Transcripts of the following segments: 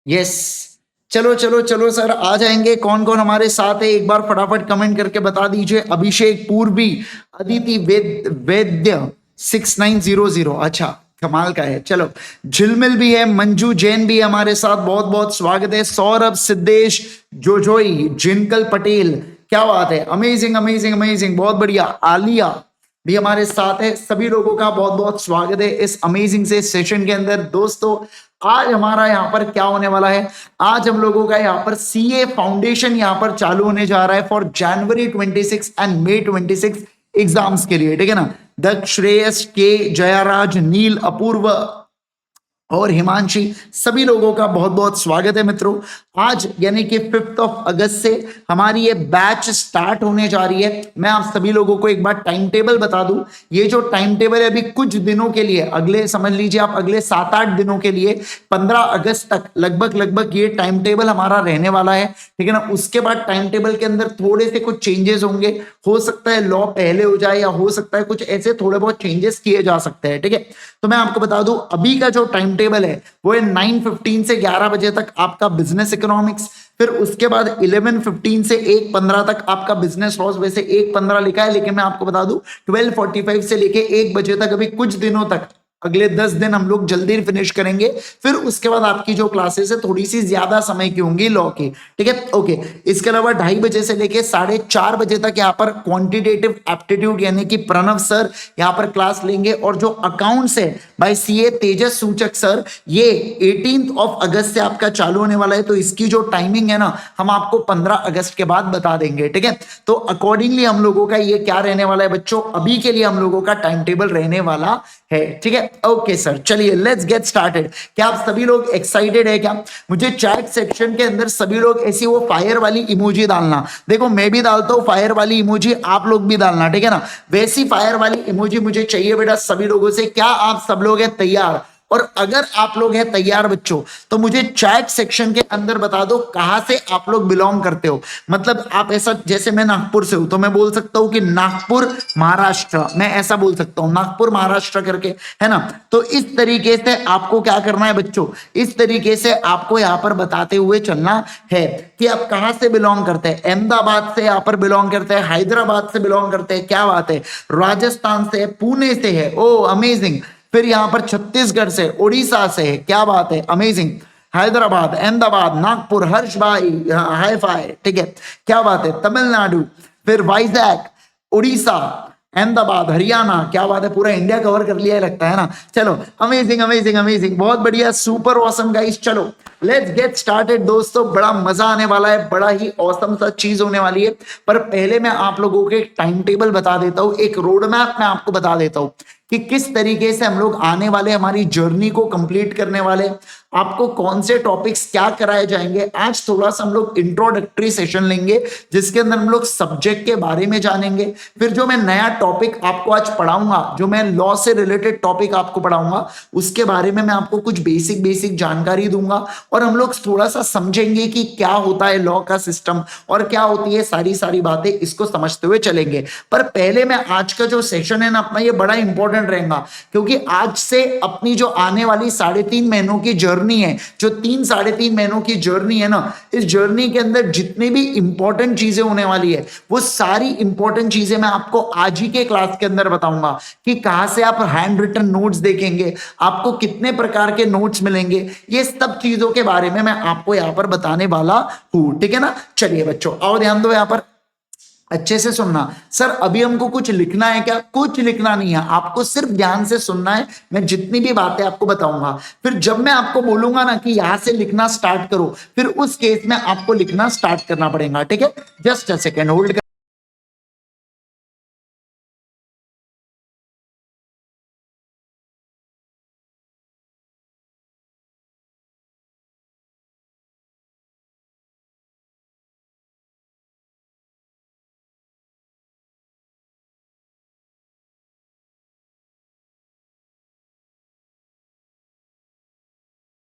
Yes, चलो चलो चलो सर, आ जाएंगे। कौन कौन हमारे साथ है एक बार फटाफट कमेंट करके बता दीजिए। अभिषेक, पूर्वी, अदिति, वैद्य 6900। अच्छा, कमाल का है। चलो, झिलमिल भी है, मंजू जैन भी है हमारे साथ, बहुत बहुत स्वागत है। सौरभ, सिद्धेश, जोजोई, जिनकल पटेल, क्या बात है, अमेजिंग अमेजिंग अमेजिंग, बहुत बढ़िया। आलिया भी हमारे साथ है। सभी लोगों का बहुत बहुत स्वागत है इस अमेजिंग से सेशन के अंदर। दोस्तों, आज हमारा यहाँ पर क्या होने वाला है, आज हम लोगों का यहाँ पर सीए फाउंडेशन यहाँ पर चालू होने जा रहा है for January 26 and May 26 exams के लिए, ठीक है ना। दक्ष, श्रेयस, के, जयाराज, नील, अपूर्व और हिमांशी, सभी लोगों का बहुत बहुत स्वागत है मित्रों। आज यानी कि 5 अगस्त से हमारी ये बैच स्टार्ट होने जा रही है। मैं आप सभी लोगों को एक बार टाइम टेबल बता दूं। ये जो टाइम टेबल है अभी कुछ दिनों के लिए, अगले समझ लीजिए आप अगले 7-8 दिनों के लिए, 15 अगस्त तक लगभग ये टाइम टेबल हमारा रहने वाला है, ठीक है ना। उसके बाद टाइम टेबल के अंदर थोड़े से कुछ चेंजेस होंगे, हो सकता है लॉ पहले हो जाए, या हो सकता है कुछ ऐसे थोड़े बहुत चेंजेस किए जा सकते हैं, ठीक है। तो मैं आपको बता दूं, अभी का जो टाइम टेबल है वो है 9:15 से 11 बजे तक आपका बिजनेस इकोनॉमिक्स, फिर उसके बाद 11:15 से 1:15 तक आपका बिजनेस लॉस। वैसे 1:15 लिखा है, लेकिन मैं आपको बता दूं 12:45 से लेके 1 बजे तक अभी कुछ दिनों तक, अगले 10 दिन हम लोग जल्दी फिनिश करेंगे। फिर उसके बाद आपकी जो क्लासेस है थोड़ी सी ज्यादा समय की होंगी लॉ की, ठीक है, ओके। इसके अलावा 2:30 बजे से लेके 4:30 बजे तक यहाँ पर क्वांटिटेटिव एप्टीट्यूड यानी कि प्रणव सर यहाँ पर क्लास लेंगे। और जो अकाउंट्स है भाई सीए तेजस सूचक सर, ये 18 अगस्त से आपका चालू होने वाला है। तो इसकी जो टाइमिंग है ना, हम आपको 15 अगस्त के बाद बता देंगे, ठीक है। तो अकॉर्डिंगली हम लोगों का ये क्या रहने वाला है बच्चों, अभी के लिए हम लोगों का टाइम टेबल रहने वाला है, ठीक है। ओके सर, चलिए लेट्स गेट स्टार्टेड। क्या आप सभी लोग एक्साइटेड है क्या? मुझे चैट सेक्शन के अंदर सभी लोग ऐसी वो फायर वाली इमोजी डालना। देखो, मैं भी डालता हूँ फायर वाली इमोजी, आप लोग भी डालना, ठीक है ना। वैसी फायर वाली इमोजी मुझे चाहिए बेटा सभी लोगों से। क्या आप सब लोग हैं तैयार? और अगर आप लोग हैं तैयार बच्चों, तो मुझे चैट सेक्शन के अंदर बता दो कहां से आप लोग बिलोंग करते हो। मतलब आप ऐसा, जैसे मैं नागपुर से हूं तो मैं बोल सकता हूं कि नागपुर महाराष्ट्र, मैं ऐसा बोल सकता हूं नागपुर महाराष्ट्र करके, है ना। तो इस तरीके से आपको क्या करना है बच्चों, इस तरीके से आपको यहां पर बताते हुए चलना है कि आप कहां से बिलोंग करते हैं। अहमदाबाद से यहां पर बिलोंग करते हैं, हैदराबाद से बिलोंग करते हैं, क्या बात है, राजस्थान से, पुणे से है, ओ अमेजिंग। फिर यहां पर छत्तीसगढ़ से, उड़ीसा से, क्या बात है, अमेजिंग। हैदराबाद, अहमदाबाद, नागपुर, हर्ष भाई, हाई फाई, ठीक है, क्या बात है, तमिलनाडु, फिर वाइजैक, उड़ीसा, अहमदाबाद, हरियाणा, क्या बात है, पूरा इंडिया कवर कर लिया है लगता है ना। चलो, अमेजिंग अमेजिंग अमेजिंग, बहुत बढ़िया, सुपर ऑसम गाइस। चलो लेट्स गेट स्टार्टेड दोस्तों, बड़ा मजा आने वाला है, बड़ा ही ऑसम सा चीज होने वाली है। पर पहले मैं आप लोगों को एक टाइम टेबल बता देता हूं, एक रोड मैप मैं आपको बता देता हूं कि किस तरीके से हम लोग आने वाले, हमारी जर्नी को कंप्लीट करने वाले, आपको कौन से टॉपिक्स क्या कराए जाएंगे। आज थोड़ा सा हम लोग इंट्रोडक्टरी सेशन लेंगे जिसके अंदर हम लोग सब्जेक्ट के बारे में जानेंगे। फिर जो मैं नया टॉपिक आपको आज पढ़ाऊंगा, जो मैं लॉ से रिलेटेड टॉपिक आपको पढ़ाऊंगा, उसके बारे में मैं आपको कुछ बेसिक बेसिक जानकारी दूंगा और हम लोग थोड़ा सा समझेंगे कि क्या होता है लॉ का सिस्टम और क्या होती है सारी सारी बातें, इसको समझते हुए चलेंगे। पर पहले मैं आज का जो सेशन है ना अपना, ये बड़ा इंपॉर्टेंट रहेगा क्योंकि आज से अपनी जो आने वाली 3.5 महीनों की जर्नी है, जो 3-3.5 महीनों की जर्नी है ना, इस जर्नी के अंदर जितने भी इंपॉर्टेंट चीजें होने वाली है, वो सारी इंपॉर्टेंट चीजें मैं आपको आज ही के क्लास के अंदर बताऊंगा कि कहां से आप हैंड रिटन नोट्स देखेंगे, आपको कितने प्रकार के नोट्स मिलेंगे, ये सब चीजों के बारे में मैं आपको यहां पर बताने वाला हूं, ठीक है ना। चलिए बच्चों, आओ ध्यान दो, यहां पर अच्छे से सुनना। सर अभी हमको कुछ लिखना है क्या? कुछ लिखना नहीं है, आपको सिर्फ ध्यान से सुनना है। मैं जितनी भी बातें आपको बताऊंगा, फिर जब मैं आपको बोलूंगा ना कि यहां से लिखना स्टार्ट करो, फिर उस केस में आपको लिखना स्टार्ट करना पड़ेगा, ठीक है। Just a second hold.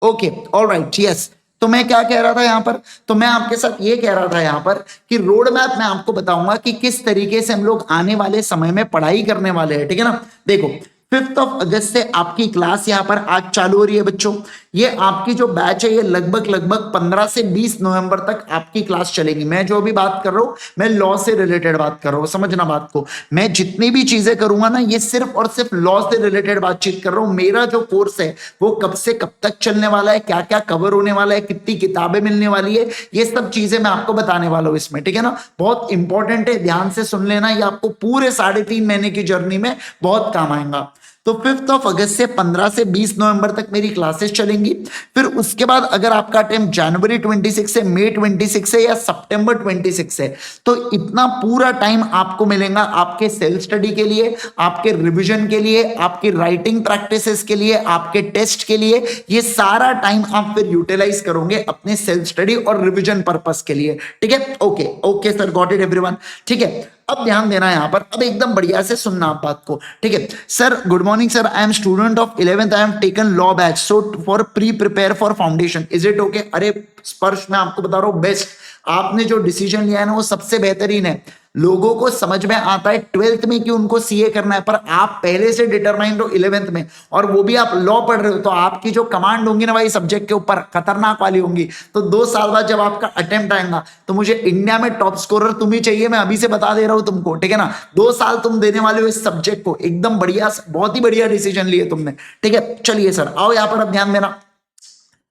Okay, alright, yes. तो मैं क्या कह रहा था यहां पर, तो मैं आपके साथ ये कह रहा था यहां पर कि रोड मैप मैं आपको बताऊंगा कि किस तरीके से हम लोग आने वाले समय में पढ़ाई करने वाले हैं, ठीक है ना। देखो, 5 अगस्त से आपकी क्लास यहाँ पर आज चालू हो रही है बच्चों। ये आपकी जो बैच है ये लगभग 15 से 20 नवंबर तक आपकी क्लास चलेगी। मैं जो भी बात कर रहा हूँ मैं लॉ से रिलेटेड बात कर रहा हूँ, समझना बात को। मैं जितनी भी चीजें करूंगा ना ये सिर्फ और सिर्फ लॉ से रिलेटेड बातचीत कर रहा हूँ। मेरा जो कोर्स है वो कब से कब तक चलने वाला है, क्या क्या कवर होने वाला है, कितनी किताबें मिलने वाली है, ये सब चीजें मैं आपको बताने वाला हूँ इसमें, ठीक है ना। बहुत इंपॉर्टेंट है, ध्यान से सुन लेना, ये आपको पूरे 3.5 महीने की जर्नी में बहुत काम आएगा। तो 5 अगस्त से 15 से 20 नवंबर तक मेरी क्लासेस चलेंगी। फिर उसके बाद अगर आपका टाइम जनवरी 26 से मई 26 है या सितंबर 26 है तो इतना पूरा टाइम आपको मिलेगा आपके सेल्फ स्टडी के लिए, आपके रिवीजन के लिए, आपकी राइटिंग प्रैक्टिसेस के लिए, आपके टेस्ट के लिए। ये सारा टाइम आप फिर यूटिलाइज करोगे अपने सेल्फ स्टडी और रिवीजन पर्पस के लिए, ठीक है। Okay okay sir, got it everyone, ठीक है। अब ध्यान देना यहां पर, अब एकदम बढ़िया से सुनना आप बात को, ठीक है। Sir good morning sir, I am student of 11th, I am taken law batch, so for prepare for foundation, is it okay. अरे स्पर्श, मैं आपको बता रहा हूं बेस्ट, आपने जो डिसीजन लिया है ना वो सबसे बेहतरीन है। लोगों को समझ में आता है 12th में कि उनको सीए करना है, पर आप पहले से डिटरमाइंड हो 11th में, और वो भी आप लॉ पढ़ रहे हो, तो आपकी जो कमांड होंगी ना भाई सब्जेक्ट के ऊपर खतरनाक वाली होंगी। तो 2 साल बाद जब आपका अटेम्प्ट आएगा तो मुझे इंडिया में टॉप स्कोरर तुम ही चाहिए, मैं अभी से बता दे रहा हूं तुमको, ठीक है ना। 2 साल तुम देने वाले हो इस सब्जेक्ट को, एकदम बढ़िया, बहुत ही बढ़िया डिसीजन लिए तुमने, ठीक है। चलिए सर आओ यहां पर, अब ध्यान देना।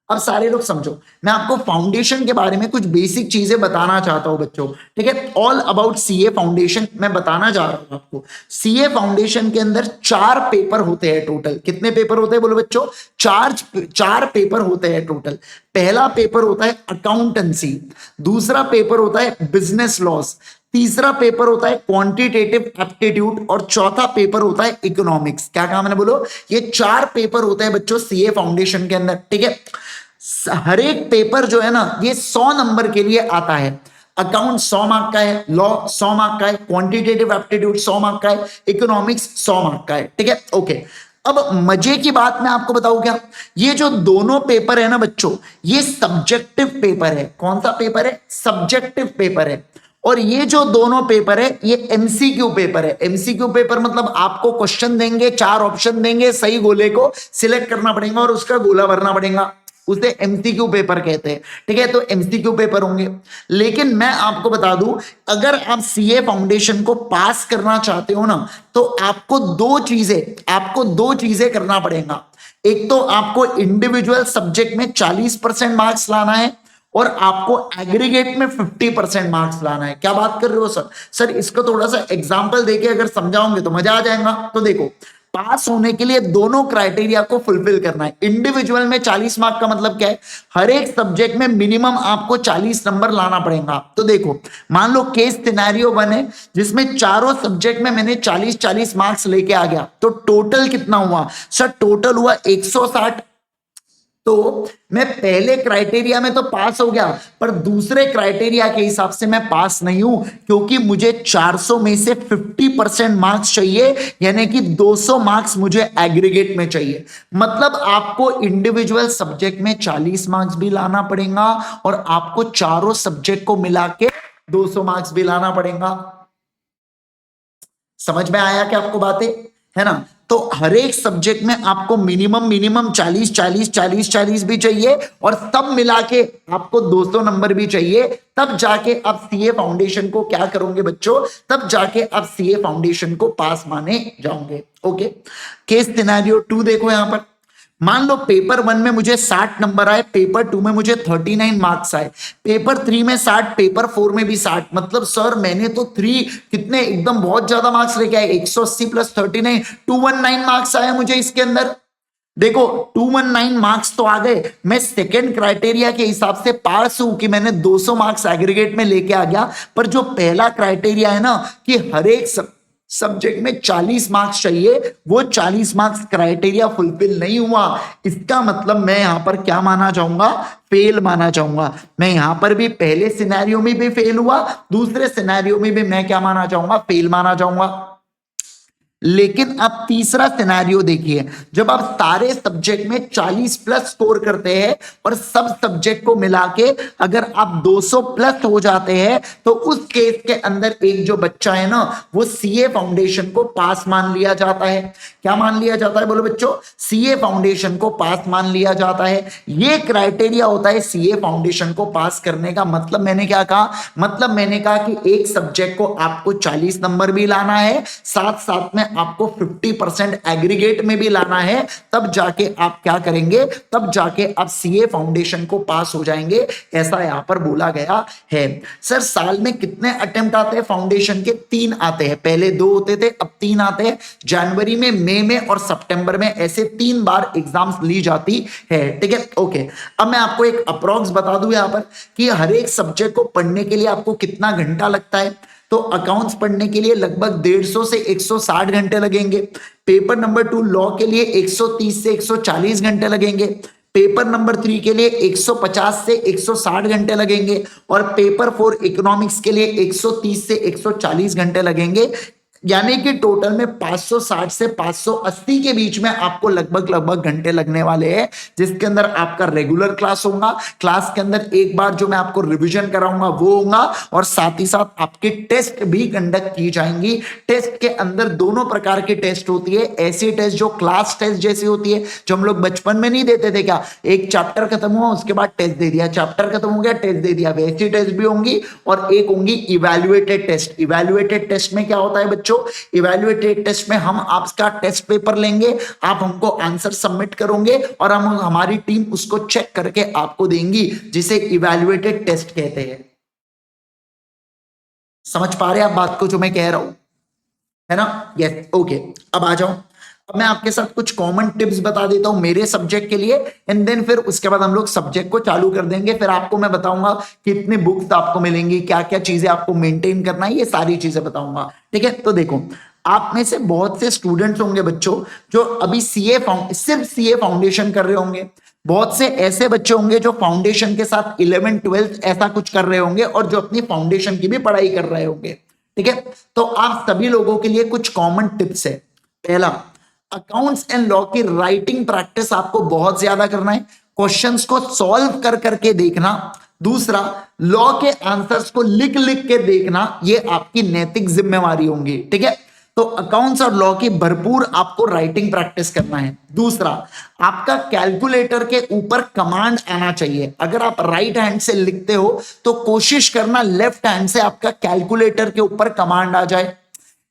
अब सारे लोग समझो, मैं आपको फाउंडेशन के बारे में कुछ बेसिक चीजें बताना चाहता हूं बच्चों, ठीक है। ऑल अबाउट सीए फाउंडेशन मैं बताना जा रहा हूं आपको। सीए फाउंडेशन के अंदर 4 पेपर होते हैं टोटल। कितने पेपर होते हैं बोलो बच्चों? 4 पेपर होते हैं टोटल। पहला पेपर होता है अकाउंटेंसी, दूसरा पेपर होता है बिजनेस लॉस, तीसरा पेपर होता है क्वांटिटेटिव एप्टीट्यूड, और चौथा पेपर होता है इकोनॉमिक्स। क्या कहा मैंने बोलो? ये 4 पेपर होते हैं बच्चों सीए फाउंडेशन के अंदर, ठीक है। हर एक पेपर जो है ना ये 100 नंबर के लिए आता है। अकाउंट 100 मार्क का है, लॉ 100 मार्क का है, क्वांटिटेटिव एप्टीट्यूड 100 मार्क का है, इकोनॉमिक्स 100 मार्क का है, ठीक है। ओके, अब मजे की बात मैं आपको बताऊं क्या, ये जो दोनों पेपर है ना बच्चों, ये सब्जेक्टिव पेपर है। कौन सा पेपर है? सब्जेक्टिव पेपर है। और ये जो दोनों पेपर है ये एमसीक्यू पेपर है। एमसीक्यू पेपर मतलब आपको क्वेश्चन देंगे, 4 ऑप्शन देंगे, सही गोले को सिलेक्ट करना पड़ेगा और उसका गोला भरना पड़ेगा, उसे एमसीक्यू पेपर कहते हैं, ठीक है। तो एमसीक्यू पेपर होंगे। लेकिन मैं आपको बता दूं, अगर आप सीए फाउंडेशन को पास करना चाहते हो ना तो आपको दो चीजें करना पड़ेगा। एक तो आपको इंडिविजुअल सब्जेक्ट में 40% मार्क्स लाना है, और आपको एग्रीगेट में 50% मार्क्स लाना है। क्या बात कर रहे हो सर? सर इसको थोड़ा सा एग्जांपल देके अगर समझाओगे तो मजा आ जाएगा। तो देखो, पास होने के लिए दोनों क्राइटेरिया को फुलफिल करना है। इंडिविजुअल में 40 मार्क का मतलब क्या है? हर एक सब्जेक्ट में मिनिमम आपको 40 नंबर लाना पड़ेगा। तो देखो, मान लो केस सिनेरियो बने जिसमें चारों सब्जेक्ट में मैंने 40-40 मार्क्स लेके आ गया, तो टोटल कितना हुआ? सर टोटल हुआ 160। तो मैं पहले क्राइटेरिया में तो पास हो गया, पर दूसरे क्राइटेरिया के हिसाब से मैं पास नहीं हूं, क्योंकि मुझे 400 में से 50% मार्क्स चाहिए, यानी कि 200 मार्क्स मुझे एग्रीगेट में चाहिए। मतलब आपको इंडिविजुअल सब्जेक्ट में 40 मार्क्स भी लाना पड़ेगा, और आपको चारों सब्जेक्ट को मिला के 200 मार्क्स भी लाना पड़ेगा। समझ में आया क्या आपको बातें? है ना। तो हर एक सब्जेक्ट में आपको मिनिमम 40 भी चाहिए, और सब मिला के आपको 200 नंबर भी चाहिए। तब जाके आप सीए फाउंडेशन को क्या करोगे बच्चों? तब जाके आप सीए फाउंडेशन को पास माने जाओगे। ओके, केस सिनेरियो 2 देखो यहां पर। मान लो पेपर 1 में मुझे 60 नंबर आए, पेपर 2 में मुझे 39 मार्क्स आए, पेपर 3 में 60, पेपर 4 में भी 60। मतलब सर मैंने तो 3 कितने एकदम बहुत ज्यादा मार्क्स लेके आए, 180 प्लस 39, 219 मार्क्स आए मुझे इसके अंदर। देखो 219 मार्क्स तो आ गए, मैं सेकंड क्राइटेरिया के हिसाब से पास हूं कि मैंने 200 मार्क्स एग्रीगेट में लेके आ गया। पर जो पहला क्राइटेरिया है ना कि हर एक सब्जेक्ट में 40 मार्क्स चाहिए, वो 40 मार्क्स क्राइटेरिया फुलफिल नहीं हुआ। इसका मतलब मैं यहां पर क्या माना जाऊंगा? फेल माना जाऊंगा। मैं यहां पर भी पहले सिनेरियो में भी फेल हुआ, दूसरे सिनेरियो में भी मैं क्या माना जाऊंगा? फेल माना जाऊंगा। लेकिन अब तीसरा सिनेरियो देखिए, जब आप सारे सब्जेक्ट में 40 प्लस स्कोर करते हैं और सब सब्जेक्ट को मिला के अगर आप 200 प्लस हो जाते हैं, तो उस केस के अंदर एक जो बच्चा है ना, वो सीए फाउंडेशन को पास मान लिया जाता है। क्या मान लिया जाता है बोलो बच्चों? सीए फाउंडेशन को पास मान लिया जाता है। ये क्राइटेरिया होता है सीए फाउंडेशन को पास करने का। मतलब मैंने क्या कहा? मतलब मैंने कहा कि एक सब्जेक्ट को आपको 40 नंबर भी लाना है, साथ साथ में आपको 50% एग्रीगेट में भी लाना है, तब जाके आप क्या करेंगे? तब जाके आप सीए फाउंडेशन को पास हो जाएंगे, ऐसा यहां पर बोला गया है। सर साल में कितने अटेम्प्ट आते हैं फाउंडेशन के? 3 आते हैं। पहले 2 होते थे, अब 3 आते हैं। जनवरी में, मई में और सितंबर में ऐसे 3 बार एग्जाम्स ली जाती है। ठीक है, ओके। अब मैं आपको एक अप्रॉक्स बता दूं यहां पर कि हर एक सब्जेक्ट को पढ़ने के लिए आपको कितना घंटा लगता है। तो अकाउंट्स पढ़ने के लिए लगभग 150 से 160 घंटे लगेंगे। पेपर नंबर 2 लॉ के लिए 130 से 140 घंटे लगेंगे। पेपर नंबर 3 के लिए 150 से 160 घंटे लगेंगे और पेपर 4 इकोनॉमिक्स के लिए 130 से 140 घंटे लगेंगे। यानी कि टोटल में 560 से 580 के बीच में आपको लगभग घंटे लगने वाले हैं, जिसके अंदर आपका रेगुलर क्लास होगा। क्लास के अंदर एक बार जो मैं आपको रिवीजन कराऊंगा वो होगा, और साथ ही साथ आपके टेस्ट भी कंडक्ट की जाएंगी। टेस्ट के अंदर दोनों प्रकार की टेस्ट होती है। ऐसी टेस्ट जो क्लास टेस्ट जैसी होती है, जो हम लोग बचपन में नहीं देते थे क्या, एक चैप्टर खत्म हुआ उसके बाद टेस्ट दे दिया, चैप्टर खत्म हो गया टेस्ट दे दिया, वैसी टेस्ट भी होंगी। और एक होंगी इवैल्यूएटेड टेस्ट। इवैल्यूएटेड टेस्ट में क्या होता है बच्चों? इवैल्यूएटेड टेस्ट में हम आपका टेस्ट पेपर लेंगे, आप हमको आंसर सबमिट करोगे और हमारी टीम उसको चेक करके आपको देंगी, जिसे इवैल्यूएटेड टेस्ट कहते हैं। समझ पा रहे हैं आप बात को जो मैं कह रहा हूं, है ना? Yes, okay. अब आ जाओ, अब मैं आपके साथ कुछ कॉमन टिप्स बता देता हूं मेरे सब्जेक्ट के लिए, एंड देन फिर उसके बाद हम लोग सब्जेक्ट को चालू कर देंगे। फिर आपको मैं बताऊंगा कितनी बुक्स आपको मिलेंगी, क्या क्या चीजें आपको मेंटेन करना है, ये सारी चीजें बताऊंगा। ठीक है, तो देखो, आप में से बहुत से स्टूडेंट्स होंगे बच्चों जो अभी सिर्फ सीए फाउंडेशन कर रहे होंगे। बहुत से ऐसे बच्चे होंगे जो फाउंडेशन के साथ 11 12 ऐसा कुछ कर रहे होंगे और जो अपनी फाउंडेशन की भी पढ़ाई कर रहे होंगे। ठीक है, तो आप सभी लोगों के लिए कुछ कॉमन टिप्स है। पहला, अकाउंट्स एंड लॉ की राइटिंग प्रैक्टिस आपको बहुत ज्यादा करना है, क्वेश्चंस को सॉल्व कर करके देखना। दूसरा, लॉ के आंसर्स को लिख लिख के देखना, ये आपकी नैतिक जिम्मेवारी होंगी। ठीक है, तो अकाउंट्स और लॉ की भरपूर आपको राइटिंग प्रैक्टिस करना है। दूसरा, आपका कैलकुलेटर के ऊपर कमांड आना चाहिए। अगर आप राइट हैंड से लिखते हो तो कोशिश करना लेफ्ट हैंड से आपका कैलकुलेटर के ऊपर कमांड आ जाए।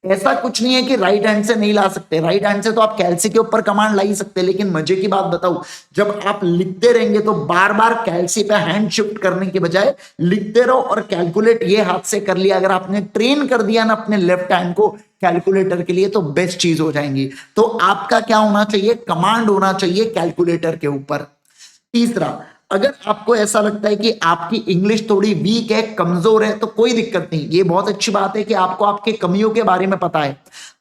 ऐसा कुछ नहीं है कि राइट हैंड से नहीं ला सकते, राइट हैंड से तो आप कैलसी के ऊपर कमांड ला ही सकते हैं। लेकिन मजे की बात बताऊं, जब आप लिखते रहेंगे तो बार बार कैलसी पे हैंड शिफ्ट करने के बजाय लिखते रहो और कैलकुलेट ये हाथ से कर लिया। अगर आपने ट्रेन कर दिया ना अपने लेफ्ट हैंड को कैलकुलेटर के लिए, तो बेस्ट चीज हो जाएंगी। तो आपका क्या होना चाहिए? कमांड होना चाहिए कैलकुलेटर के ऊपर। तीसरा, अगर आपको ऐसा लगता है कि आपकी इंग्लिश थोड़ी वीक है, कमजोर है, तो कोई दिक्कत नहीं। ये बहुत अच्छी बात है कि आपको आपके कमियों के बारे में पता है।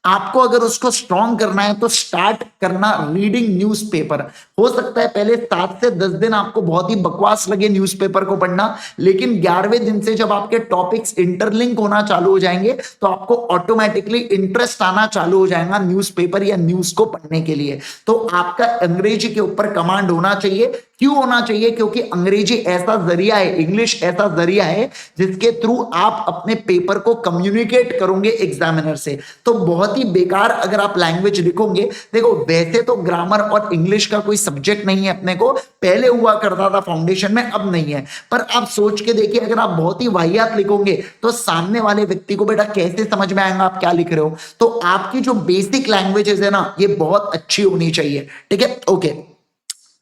आपको अगर उसको स्ट्रॉन्ग करना है तो स्टार्ट करना रीडिंग न्यूज़पेपर। हो सकता है पहले 7 से 10 दिन आपको बहुत ही बकवास लगे न्यूज़पेपर को पढ़ना, लेकिन 11वें दिन से जब आपके टॉपिक्स इंटरलिंक होना चालू हो जाएंगे तो आपको ऑटोमेटिकली इंटरेस्ट आना चालू हो जाएगा न्यूज़पेपर या न्यूज को पढ़ने के लिए। तो आपका अंग्रेजी के ऊपर कमांड होना चाहिए। क्यों होना चाहिए? क्योंकि अंग्रेजी ऐसा जरिया है, इंग्लिश ऐसा जरिया है जिसके थ्रू आप अपने पेपर को कम्युनिकेट करोगे एग्जामिनर से। तो बहुत ही बेकार अगर आप लैंग्वेज लिखोगे, देखो वैसे तो ग्रामर और इंग्लिश का कोई सब्जेक्ट नहीं है अपने को, पहले हुआ करता था फाउंडेशन में, अब नहीं है। पर आप सोच के देखिए, अगर आप बहुत ही वाहियात लिखोगे तो सामने वाले व्यक्ति को बेटा कैसे समझ में आएगा आप क्या लिख रहे हो। तो आपकी जो बेसिक लैंग्वेजेस है ना, ये बहुत अच्छी होनी चाहिए। ठीक है, ओके।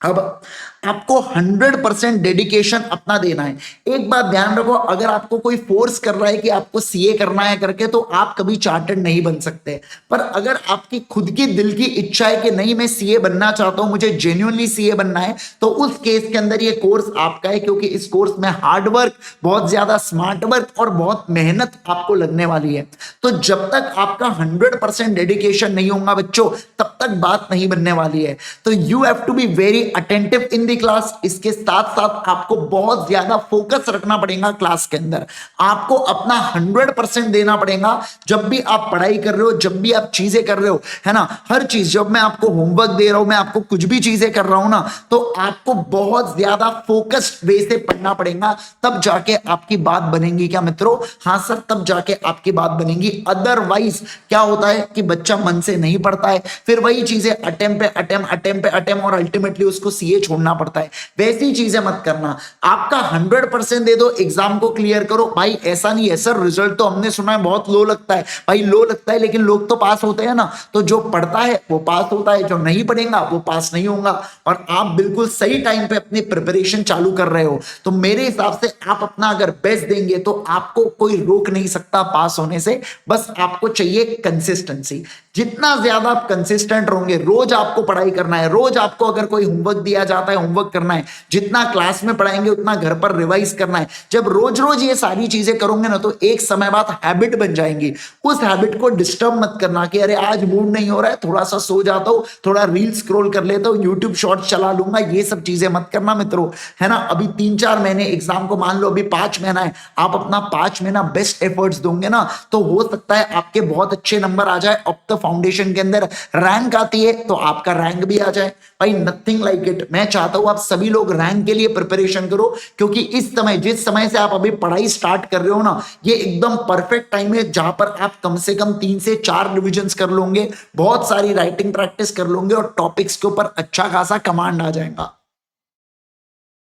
अब आपको 100% डेडिकेशन अपना देना है। एक बात ध्यान रखो, अगर आपको कोई फोर्स कर रहा है कि आपको सीए करना है करके, तो आप कभी चार्टर्ड नहीं बन सकते। पर अगर आपकी खुद की दिल की इच्छा है कि नहीं मैं सीए बनना चाहता हूं, मुझे जेन्युइनली सीए बनना है, तो उस केस के अंदर ये कोर्स आपका है। क्योंकि इस कोर्स में हार्ड वर्क, बहुत ज्यादा स्मार्ट वर्क और बहुत मेहनत आपको लगने वाली है। तो जब तक आपका 100% डेडिकेशन नहीं होगा बच्चों, तब तक बात नहीं बनने वाली है। तो you have to be very attentive in the class, इसके साथ साथ आपको बहुत ज्यादा फोकस रखना पड़ेगा क्लास के अंदर, आपको अपना 100% देना पड़ेगा जब भी आप पढ़ाई कर रहे हो, जब भी आप चीजें कर रहे हो, है ना। हर चीज, जब मैं आपको होमवर्क दे रहा हूं, मैं आपको कुछ भी चीजें कर रहा हूं ना, तो आपको बहुत ज्यादा फोकस्ड वे से पढ़ना पड़ेगा, तब जाके आपकी बात बनेगी। क्या मित्रों? हाँ सर, तब जाके आपकी बात बनेगी। अदरवाइज क्या होता है कि बच्चा मन से नहीं पढ़ता है, फिर वही चीजें अटेम्प्ट पे अटेम्प्ट, अटेम्प्ट पे अटेम्प्ट, और अल्टीमेटली उसको सीए छोड़ना पड़ता है। वैसी चीजें मत करना, आपका 100% दे दो, एग्जाम को क्लियर करो। भाई ऐसा नहीं है सर, रिजल्ट तो हमने सुना है बहुत लो लगता है। भाई लो लगता है, लेकिन लोग तो पास होते हैं ना। तो जो पढ़ता है वो पास होता है, जो नहीं पढ़ेगा वो पास नहीं होगा। और आप बिल्कुल सही टाइम पे अपनी प्रिपरेशन चालू कर रहे हो, तो मेरे हिसाब से आप अपना अगर बेस्ट देंगे तो आपको कोई रोक नहीं सकता पास होने से। बस आपको चाहिए कंसिस्टेंसी। जितना ज्यादा आप कंसिस्टेंट रहोगे, रोज आपको पढ़ाई करना है, रोज आपको अगर कोई होमवर्क दिया जाता है होमवर्क करना है, जितना क्लास में पढ़ाएंगे उतना घर पर रिवाइज करना है। जब रोज रोज ये सारी चीजें करोगे ना, तो एक समय बाद हैबिट बन जाएंगी। उस हैबिट को डिस्टर्ब मत करना कि अरे आज मूड नहीं हो रहा है, थोड़ा सा सो जाता हूं, थोड़ा रील स्क्रॉल कर लेता हूं, यूट्यूब शॉर्ट्स चला लूंगा, ये सब चीजें मत करना मित्रों, है ना। अभी 3-4 महीने एग्जाम को, मान लो अभी 5 महीना है, आप अपना 5 महीना बेस्ट एफर्ट्स दोगे ना, तो हो सकता है आपके बहुत अच्छे नंबर आ जाए। अब तो फाउंडेशन के अंदर रैंक आती है तो आपका रैंक भी आ जाए। भाई नथिंग लाइक इट। मैं चाहता हूं आप सभी लोग रैंक के लिए प्रिपरेशन करो, क्योंकि इस समय, जिस समय से आप अभी पढ़ाई स्टार्ट कर रहे हो ना, ये एकदम परफेक्ट टाइम है जहां पर आप कम से कम 3 से 4 रिविजन्स कर लोगे, बहुत सारी राइटिंग प्रैक्टिस कर लोगे, और टॉपिक्स के ऊपर अच्छा खासा कमांड आ जाएगा।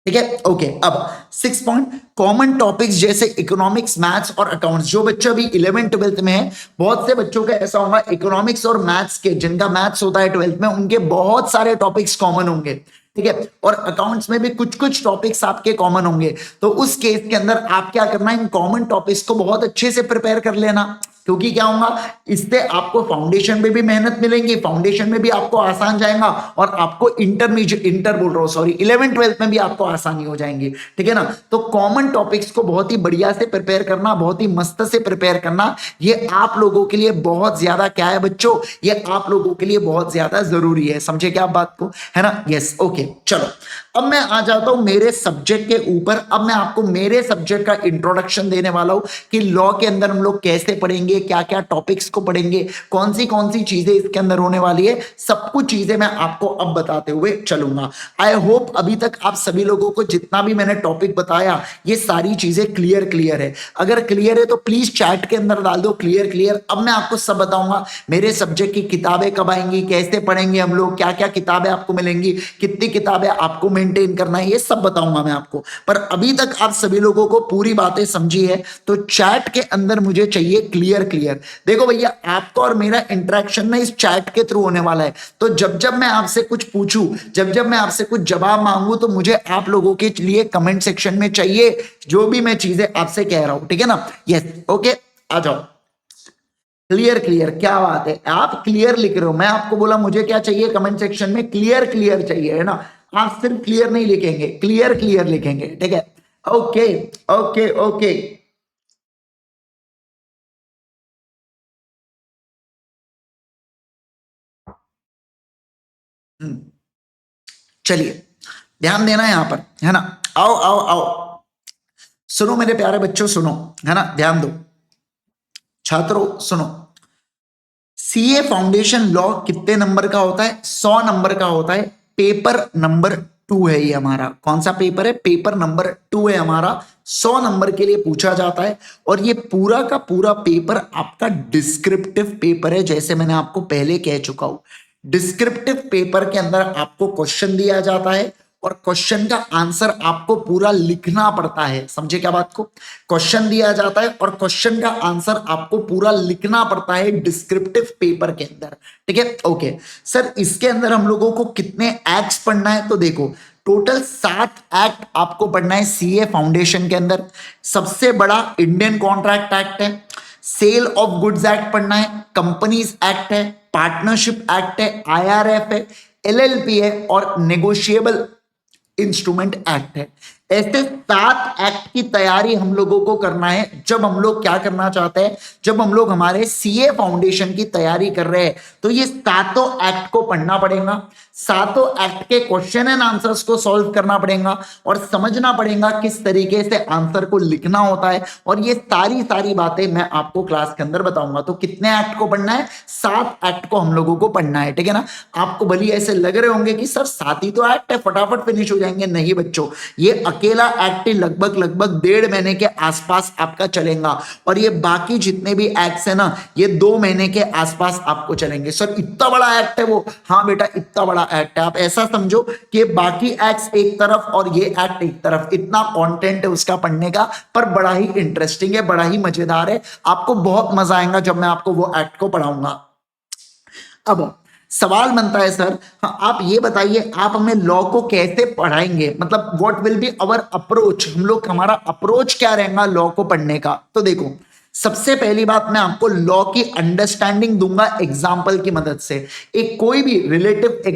ठीक है, ओके। अब 6 पॉइंट, कॉमन टॉपिक्स जैसे इकोनॉमिक्स, मैथ्स और अकाउंट्स। जो बच्चा अभी 11th-12th में है, बहुत से बच्चों का ऐसा होगा इकोनॉमिक्स और मैथ्स के, जिनका मैथ्स होता है 12th में, उनके बहुत सारे टॉपिक्स कॉमन होंगे। ठीक है, और अकाउंट्स में भी कुछ कुछ टॉपिक्स आपके कॉमन होंगे। तो उस केस के अंदर आप क्या करना है, इन कॉमन टॉपिक्स को बहुत अच्छे से प्रिपेयर कर लेना, क्योंकि क्या होगा, इससे आपको फाउंडेशन में भी मेहनत मिलेंगी, फाउंडेशन में भी आपको आसान जाएगा, और आपको इंटरमीडिएट, इंटर बोल रहा हूं सॉरी, 11th-12th में भी आपको आसानी हो जाएंगी। ठीक है ना। तो कॉमन टॉपिक्स को बहुत ही बढ़िया से प्रिपेयर करना, बहुत ही मस्त से प्रिपेयर करना, ये आप लोगों के लिए बहुत ज्यादा क्या है बच्चों, ये आप लोगों के लिए बहुत ज्यादा जरूरी है। समझे क्या आप बात को, है ना। Yes, okay. चलो अब मैं आ जाता हूं मेरे सब्जेक्ट के ऊपर। अब मैं आपको मेरे सब्जेक्ट का इंट्रोडक्शन देने वाला हूं कि लॉ के अंदर हम लोग कैसे पढ़ेंगे, क्या क्या टॉपिक्स को पढ़ेंगे, कौन सी चीजें इसके अंदर होने वाली है, सब कुछ चीजें मैं आपको अब बताते हुए चलूंगा। आई होप अभी तक आप सभी लोगों को जितना भी मैंने टॉपिक बताया, ये सारी चीजें क्लियर है। अगर क्लियर है तो प्लीज चैट के अंदर डाल दो क्लियर। अब मैं आपको सब बताऊंगा, मेरे सब्जेक्ट की किताबें कब आएंगी, कैसे पढ़ेंगे हम लोग, क्या क्या किताबें आपको मिलेंगी, कितनी किताबें आपको मेंटेन करना है, ये सब बताऊंगा मैं आपको। पर अभी तक आप सभी लोगों को पूरी बातें समझी है, तो चैट के अंदर मुझे चाहिए क्लियर। देखो भैया, आपका और मेरा इंटरेक्शन ना इस चैट के थ्रू होने वाला है। तो जब जब मैं आपसे कुछ पूछूं, जब मैं आपसे कुछ जवाब मांगू, तो मुझे आप लोगों के लिए कमेंट सेक्शन में चाहिए जो भी मैं चीजें आपसे कह रहा हूं। ठीक है ना। यस, ओके, आ जाओ। क्लियर, क्या बात है, आप क्लियर लिख रहे हो। मैं आपको बोला मुझे क्या चाहिए कमेंट सेक्शन में, क्लियर चाहिए, है ना। आप सिर्फ क्लियर नहीं लिखेंगे, क्लियर लिखेंगे। ठीक है, ओके ओके ओके। चलिए, ध्यान देना यहां पर, है ना। आओ, सुनो मेरे प्यारे बच्चों, सुनो, है ना, ध्यान दो। छात्रों सुनो, सीए फाउंडेशन लॉ कितने नंबर का होता है? 100 नंबर का होता है। पेपर नंबर 2 है ये हमारा। कौन सा पेपर है? पेपर नंबर 2 है हमारा। 100 नंबर के लिए पूछा जाता है, और ये पूरा का पूरा पेपर आपका डिस्क्रिप्टिव पेपर है, जैसे मैंने आपको पहले कह चुका हूं। डिस्क्रिप्टिव पेपर के अंदर आपको क्वेश्चन दिया जाता है, और क्वेश्चन का आंसर आपको पूरा लिखना पड़ता है। समझे क्या बात को? क्वेश्चन दिया जाता है और क्वेश्चन का आंसर आपको पूरा लिखना पड़ता है डिस्क्रिप्टिव पेपर के अंदर। ठीक है, ओके। सर इसके अंदर हम लोगों को कितने एक्ट्स पढ़ना है? तो देखो, टोटल 7 एक्ट आपको पढ़ना है सीए फाउंडेशन के अंदर। सबसे बड़ा इंडियन कॉन्ट्रैक्ट एक्ट है, सेल ऑफ गुड्स एक्ट पढ़ना है, कंपनीज एक्ट है, पार्टनरशिप एक्ट है, आईआरएफ है, एलएलपी है, और नेगोशिएबल इंस्ट्रूमेंट एक्ट है। ऐसे 7 एक्ट की तैयारी हम लोगों को करना है जब हम लोग क्या करना चाहते हैं, जब हम लोग हमारे सीए फाउंडेशन की तैयारी कर रहे हैं तो ये सातों एक्ट को पढ़ना पड़ेगा, सातों एक्ट के क्वेश्चन एंड आंसर्स को सॉल्व करना पड़ेगा और समझना पड़ेगा किस तरीके से आंसर को लिखना होता है, और ये सारी बातें मैं आपको क्लास के अंदर बताऊंगा। तो कितने एक्ट को पढ़ना है? 7 एक्ट को हम लोगों को पढ़ना है, ठीक है ना। आपको भले ऐसे लग रहे होंगे कि सर 7 ही तो एक्ट है, फटाफट फिनिश हो जाएंगे। नहीं बच्चों, ये अकेला एक्ट ही लगभग 1.5 महीने के आसपास आपका चलेगा, और ये बाकी जितने भी एक्ट्स है ना, ये 2 महीने के आसपास आपको चलेंगे। सर इतना बड़ा एक्ट है वो? हाँ बेटा, इतना बड़ा एक्ट है। आप ऐसा समझो कि बाकी एक्ट्स एक तरफ और ये एक्ट एक तरफ, इतना कंटेंट है उसका पढ़ने का, पर बड़ा ही इंटरेस्टिंग है, बड़ा ही मजेदार है। आपको बहुत मजा आएगा जब मैं आपको वो एक्ट को पढ़ाऊंगा। अब सवाल बनता है सर, हाँ, आप ये बताइए आप हमें लॉ को कैसे पढ़ाएंगे, मतलब what will be our approach, हम लोग हमारा अप्रोच क्या रहेगा लॉ को पढ़ने का। तो देखो, सबसे पहली बात मैं आपको लॉ की अंडरस्टैंडिंग दूंगा एग्जाम्पल की मदद से। एक कोई भी रिलेटेबल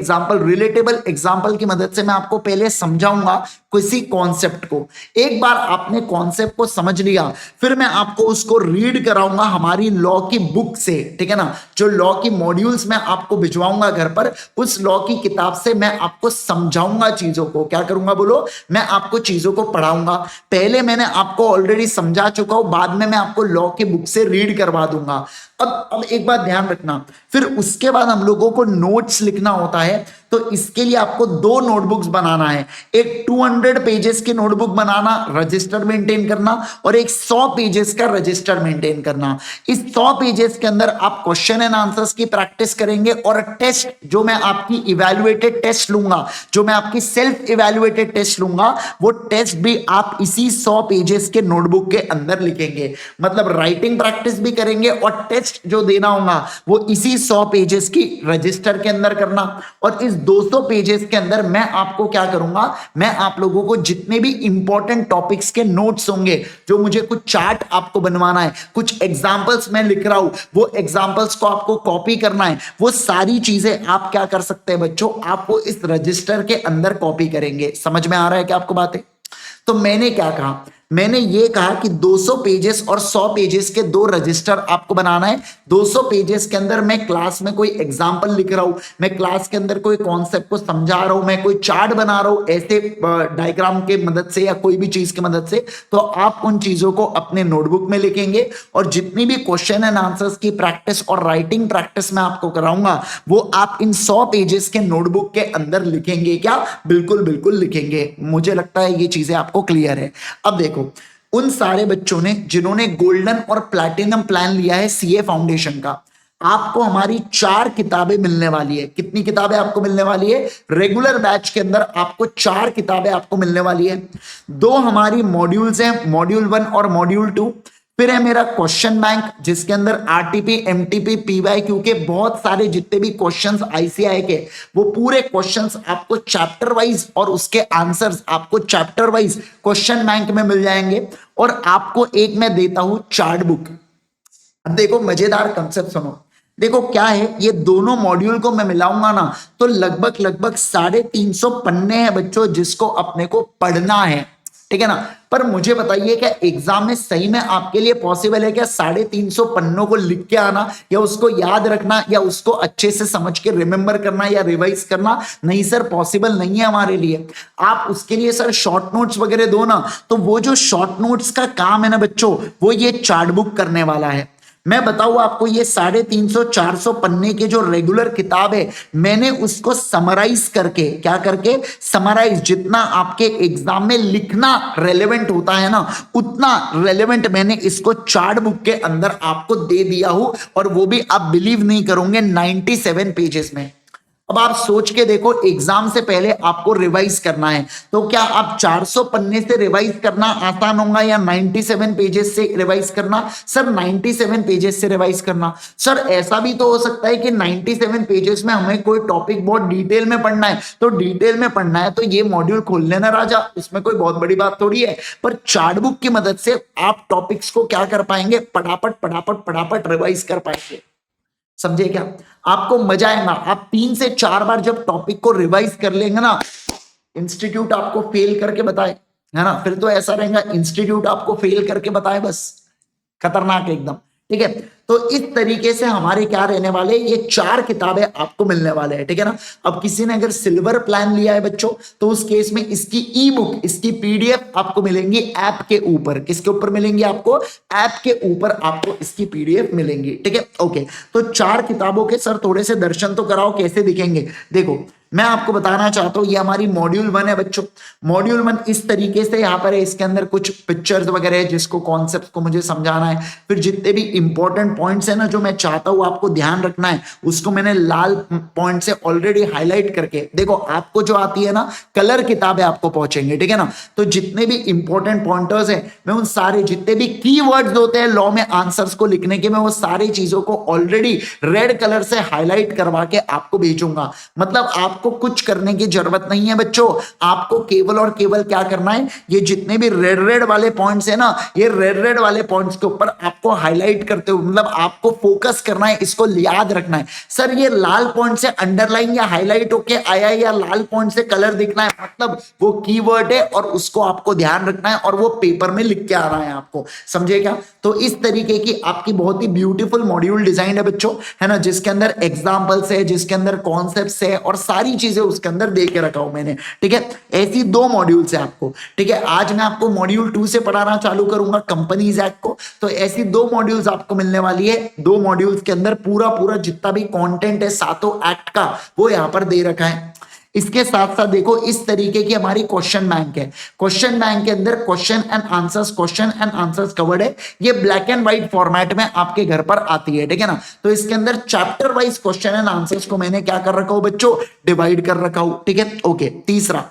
एग्जाम्पल की मदद से मैं आपको पहले समझाऊंगा किसी कॉन्सेप्ट को। एक बार आपने कॉन्सेप्ट को समझ लिया, फिर मैं आपको उसको रीड कराऊंगा हमारी लॉ की बुक से, ठीक है ना। जो लॉ की मॉड्यूल्स मैं आपको भिजवाऊंगा घर पर, उस लॉ की किताब से मैं आपको समझाऊंगा चीजों को। क्या करूंगा बोलो? मैं आपको चीजों को पढ़ाऊंगा। पहले मैंने आपको ऑलरेडी समझा चुका हूं, बाद में मैं आपको लॉ की बुक से रीड करवा दूंगा। अब एक बात ध्यान रखना, फिर उसके बाद हम लोगों को नोट्स लिखना होता है। तो इसके लिए आपको 2 नोटबुक्स बनाना है, एक 200 पेजेस की नोटबुक बनाना, रजिस्टर मेंटेन करना, और एक 100 पेजेस का रजिस्टर मेंटेन करना। इस 100 पेजेस के अंदर आप क्वेश्चन एंड आंसर्स की प्रैक्टिस करेंगे, और टेस्ट जो मैं आपकी इवैल्यूएटेड टेस्ट लूंगा, जो मैं आपकी सेल्फ इवैल्यूएटेड टेस्ट लूंगा, वो टेस्ट भी आप इसी 100 पेजेस के नोटबुक के अंदर लिखेंगे। मतलब राइटिंग प्रैक्टिस भी करेंगे और टेस्ट जो देना होगा वो इसी 100 पेजेस की रजिस्टर के अंदर करना। और इस 200 पेजेस के अंदर मैं आपको क्या करूंगा, मैं आप लोगों को जितने भी इंपॉर्टेंट टॉपिक्स के नोट्स होंगे, जो मुझे कुछ चार्ट आपको बनवाना है, कुछ एग्जांपल्स मैं लिख रहा हूं, वो एग्जांपल्स को आपको कॉपी करना है, वो सारी चीजें आप क्या कर सकते हैं बच्चों, आप वो इस रजिस्टर के अंदर कॉपी करेंगे। समझ में आ रहा है क्या आपको बातें? तो मैंने क्या कहा, मैंने ये कहा कि 200 पेजेस और 100 पेजेस के 2 रजिस्टर आपको बनाना है। 200 पेजेस के अंदर मैं क्लास में कोई एग्जांपल लिख रहा हूं, मैं क्लास के अंदर कोई कॉन्सेप्ट को समझा रहा हूं, मैं कोई चार्ट बना रहा हूं ऐसे डायग्राम के मदद से या कोई भी चीज की मदद से, तो आप उन चीजों को अपने नोटबुक में लिखेंगे। और जितनी भी क्वेश्चन एंड आंसर्स की प्रैक्टिस और राइटिंग प्रैक्टिस मैं आपको कराऊंगा, वो आप इन 100 पेजेस के नोटबुक के अंदर लिखेंगे। क्या? बिल्कुल लिखेंगे। मुझे लगता है ये चीजें आपको क्लियर है। अब देखो, उन सारे बच्चों ने जिन्होंने गोल्डन और प्लैटिनम प्लान लिया है सीए फाउंडेशन का, आपको हमारी 4 किताबें मिलने वाली है। कितनी किताबें आपको मिलने वाली है? रेगुलर बैच के अंदर आपको 4 किताबें आपको मिलने वाली है। 2 हमारी मॉड्यूल्स हैं, मॉड्यूल 1 और मॉड्यूल 2। फिर है मेरा क्वेश्चन बैंक, जिसके अंदर आरटीपी, एमटीपी, पीवाईक्यू के बहुत सारे जितने भी क्वेश्चंस आईसीआई के, वो पूरे क्वेश्चंस आपको चैप्टर वाइज और उसके आंसर्स आपको चैप्टर वाइज क्वेश्चन बैंक में मिल जाएंगे। और आपको एक मैं देता हूं चार्ट बुक। अब देखो, मजेदार कंसेप्ट सुनो। देखो क्या है, ये दोनों मॉड्यूल को मैं मिलाऊंगा ना, तो लगभग 350 पन्ने हैं बच्चों, जिसको अपने को पढ़ना है, ठीक है ना। पर मुझे बताइए, क्या एग्जाम में सही में आपके लिए पॉसिबल है क्या 350 पन्नों को लिख के आना, या उसको याद रखना, या उसको अच्छे से समझ के रिमेंबर करना या रिवाइज करना? नहीं सर, पॉसिबल नहीं है हमारे लिए। आप उसके लिए सर शॉर्ट नोट्स वगैरह दो ना, तो वो जो शॉर्ट नोट्स का काम है ना बच्चों, वो ये चार्ट बुक करने वाला है। मैं बताऊं आपको, ये 350-400 पन्ने के जो रेगुलर किताब है, मैंने उसको समराइज करके, क्या करके समराइज, जितना आपके एग्जाम में लिखना रेलेवेंट होता है ना, उतना रेलेवेंट मैंने इसको चार्ट बुक के अंदर आपको दे दिया हूं। और वो भी आप बिलीव नहीं करोगे, 97 पेजेस में। अब आप सोच के देखो, एग्जाम से पहले आपको रिवाइज करना है, तो क्या आप 400 पन्ने से रिवाइज करना आसान होगा, या 97 पेजेस से रिवाइज करना? सर 97 पेजेस से रिवाइज करना। सर ऐसा भी तो हो सकता है कि 97 पेजेस में हमें कोई टॉपिक बहुत डिटेल में पढ़ना है, तो डिटेल में पढ़ना है तो ये मॉड्यूल खोल लेना राजा, इसमें कोई बहुत बड़ी बात थोड़ी है। पर चार्ट बुक की मदद से आप टॉपिक्स को क्या कर पाएंगे, फटाफट रिवाइज कर पाएंगे। समझे क्या? आपको मजा आएगा। आप 3 से 4 बार जब टॉपिक को रिवाइज कर लेंगे ना, इंस्टीट्यूट आपको फेल करके बताए, है ना, फिर तो ऐसा रहेगा इंस्टीट्यूट आपको फेल करके बताए, बस खतरनाक एकदम। ठीक है, तो इस तरीके से हमारे क्या रहने वाले, ये 4 किताबें आपको मिलने वाले हैं। ठीक है ना। अब किसी ने अगर सिल्वर प्लान लिया है बच्चों, तो उस केस में इसकी ई बुक, इसकी पीडीएफ आपको मिलेंगी ऐप के ऊपर। किसके ऊपर मिलेंगी आपको? ऐप के ऊपर आपको इसकी पीडीएफ मिलेंगी। ठीक है, ओके। तो 4 किताबों के सर थोड़े से दर्शन तो कराओ, कैसे दिखेंगे। देखो मैं आपको बताना चाहता हूं, ये हमारी मॉड्यूल 1 है बच्चों। मॉड्यूल 1 इस तरीके से यहाँ पर है, इसके अंदर कुछ पिक्चर्स वगैरह है जिसको कॉन्सेप्ट को मुझे समझाना है। फिर जितने भी इंपॉर्टेंट पॉइंट्स है ना, जो मैं चाहता हूं आपको ध्यान रखना है, उसको मैंने लाल पॉइंट से ऑलरेडी हाईलाइट करके, देखो आपको जो आती है ना कलर किताबें आपको पहुंचेंगे। ठीक है ना। तो जितने भी इंपॉर्टेंट पॉइंटर्स है, मैं उन सारे जितने भी कीवर्ड्स होते हैं लॉ में आंसर्स को लिखने के, मैं वो सारी चीजों को ऑलरेडी रेड कलर से हाईलाइट करवा के आपको भेजूंगा। मतलब आपको कुछ करने की जरूरत नहीं है बच्चों, आपको केवल और केवल क्या करना है, ये जितने भी रेड रेड वाले पॉइंट्स है ना, ये रेड रेड वाले पॉइंट्स के ऊपर आपको हाईलाइट करते हुए, मतलब आपको फोकस करना है, इसको याद रखना है। सर ये लाल पॉइंट से अंडरलाइन या हाईलाइट होके आया है, या लाल पॉइंट से कलर दिखना है, मतलब वो कीवर्ड है और उसको आपको ध्यान रखना है और वो पेपर में लिख के आना है आपको, समझे क्या। तो इस तरीके की आपकी बहुत ही ब्यूटीफुल मॉड्यूल डिजाइन है बच्चों, है ना, जिसके अंदर एग्जांपल्स है, जिसके अंदर कॉन्सेप्ट्स है और सारी चीजें उसके अंदर दे के रखा हूं मैंने। ठीक है, ऐसी 2 मॉड्यूल्स है आपको। ठीक है, आज मैं आपको मॉड्यूल 2 से पढ़ाना चालू करूंगा, कंपनीज एक्ट को। तो ऐसी 2 मॉड्यूल्स आपको मिलने वाली है। 2 मॉड्यूल्स के अंदर पूरा पूरा जितना भी कंटेंट है 7 एक्ट का, वो यहां पर दे रखा है। इसके साथ साथ देखो इस तरीके की हमारी क्वेश्चन बैंक है। क्वेश्चन बैंक के अंदर क्वेश्चन एंड आंसर्स कवर्ड है। ये ब्लैक एंड व्हाइट फॉर्मेट में आपके घर पर आती है। ठीक है ना। तो इसके अंदर chapter wise question and answers को मैंने क्या कर रखा हूं बच्चों, डिवाइड कर रखा हूं। ठीक है, ओके। तीसरा,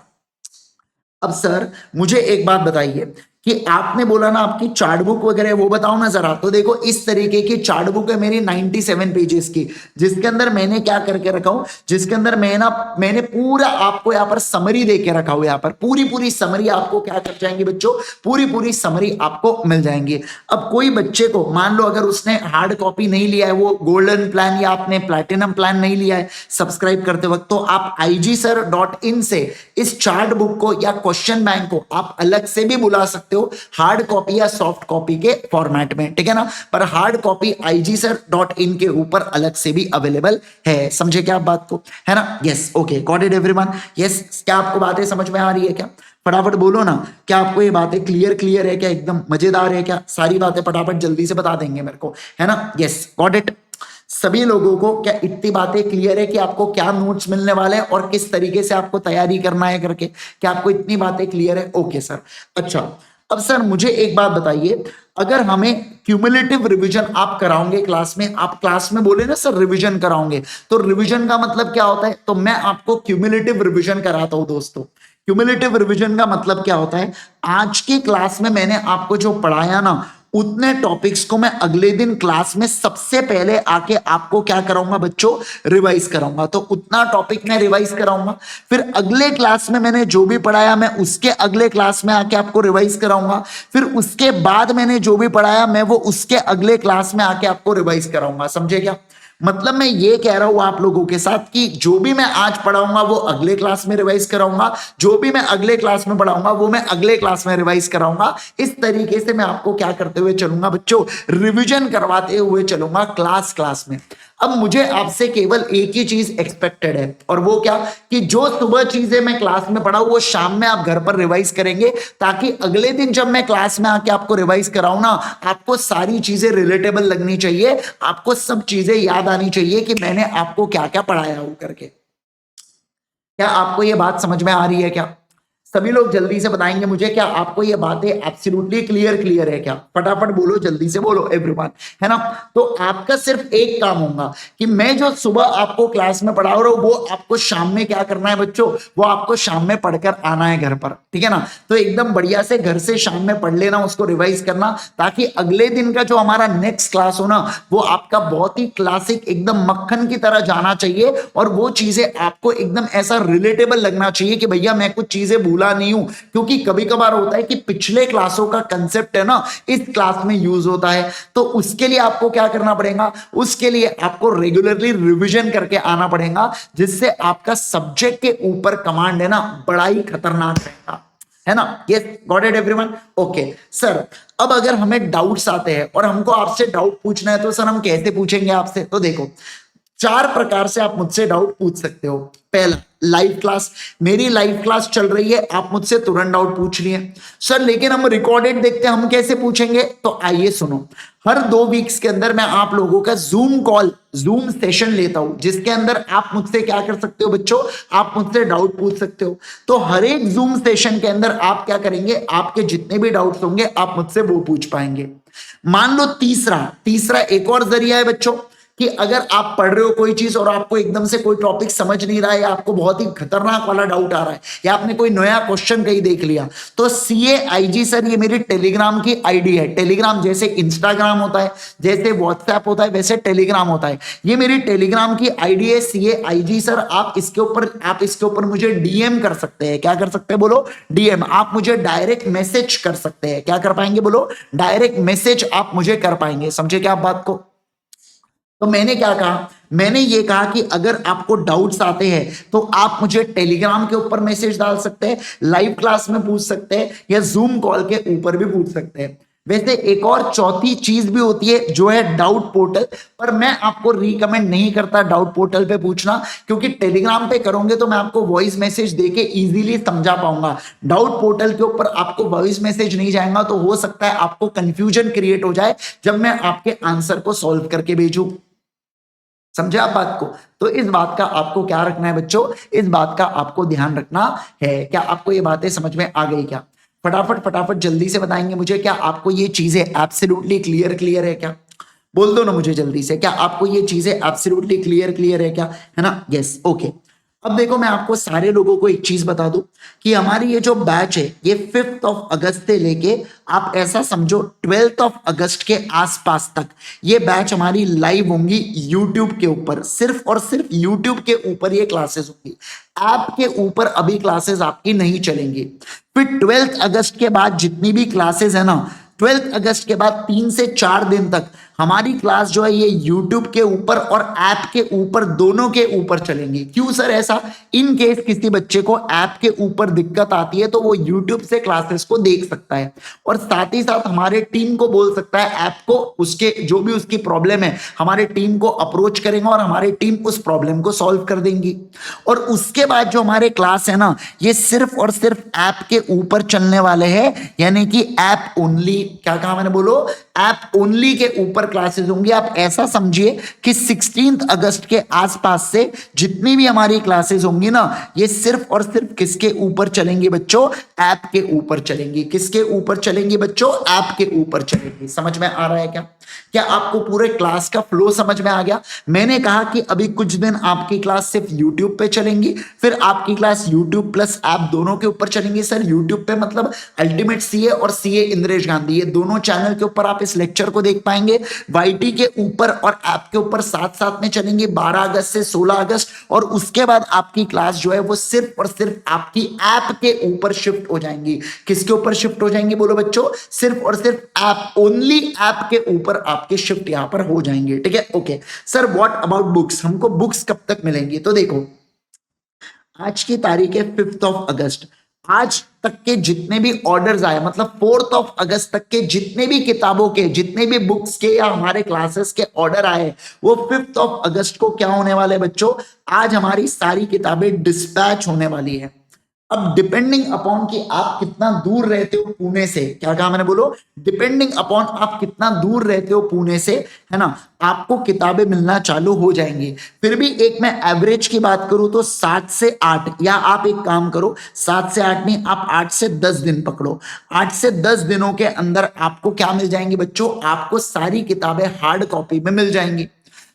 अब सर मुझे एक बात बताइए कि आपने बोला ना आपकी चार्ट बुक वगैरह वो बताओ ना जरा। तो देखो इस तरीके की चार्ट बुक है मेरी 97 पेजेस की, जिसके अंदर मैंने क्या करके रखा हूं, जिसके अंदर मैंने पूरा आपको यहाँ पर समरी दे के रखा हुआ। यहाँ पर पूरी समरी आपको क्या कर जाएंगी बच्चों, पूरी समरी आपको मिल जाएंगी। अब कोई बच्चे को मान लो अगर उसने हार्ड कॉपी नहीं लिया है, वो गोल्डन प्लान या आपने प्लैटिनम प्लान नहीं लिया है सब्सक्राइब करते वक्त, तो आप igsir.in से इस चार्ट बुक को या क्वेश्चन बैंक को आप अलग से भी बुला सकते हो, हार्ड कॉपी या सॉफ्ट कॉपी के फॉर्मेट में। ठीक है ना। पर हार्ड कॉपी igsir.in के ऊपर अलग से भी अवेलेबल है, समझे क्या आप बात को, है ना। Yes, okay, got it everyone. Yes, क्या आपको बातें समझ में आ रही है क्या? फटाफट बोलो ना, क्या आपको ये बातें क्लियर है क्या, एकदम मजेदार है क्या? सारी बातें फटाफट जल्दी से बता देंगे मेरे को, है ना। Yes, got it. सभी लोगों को क्या इतनी बातें क्लियर है कि आपको क्या नोट्स मिलने वाले हैं और किस तरीके से आपको तैयारी करना है करके? क्या आपको इतनी बातें क्लियर है? Okay sir. अच्छा, अब सर मुझे एक बात बताइए, अगर हमें क्यूमुलेटिव रिवीजन आप कराओगे क्लास में, आप क्लास में बोले ना सर रिवीजन कराओगे, तो रिवीजन का मतलब क्या होता है? तो मैं आपको क्यूमुलेटिव रिवीजन कराता हूं दोस्तों। क्यूमुलेटिव रिवीजन का मतलब क्या होता है? आज की क्लास में मैंने आपको जो पढ़ाया ना, उतने टॉपिक्स को मैं अगले दिन क्लास में सबसे पहले आके आपको क्या कराऊंगा बच्चों, रिवाइज कराऊंगा। तो उतना टॉपिक मैं रिवाइज कराऊंगा, फिर अगले क्लास में मैंने जो भी पढ़ाया मैं उसके अगले क्लास में आके आपको रिवाइज कराऊंगा, फिर उसके बाद मैंने जो भी पढ़ाया मैं वो उसके अगले क्लास में आके आपको रिवाइज कराऊंगा, समझे क्या? मतलब मैं ये कह रहा हूं आप लोगों के साथ कि जो भी मैं आज पढ़ाऊंगा वो अगले क्लास में रिवाइज कराऊंगा, जो भी मैं अगले क्लास में पढ़ाऊंगा वो मैं अगले क्लास में रिवाइज कराऊंगा। इस तरीके से मैं आपको क्या करते हुए चलूंगा बच्चों, रिवीजन करवाते हुए चलूंगा क्लास में। अब मुझे आपसे केवल एक ही चीज एक्सपेक्टेड है, और वो क्या, कि जो सुबह चीजें मैं क्लास में पढ़ाऊं वो शाम में आप घर पर रिवाइज करेंगे, ताकि अगले दिन जब मैं क्लास में आके आपको रिवाइज कराऊं ना, आपको सारी चीजें रिलेटेबल लगनी चाहिए, आपको सब चीजें याद आनी चाहिए कि मैंने आपको क्या क्या पढ़ाया हो करके। क्या आपको ये बात समझ में आ रही है क्या? सभी लोग जल्दी से बताएंगे मुझे, क्या आपको ये बातें एब्सोल्युटली क्लियर है क्या? फटाफट बोलो, जल्दी से बोलो एवरीवन, है ना। तो आपका सिर्फ एक काम होगा कि मैं जो सुबह आपको क्लास में पढ़ा रहा हूं वो आपको शाम में क्या करना है बच्चों, वो आपको शाम में पढ़कर आना है घर पर, ठीक है ना। तो एकदम बढ़िया से घर से शाम में पढ़ लेना, उसको रिवाइज करना, ताकि अगले दिन का जो हमारा नेक्स्ट क्लास हो ना, वो आपका बहुत ही क्लासिक एकदम मक्खन की तरह जाना चाहिए, और वो चीजें आपको एकदम ऐसा रिलेटेबल लगना चाहिए कि भैया मैं कुछ चीजें भूला बोला नहीं हूं, क्योंकि कभी कभार होता है कि पिछले क्लासों का कंसेप्ट है ना इस क्लास में यूज होता है, तो उसके लिए आपको क्या करना पड़ेगा, उसके लिए आपको रेगुलरली रिवीजन करके आना पड़ेगा, जिससे आपका सब्जेक्ट के ऊपर कमांड है ना बड़ा ही खतरनाक रहेगा, है ना। Yes, got it everyone. Okay sir, अब अगर हमें डाउट्स आते हैं और हमको आपसे डाउट पूछना है तो सर हम कैसे पूछेंगे आपसे, तो देखो 4 प्रकार से आप मुझसे डाउट पूछ सकते हो। पहला, लाइव क्लास, मेरी लाइव क्लास चल रही है, आप मुझसे तुरंत डाउट पूछ लिए सर, लेकिन हम रिकॉर्डेड देखते हैं, हम कैसे पूछेंगे, तो आइए सुनो। हर 2 वीक्स के अंदर मैं आप लोगों का जूम सेशन लेता हूं, जिसके अंदर आप मुझसे क्या कर सकते हो बच्चों, आप मुझसे डाउट पूछ सकते हो। तो हर एक जूम सेशन के अंदर आप क्या करेंगे, आपके जितने भी डाउट्स होंगे आप मुझसे वो पूछ पाएंगे। मान लो तीसरा एक और जरिया है बच्चों, कि अगर आप पढ़ रहे हो कोई चीज और आपको एकदम से कोई टॉपिक समझ नहीं रहा है, या आपको बहुत ही खतरनाक वाला डाउट आ रहा है, या आपने कोई नया क्वेश्चन कहीं देख लिया, तो CAIG सर ये मेरी टेलीग्राम की आईडी है। टेलीग्राम जैसे इंस्टाग्राम होता है, जैसे व्हाट्सएप होता है, वैसे टेलीग्राम होता है। ये मेरी टेलीग्राम की आईडी है CAIG सर। आप इसके ऊपर मुझे डीएम कर सकते हैं। क्या कर सकते हैं बोलो, डीएम। आप मुझे डायरेक्ट मैसेज कर सकते हैं। क्या कर पाएंगे बोलो, डायरेक्ट मैसेज आप मुझे कर पाएंगे। समझे क्या आप बात को। तो मैंने क्या कहा, मैंने ये कहा कि अगर आपको डाउट्स आते हैं तो आप मुझे टेलीग्राम के ऊपर मैसेज डाल सकते हैं, लाइव क्लास में पूछ सकते हैं, या जूम कॉल के ऊपर भी पूछ सकते हैं। वैसे एक और चौथी चीज भी होती है जो है डाउट पोर्टल, पर मैं आपको रिकमेंड नहीं करता डाउट पोर्टल पे पूछना, क्योंकि टेलीग्राम पे करोगे तो मैं आपको वॉइस मैसेज देके इजीली समझा पाऊंगा। डाउट पोर्टल के ऊपर आपको वॉइस मैसेज नहीं जाएगा तो हो सकता है आपको कंफ्यूजन क्रिएट हो जाए जब मैं आपके आंसर को सॉल्व करके भेजूं। समझे आप बात को। तो इस बात का आपको क्या रखना है बच्चों, इस बात का आपको ध्यान रखना है। क्या आपको ये बातें समझ में आ गई क्या, फटाफट जल्दी से बताएंगे मुझे, क्या आपको ये चीजें एब्सोल्युटली क्लियर है क्या, बोल दो ना मुझे जल्दी से, क्या आपको ये चीजें एब्सोल्युटली क्लियर है क्या, है ना। Yes, okay. अब देखो मैं आपको सारे लोगों को एक चीज बता दूं कि हमारी ये जो बैच है ये 5 अगस्त से लेके आप ऐसा समझो 12 अगस्त के आसपास तक ये बैच हमारी लाइव होंगी यूट्यूब के ऊपर। सिर्फ और सिर्फ यूट्यूब के ऊपर ये क्लासेस होंगी, ऐप के ऊपर अभी क्लासेस आपकी नहीं चलेंगी। फिर 12 अगस्त के बाद जितनी भी क्लासेस है ना, 12 अगस्त के बाद 3 से 4 दिन तक हमारी क्लास जो है ये YouTube के ऊपर और ऐप के ऊपर, दोनों के ऊपर चलेंगी। क्यों सर ऐसा, इन केस किसी बच्चे को ऐप के ऊपर दिक्कत आती है तो वो YouTube से क्लासेस को देख सकता है, और साथ ही साथ हमारे टीम को बोल सकता है ऐप को, उसके जो भी उसकी प्रॉब्लम है हमारे टीम को अप्रोच करेंगे और हमारी टीम उस प्रॉब्लम को सॉल्व कर देंगी। और उसके बाद जो हमारे क्लास है ना ये सिर्फ और सिर्फ ऐप के ऊपर चलने वाले हैं, यानी कि ऐप ओनली। क्या कहा मैंने, बोलो ऐप ओनली के ऊपर क्लासेस होंगी। आप ऐसा समझिए कि 16 अगस्त के आसपास से जितनी भी हमारी क्लासेस होंगी ना ये सिर्फ और सिर्फ किसके ऊपर चलेंगी बच्चों, ऐप के ऊपर चलेंगी। किसके ऊपर चलेंगी बच्चों, ऐप के ऊपर चलेंगी। समझ में आ रहा है क्या, क्या आपको पूरे क्लास का फ्लो समझ में आ गया। मैंने कहा कि अभी कुछ दिन आपकी क्लास सिर्फ यूट्यूब पे चलेंगी, फिर आपकी क्लास यूट्यूब प्लस ऐप दोनों के ऊपर चलेंगी। सर यूट्यूब पे मतलब अल्टीमेट सीए और सीए इंद्रेश गांधी, ये दोनों चैनल के ऊपर आप इस लेक्चर को देख पाएंगे। वाईटी के ऊपर और ऐप के ऊपर साथ साथ में चलेंगे 12 अगस्त से 16 अगस्त, और उसके बाद आपकी क्लास जो है वो सिर्फ और सिर्फ आपकी ऐप के ऊपर शिफ्ट हो जाएंगी। किसके ऊपर शिफ्ट हो जाएंगी बोलो बच्चों, सिर्फ और सिर्फ ऐप, ओनली ऐप के ऊपर आपके शिफ्ट यहां पर हो जाएंगे। ठीक है, okay. Sir what about books, हमको बुक्स कब तक मिलेंगी, तो देखो आज की तारीख है 5 अगस्त, आज तक के जितने भी ऑर्डर्स आए, मतलब 4 अगस्त तक के जितने भी किताबों के, जितने भी बुक्स के या हमारे क्लासेस के ऑर्डर आए वो 5 अगस्त को क्या होने वाले बच्चों, आज हमारी सारी किताबें डिस्पैच होने वाली है। अब डिपेंडिंग अपॉन कि आप कितना दूर रहते हो पुणे से, क्या कहा मैंने, बोलो डिपेंडिंग अपॉन आप कितना दूर रहते हो पुणे से, है ना, आपको किताबें मिलना चालू हो जाएंगी। फिर भी एक मैं एवरेज की बात करूं तो 7 से 8, या आप एक काम करो 7 से 8 नहीं, आप 8 से 10 दिन पकड़ो। 8 से 10 दिनों के अंदर आपको क्या मिल जाएंगी बच्चों, आपको सारी किताबें हार्ड कॉपी में मिल जाएंगी।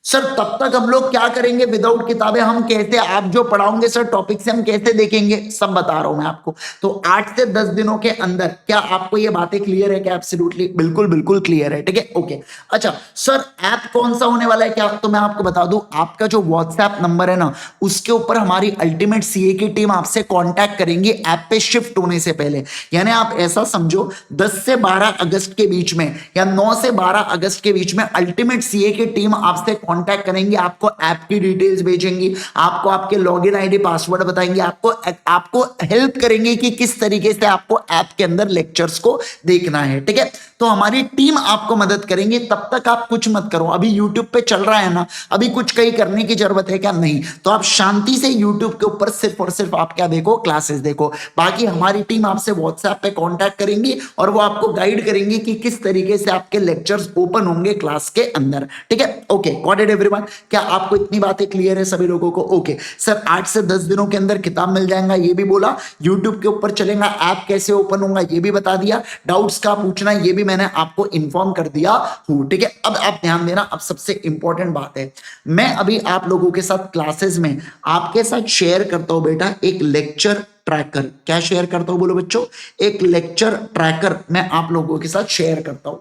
सर तब तक हम लोग क्या करेंगे विदाउट किताबें, हम कैसे, आप जो पढ़ाओगे सर टॉपिक से हम कैसे देखेंगे, सब बता रहा हूं मैं आपको। तो 8 से 10 दिनों के अंदर, क्या आपको ये बातें क्लियर है? क्या एब्सोल्युटली बिल्कुल बिल्कुल क्लियर है, ठीक है, ओके। अच्छा सर ऐप कौन सा होने वाला है क्या, तो मैं आपको बता दूं, आपका जो व्हाट्सएप नंबर है ना, उसके ऊपर हमारी अल्टीमेट सीए की टीम आपसे कांटेक्ट करेंगी ऐप पे शिफ्ट होने से पहले। यानी आप ऐसा समझो 10 से 12 अगस्त के बीच में या 9 से 12 अगस्त के बीच में अल्टीमेट सीए की टीम आपसे कांटेक्ट करेंगे, आपको ऐप की डिटेल्स भेजेंगी, आपको आपके लॉगिन आईडी पासवर्ड बताएंगे, आपको हेल्प करेंगे कि किस तरीके से आपको ऐप के अंदर लेक्चर्स को देखना है, ठीक है। तो हमारी टीम आपको मदद करेंगे, तब तक आप कुछ मत करो। अभी यूट्यूब पे चल रहा है ना, अभी कुछ कहीं करने की जरूरत है क्या? नहीं। तो आप शांति से यूट्यूब के ऊपर सिर्फ और सिर्फ आप क्या देखो, क्लासेस देखो। बाकी हमारी टीम आपसे व्हाट्सएप पे कांटेक्ट करेंगी और वो आपको गाइड करेंगे कि किस तरीके से आपके लेक्चर्स ओपन होंगे क्लास के अंदर, ठीक है, ओके। Got it everyone? क्या आपको इतनी बातें क्लियर है सभी लोगों को? ओके सर 8 से 10 दिनों के अंदर किताब मिल जाएगा, ये भी बोला। यूट्यूब के ऊपर चलेगा, ऐप कैसे ओपन होगा ये भी बता दिया। डाउट्स का पूछना ये भी मैंने आपको इन्फॉर्म कर दिया हूं, ठीक है। अब आप ध्यान देना, अब सबसे इंपॉर्टेंट बात है, मैं अभी आप लोगों के साथ क्लासेस में आपके साथ शेयर करता हूं बेटा एक लेक्चर ट्रैकर। क्या शेयर करता हूं बोलो बच्चों? एक लेक्चर ट्रैकर मैं आप लोगों के साथ शेयर करता हूं।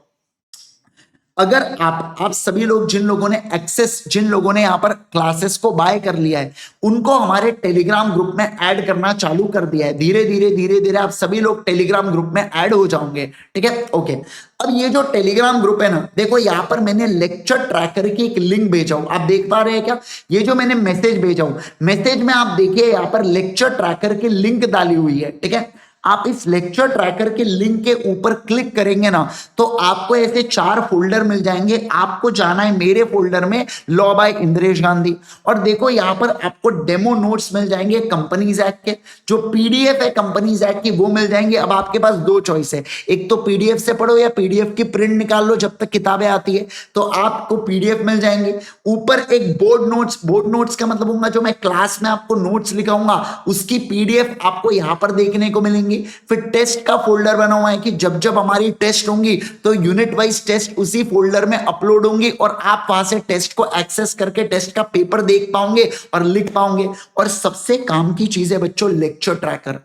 अगर आप सभी लोग, जिन लोगों ने एक्सेस, जिन लोगों ने यहां पर क्लासेस को बाय कर लिया है, उनको हमारे टेलीग्राम ग्रुप में ऐड करना चालू कर दिया है। धीरे धीरे धीरे धीरे आप सभी लोग टेलीग्राम ग्रुप में ऐड हो जाओगे, ठीक है, ओके। अब ये जो टेलीग्राम ग्रुप है ना, देखो यहां पर मैंने लेक्चर ट्रैकर की एक लिंक भेजा हूं, आप देख पा रहे हैं क्या? ये जो मैंने मैसेज भेजा हूं, मैसेज में आप देखिए यहां पर लेक्चर ट्रैकर की लिंक डाली हुई है, ठीक है। आप इस लेक्चर ट्रैकर के लिंक के ऊपर क्लिक करेंगे ना, तो आपको ऐसे 4 फोल्डर मिल जाएंगे। आपको जाना है मेरे फोल्डर में, लॉ बाय इंद्रेश गांधी, और देखो यहां पर आपको डेमो नोट्स मिल जाएंगे कंपनीज एक्ट के। जो पीडीएफ है कंपनीज एक्ट की वो मिल जाएंगे। अब आपके पास 2 चॉइस है, एक तो पीडीएफ से पढ़ो या पीडीएफ की प्रिंट निकाल लो जब तक किताबें आती है, तो आपको पीडीएफ मिल जाएंगे। ऊपर एक बोर्ड नोट्स का मतलब होगा जो मैं क्लास में आपको नोट्स लिखाऊंगा उसकी पीडीएफ आपको यहां पर देखने को मिलेंगी। फिर टेस्ट का फोल्डर बना हुआ है कि जब जब हमारी टेस्ट होंगी तो यूनिट वाइज टेस्ट उसी फोल्डर में अपलोड होंगी और आप वहां से टेस्ट को एक्सेस करके टेस्ट का पेपर देख पाओगे और लिख पाओगे। और सबसे काम की चीज है बच्चों लेक्चर ट्रैकर।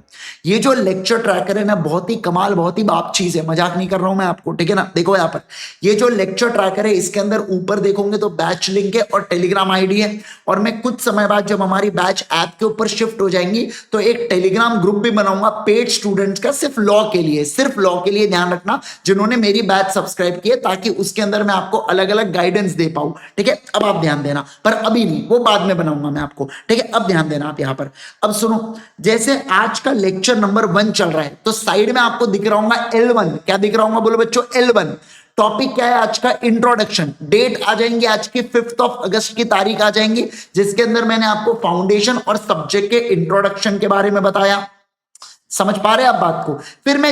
ये जो लेक्चर ट्रैकर है ना, बहुत ही कमाल, बहुत ही बाप चीज है, मजाक नहीं कर रहा हूं मैं आपको, ठीक है ना। देखो यहां पर ये जो लेक्चर ट्रैकर है, इसके अंदर ऊपर देखोगे तो बैच लिंक है और टेलीग्राम आईडी है। और मैं कुछ समय बाद जब हमारी बैच ऐप के ऊपर शिफ्ट हो जाएंगी तो एक टेलीग्राम ग्रुप भी बनाऊंगा पेड स्टूडेंट्स का, सिर्फ लॉ के लिए, सिर्फ लॉ के लिए। ध्यान रखना जिन्होंने मेरी बैच सब्सक्राइब की है, ताकि उसके अंदर मैं आपको अलग अलग गाइडेंस दे पाऊं, ठीक है। अब आप ध्यान देना, पर अभी नहीं, वो बाद में बनाऊंगा मैं आपको, ठीक है। अब ध्यान देना आप यहां पर। अब सुनो, जैसे आज का लेक्चर नंबर 1 चल रहा है तो साइड में आपको दिख रहा होगा L1। क्या दिख रहा होगा बोलो बच्चों? L1। टॉपिक क्या है आज का? इंट्रोडक्शन। डेट आ जाएंगी आज की 5 अगस्त की तारीख आ जाएंगी, जिसके अंदर मैंने आपको फाउंडेशन और सब्जेक्ट के इंट्रोडक्शन के बारे में बताया। समझ पा रहे हैं आप बात को? फिर मैं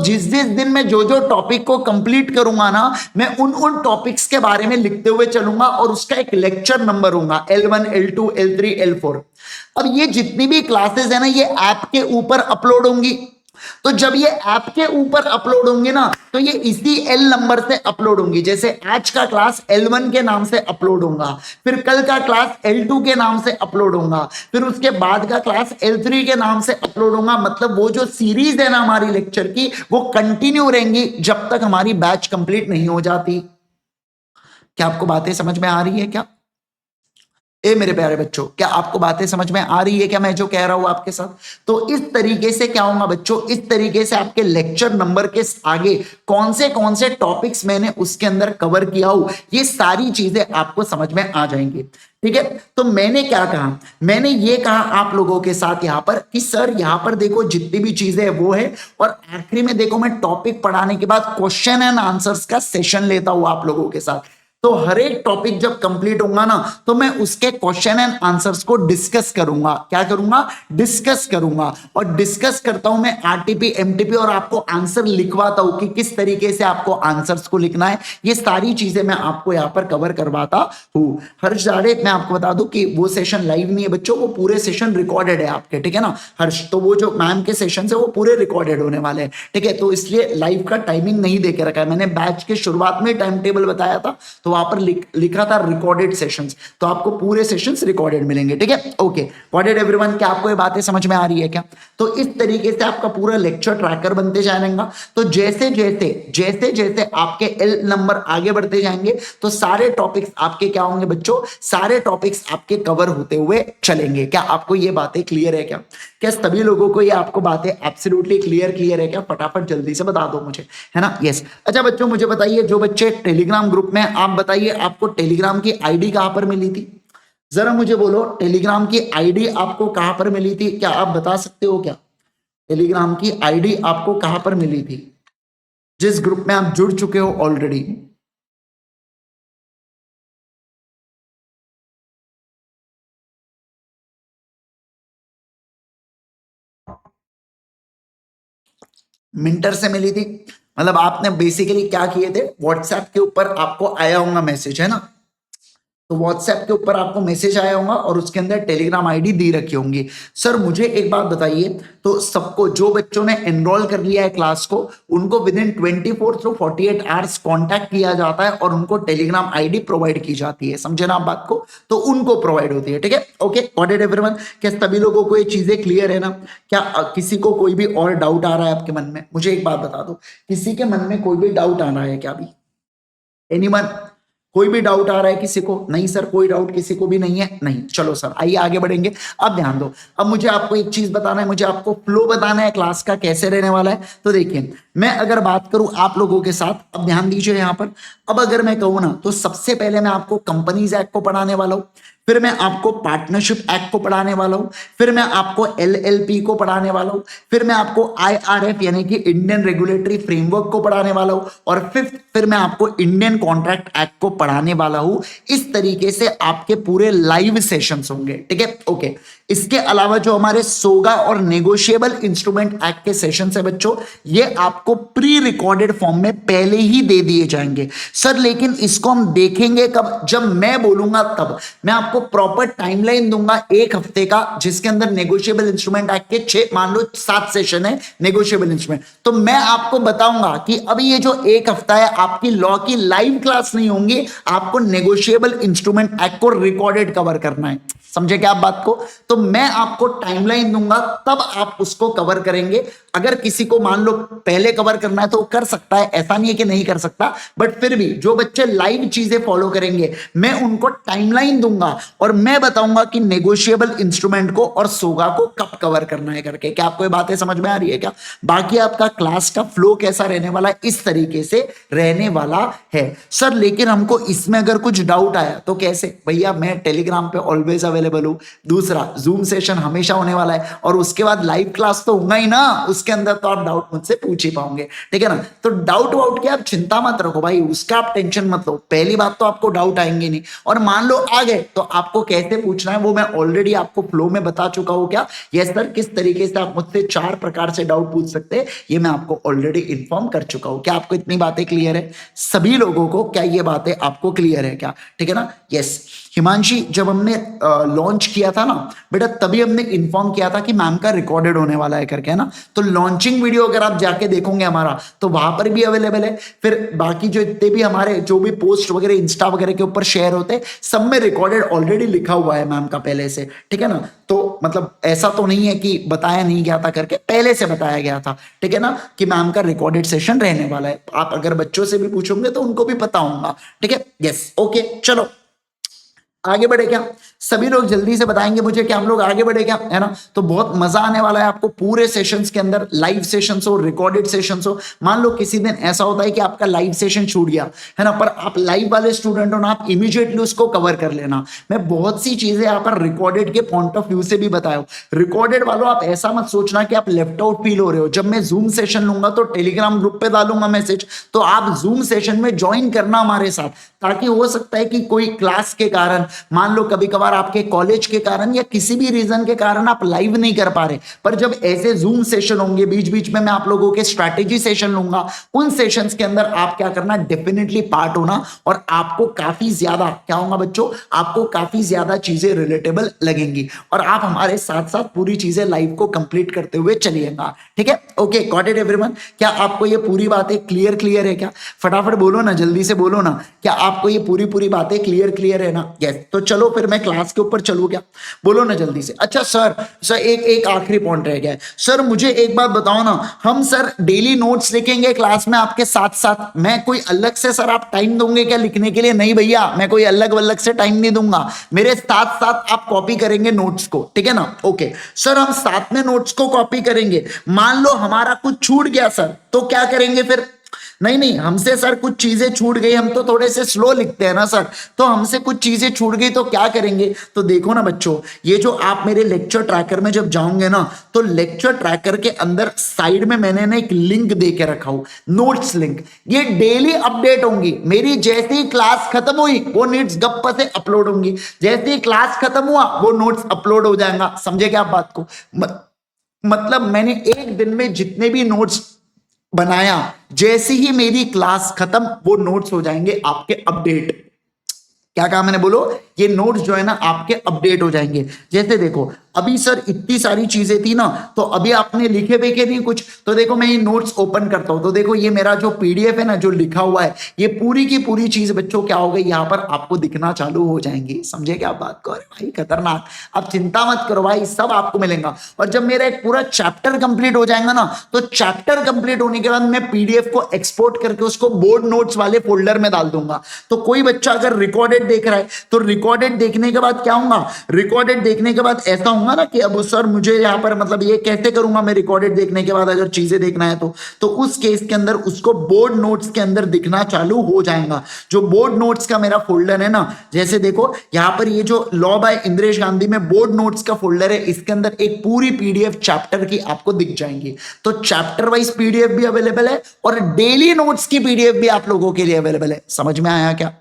जिस दिन मैं जो टॉपिक को कंप्लीट करूंगा ना, मैं उन टॉपिक्स के बारे में लिखते हुए चलूंगा और उसका एक लेक्चर नंबर होगा L1, L2, L3, L4। अब ये जितनी भी क्लासेस है ना, ये ऐप के ऊपर अपलोड होंगी। तो जब ये ऐप के ऊपर अपलोड होंगे ना, तो ये इसी L नंबर से अपलोड होंगी। जैसे आज का क्लास L1 के नाम से अपलोड होगा, फिर कल का क्लास L2 के नाम से अपलोड होगा, फिर उसके बाद का क्लास L3 के नाम से अपलोड होगा। मतलब वो जो सीरीज है ना हमारी लेक्चर की, वो कंटिन्यू रहेंगी जब तक हमारी बैच कंप्लीट नहीं हो जाती। क्या आपको बातें समझ में आ रही है क्या? ए मेरे प्यारे बच्चों, क्या आपको बातें समझ में आ रही है क्या मैं जो कह रहा हूं आपके साथ? तो इस तरीके से क्या होगा बच्चों, इस तरीके से आपके लेक्चर नंबर के आगे कौन से टॉपिक्स मैंने उसके अंदर कवर किया हूं, ये सारी चीजें आपको समझ में आ जाएंगी, ठीक है। तो मैंने क्या कहा? मैंने ये कहा आप लोगों के साथ यहां पर कि सर यहां पर देखो जितनी भी चीजें वो है, और आखिरी में देखो मैं टॉपिक पढ़ाने के बाद क्वेश्चन एंड आंसर्स का सेशन लेता हूं आप लोगों के साथ। तो हर एक टॉपिक जब कंप्लीट होगा ना, तो मैं उसके क्वेश्चन एंड आंसर्स को डिस्कस करूंगा। क्या करूंगा? डिस्कस करूंगा। और डिस्कस करता हूं मैं आरटीपी, एमटीपी, और आपको आंसर लिखवाता हूं कि किस तरीके से आपको आंसर्स को लिखना है। ये सारी चीजें मैं आपको यहां पर कवर करवाता हूं। हर्ष जाड़े, मैं आपको बता दूं कि वो सेशन लाइव नहीं है बच्चों, वो पूरे सेशन रिकॉर्डेड है आपके, ठीक है ना हर्ष। तो वो जो मैम के सेशन है वो पूरे रिकॉर्डेड होने वाले हैं, ठीक है। तो इसलिए लाइव का टाइमिंग नहीं देके रखा है मैंने, बैच के शुरुआत में टाइम टेबल बताया था, तो वहां पर लिखा था रिकॉर्डेड सेशंस, तो आपको पूरे सेशंस रिकॉर्डेड मिलेंगे, ठीक है। Okay, got it everyone? क्या आपको ये बातें समझ में आ रही है क्या? तो इस तरीके से आपका पूरा लेक्चर ट्रैकर बनते जाएगा। तो जैसे जैसे जैसे जैसे आपके एल नंबर आगे बढ़ते जाएंगे तो सारे टॉपिक्स आपके क्या होंगे बच्चों, सारे टॉपिक्स आपके कवर होते हुए चलेंगे। क्या आपको ये बातें क्लियर है क्या? क्या सभी लोगों को ये आपको बातें एब्सोल्युटली क्लियर है क्या? फटाफट जल्दी से बता दो मुझे, है ना? यस। अच्छा बच्चों मुझे बताइए, जो बच्चे टेलीग्राम ग्रुप में, आप बताइए आपको टेलीग्राम की आईडी कहां पर मिली थी? जरा मुझे बोलो, टेलीग्राम की आईडी आपको कहां पर मिली थी? क्या आप बता सकते हो क्या? टेलीग्राम की आईडी आपको कहां पर मिली थी, जिस ग्रुप में आप जुड़ चुके हो ऑलरेडी? मिंटर से मिली थी? मतलब आपने बेसिकली क्या किए थे, व्हाट्सएप के ऊपर आपको आया होगा मैसेज, है ना? तो व्हाट्सएप के ऊपर आपको मैसेज आया होगा और उसके अंदर टेलीग्राम आईडी दी रखी होंगी। सर मुझे एक बात बताइए, तो सबको, जो बच्चों ने एनरोल कर लिया है क्लास को, उनको with in 24 through 48 hours contact किया जाता है और उनको टेलीग्राम आईडी प्रोवाइड की जाती है, समझे ना आप बात को? तो उनको प्रोवाइड होती है, ठीक है। Okay, got it everyone? क्या सभी लोगों को ये चीजें क्लियर है ना? क्या किसी को कोई भी और डाउट आ रहा है आपके मन में? मुझे एक बात बता दो, किसी के मन में कोई भी डाउट आ रहा है क्या अभी? एनीवन? कोई भी डाउट आ रहा है किसी को? नहीं सर, कोई डाउट किसी को भी नहीं है? नहीं, चलो सर आइए आगे बढ़ेंगे। अब ध्यान दो, अब मुझे आपको एक चीज बताना है, मुझे आपको फ्लो बताना है क्लास का कैसे रहने वाला है। तो देखिए, मैं अगर बात करूं आप लोगों के साथ, अब ध्यान दीजिए यहां पर, अब अगर मैं कहूं ना, तो सबसे पहले मैं आपको कंपनीज एक्ट को पढ़ाने वाला हूं, फिर मैं आपको पार्टनरशिप एक्ट को पढ़ाने वाला हूं, फिर मैं आपको एलएलपी को पढ़ाने वाला हूं, फिर मैं आपको आईआरएफ यानी कि इंडियन रेगुलेटरी फ्रेमवर्क को पढ़ाने वाला हूं, और फिर मैं आपको इंडियन कॉन्ट्रैक्ट एक्ट को पढ़ाने वाला हूं। इस तरीके से आपके पूरे लाइव सेशंस होंगे, ठीक है। ओके, इसके अलावा जो हमारे सोगा और नेगोशिएबल इंस्ट्रूमेंट एक्ट के सेशन है बच्चों, ये आपको प्री रिकॉर्डेड फॉर्म में पहले ही दे दिए जाएंगे। सर लेकिन इसको हम देखेंगे कब? जब मैं बोलूंगा तब। मैं आपको प्रॉपर टाइमलाइन दूंगा एक हफ्ते का, जिसके अंदर नेगोशिएबल इंस्ट्रूमेंट एक्ट के 6, मान लो 7 सेशन है नेगोशिएबल इंस्ट्रूमेंट, तो मैं आपको बताऊंगा कि अभी ये जो एक हफ्ता है आपकी लॉ की लाइव क्लास नहीं होंगी, आपको नेगोशिएबल इंस्ट्रूमेंट एक्ट को रिकॉर्डेड कवर करना है, समझे क्या आप बात को? तो मैं आपको टाइमलाइन दूंगा, तब आप उसको कवर करेंगे। अगर किसी को मान लो पहले कवर करना है तो वो कर सकता है, ऐसा नहीं है कि नहीं कर सकता, बट फिर भी जो बच्चे लाइव चीजें फॉलो करेंगे मैं उनको टाइमलाइन दूंगा और मैं बताऊंगा कि नेगोशिएबल इंस्ट्रूमेंट को और सोगा को कब कवर करना है करके। क्या आपको ये बातें समझ में आ रही है क्या? बाकी आपका क्लास का फ्लो कैसा रहने वाला है, इस तरीके से रहने वाला है। सर लेकिन हमको इसमें अगर कुछ डाउट आया तो कैसे? भैया मैं टेलीग्राम पे ऑलवेज अवेलेबल हूं, दूसरा जूम सेशन हमेशा होने वाला है, और उसके बाद लाइव क्लास तो होगा ही ना, उसके अंदर तो आप डाउट मुझसे पूछ ही पाओगे, ठीक है ना? तो डाउट वाउट की आप चिंता मत रखो भाई, उसका आप टेंशन मत लो। पहली बात तो आपको डाउट आएंगे नहीं, और मान लो आ गए तो आपको कैसे पूछना है वो मैं ऑलरेडी आपको फ्लो में बता चुका हूं। क्या यस सर, किस तरीके से आप मुझसे 4 प्रकार से डाउट पूछ सकते हैं ये मैं आपको ऑलरेडी इन्फॉर्म कर चुका हूं। क्या आपको इतनी बातें क्लियर है सभी लोगों को? क्या ये बातें आपको क्लियर है क्या? ठीक है ना? यस। हिमांशी, जब हमने लॉन्च किया था ना बेटा, तभी हमने इन्फॉर्म किया था कि मैम का रिकॉर्डेड होने वाला है करके, है ना? तो लॉन्चिंग वीडियो अगर आप जाके देखोगे हमारा तो वहां पर भी अवेलेबल है। फिर बाकी जो इतने भी हमारे जो भी पोस्ट वगैरह इंस्टा वगैरह के ऊपर शेयर होते हैं सब में रिकॉर्डेड ऑलरेडी लिखा हुआ है मैम का पहले से, ठीक है ना? तो मतलब ऐसा तो नहीं है कि बताया नहीं गया था करके, पहले से बताया गया था, ठीक है ना, कि मैम का रिकॉर्डेड सेशन रहने वाला है। आप अगर बच्चों से भी पूछोगे तो उनको भी पता होगा, ठीक है? यस, ओके, चलो आगे बढ़े क्या? सभी लोग जल्दी से बताएंगे मुझे कि हम लोग आगे बढ़े क्या, है ना? तो बहुत मजा आने वाला है आपको पूरे सेशंस के अंदर, लाइव सेशंस हो, रिकॉर्डेड सेशंस हो। मान लो किसी दिन ऐसा होता है कि आपका लाइव सेशन छूट गया, है ना, पर आप लाइव वाले स्टूडेंट हो ना, आप इमीडिएटली उसको कवर कर लेना। मैं बहुत सी चीजें यहाँ पर रिकॉर्डेड के पॉइंट ऑफ व्यू से भी बताया। रिकॉर्डेड वालों आप ऐसा मत सोचना कि आप लेफ्ट आउट फील हो रहे हो। जब मैं जूम सेशन लूंगा तो टेलीग्राम ग्रुप पे डालूंगा मैसेज, तो आप जूम सेशन में ज्वाइन करना हमारे साथ, ताकि हो सकता है कि कोई क्लास के कारण मान लो कभी कभार आपके कॉलेज के कारण या किसी भी रीजन के कारण आप लाइव नहीं कर पा रहे, पर जब ऐसे जूम सेशन होंगे बीच बीच में मैं आप लोगों के स्ट्रैटेजी सेशन लूंगा, उन सेशंस के अंदर आप क्या करना, डेफिनेटली पार्ट होना, और आपको काफी ज्यादा क्या होगा बच्चों, आपको काफी ज्यादा चीजें रिलेटेबल लगेंगी और आप हमारे साथ साथ पूरी चीजें लाइव को कंप्लीट करते हुए चलिएगा। ठीक है, ओके, गॉट इट एवरीवन। क्या आपको ये पूरी बातें क्लियर है क्या? फटाफट बोलो ना, जल्दी से बोलो ना, क्या आपको ये पूरी बातें क्लियर है ना? यस, तो चलो फिर मैं क्लास के ऊपर चलूं क्या? बोलो ना जल्दी से। अच्छा सर एक आखिरी पॉइंट रह गया है। सर मुझे एक बात बताओ ना, हम सर डेली नोट्स लिखेंगे क्लास में आपके साथ साथ, मैं कोई अलग से सर आप टाइम दोगे क्या लिखने के लिए? नहीं भैया, मैं कोई अलग से टाइम नहीं दूंगा, मेरे साथ साथ आप कॉपी करेंगे नोट्स को, ठीक है ना? ओके सर, हम साथ में नोट्स को कॉपी करेंगे, मान लो हमारा कुछ छूट गया सर, तो क्या करेंगे फिर? नहीं, हमसे सर कुछ चीजें छूट गई, हम तो थोड़े से स्लो लिखते हैं ना सर, तो हमसे कुछ चीजें छूट गई तो क्या करेंगे? तो देखो ना बच्चों, ये जो आप मेरे लेक्चर ट्रैकर में जब जाओगे ना, तो लेक्चर ट्रैकर के अंदर साइड में मैंने ना एक लिंक दे के रखा हूं, नोट्स लिंक, ये डेली अपडेट होंगी मेरी, जैसे ही क्लास खत्म हुई वो नोट्स गप्प से अपलोड होंगी, जैसे ही क्लास खत्म हुआ वो नोट्स अपलोड हो जाएगा। समझे क्या आप बात को? मतलब मैंने एक दिन में जितने भी नोट्स बनाया, जैसे ही मेरी क्लास खत्म वो नोट्स हो जाएंगे आपके अपडेट। क्या कहा मैंने? बोलो, ये नोट्स जो है ना आपके अपडेट हो जाएंगे। जैसे देखो अभी सर इतनी सारी चीजें थी ना, तो अभी आपने लिखे वेखे नहीं कुछ, तो देखो मैं ये नोट्स ओपन करता हूं, तो देखो ये मेरा जो पीडीएफ है ना, जो लिखा हुआ है, ये पूरी की पूरी चीज बच्चों क्या हो गई, यहाँ पर आपको दिखना चालू हो जाएंगी। समझे क्या बात को? अरे भाई खतरनाक, अब चिंता मत करो भाई, सब आपको मिलेगा। और जब मेरा एक पूरा चैप्टर कंप्लीट हो जाएगा ना, तो चैप्टर कंप्लीट होने के बाद मैं पीडीएफ को एक्सपोर्ट करके उसको बोर्ड नोट्स वाले फोल्डर में डाल दूंगा। तो कोई बच्चा अगर रिकॉर्डेड देख रहा है, तो रिकॉर्डेड देखने के बाद क्या होगा, रिकॉर्डेड देखने के बाद ऐसा होगा ना कि अब सर मुझे यहाँ पर मतलब ये कैसे करूंगा मैं रिकॉर्डेड देखने के बाद अगर चीजें देखना है, तो उस केस के अंदर उसको बोर्ड नोट्स के अंदर दिखना चालू हो जाएगा। जो बोर्ड नोट्स का मेरा फोल्डर है ना, जैसे देखो यहाँ पर ये जो लॉ बाय इंद्रेश गांधी में बोर्ड नोट्स का फोल्डर है, इसके अंदर एक पूरी पीडीएफ चैप्टर की आपको दिख जाएंगी। तो चैप्टर वाइज पीडीएफ भी अवेलेबल है और डेली नोट्स की पीडीएफ भी आप लोगों के लिए अवेलेबल है। समझ में आया क्या?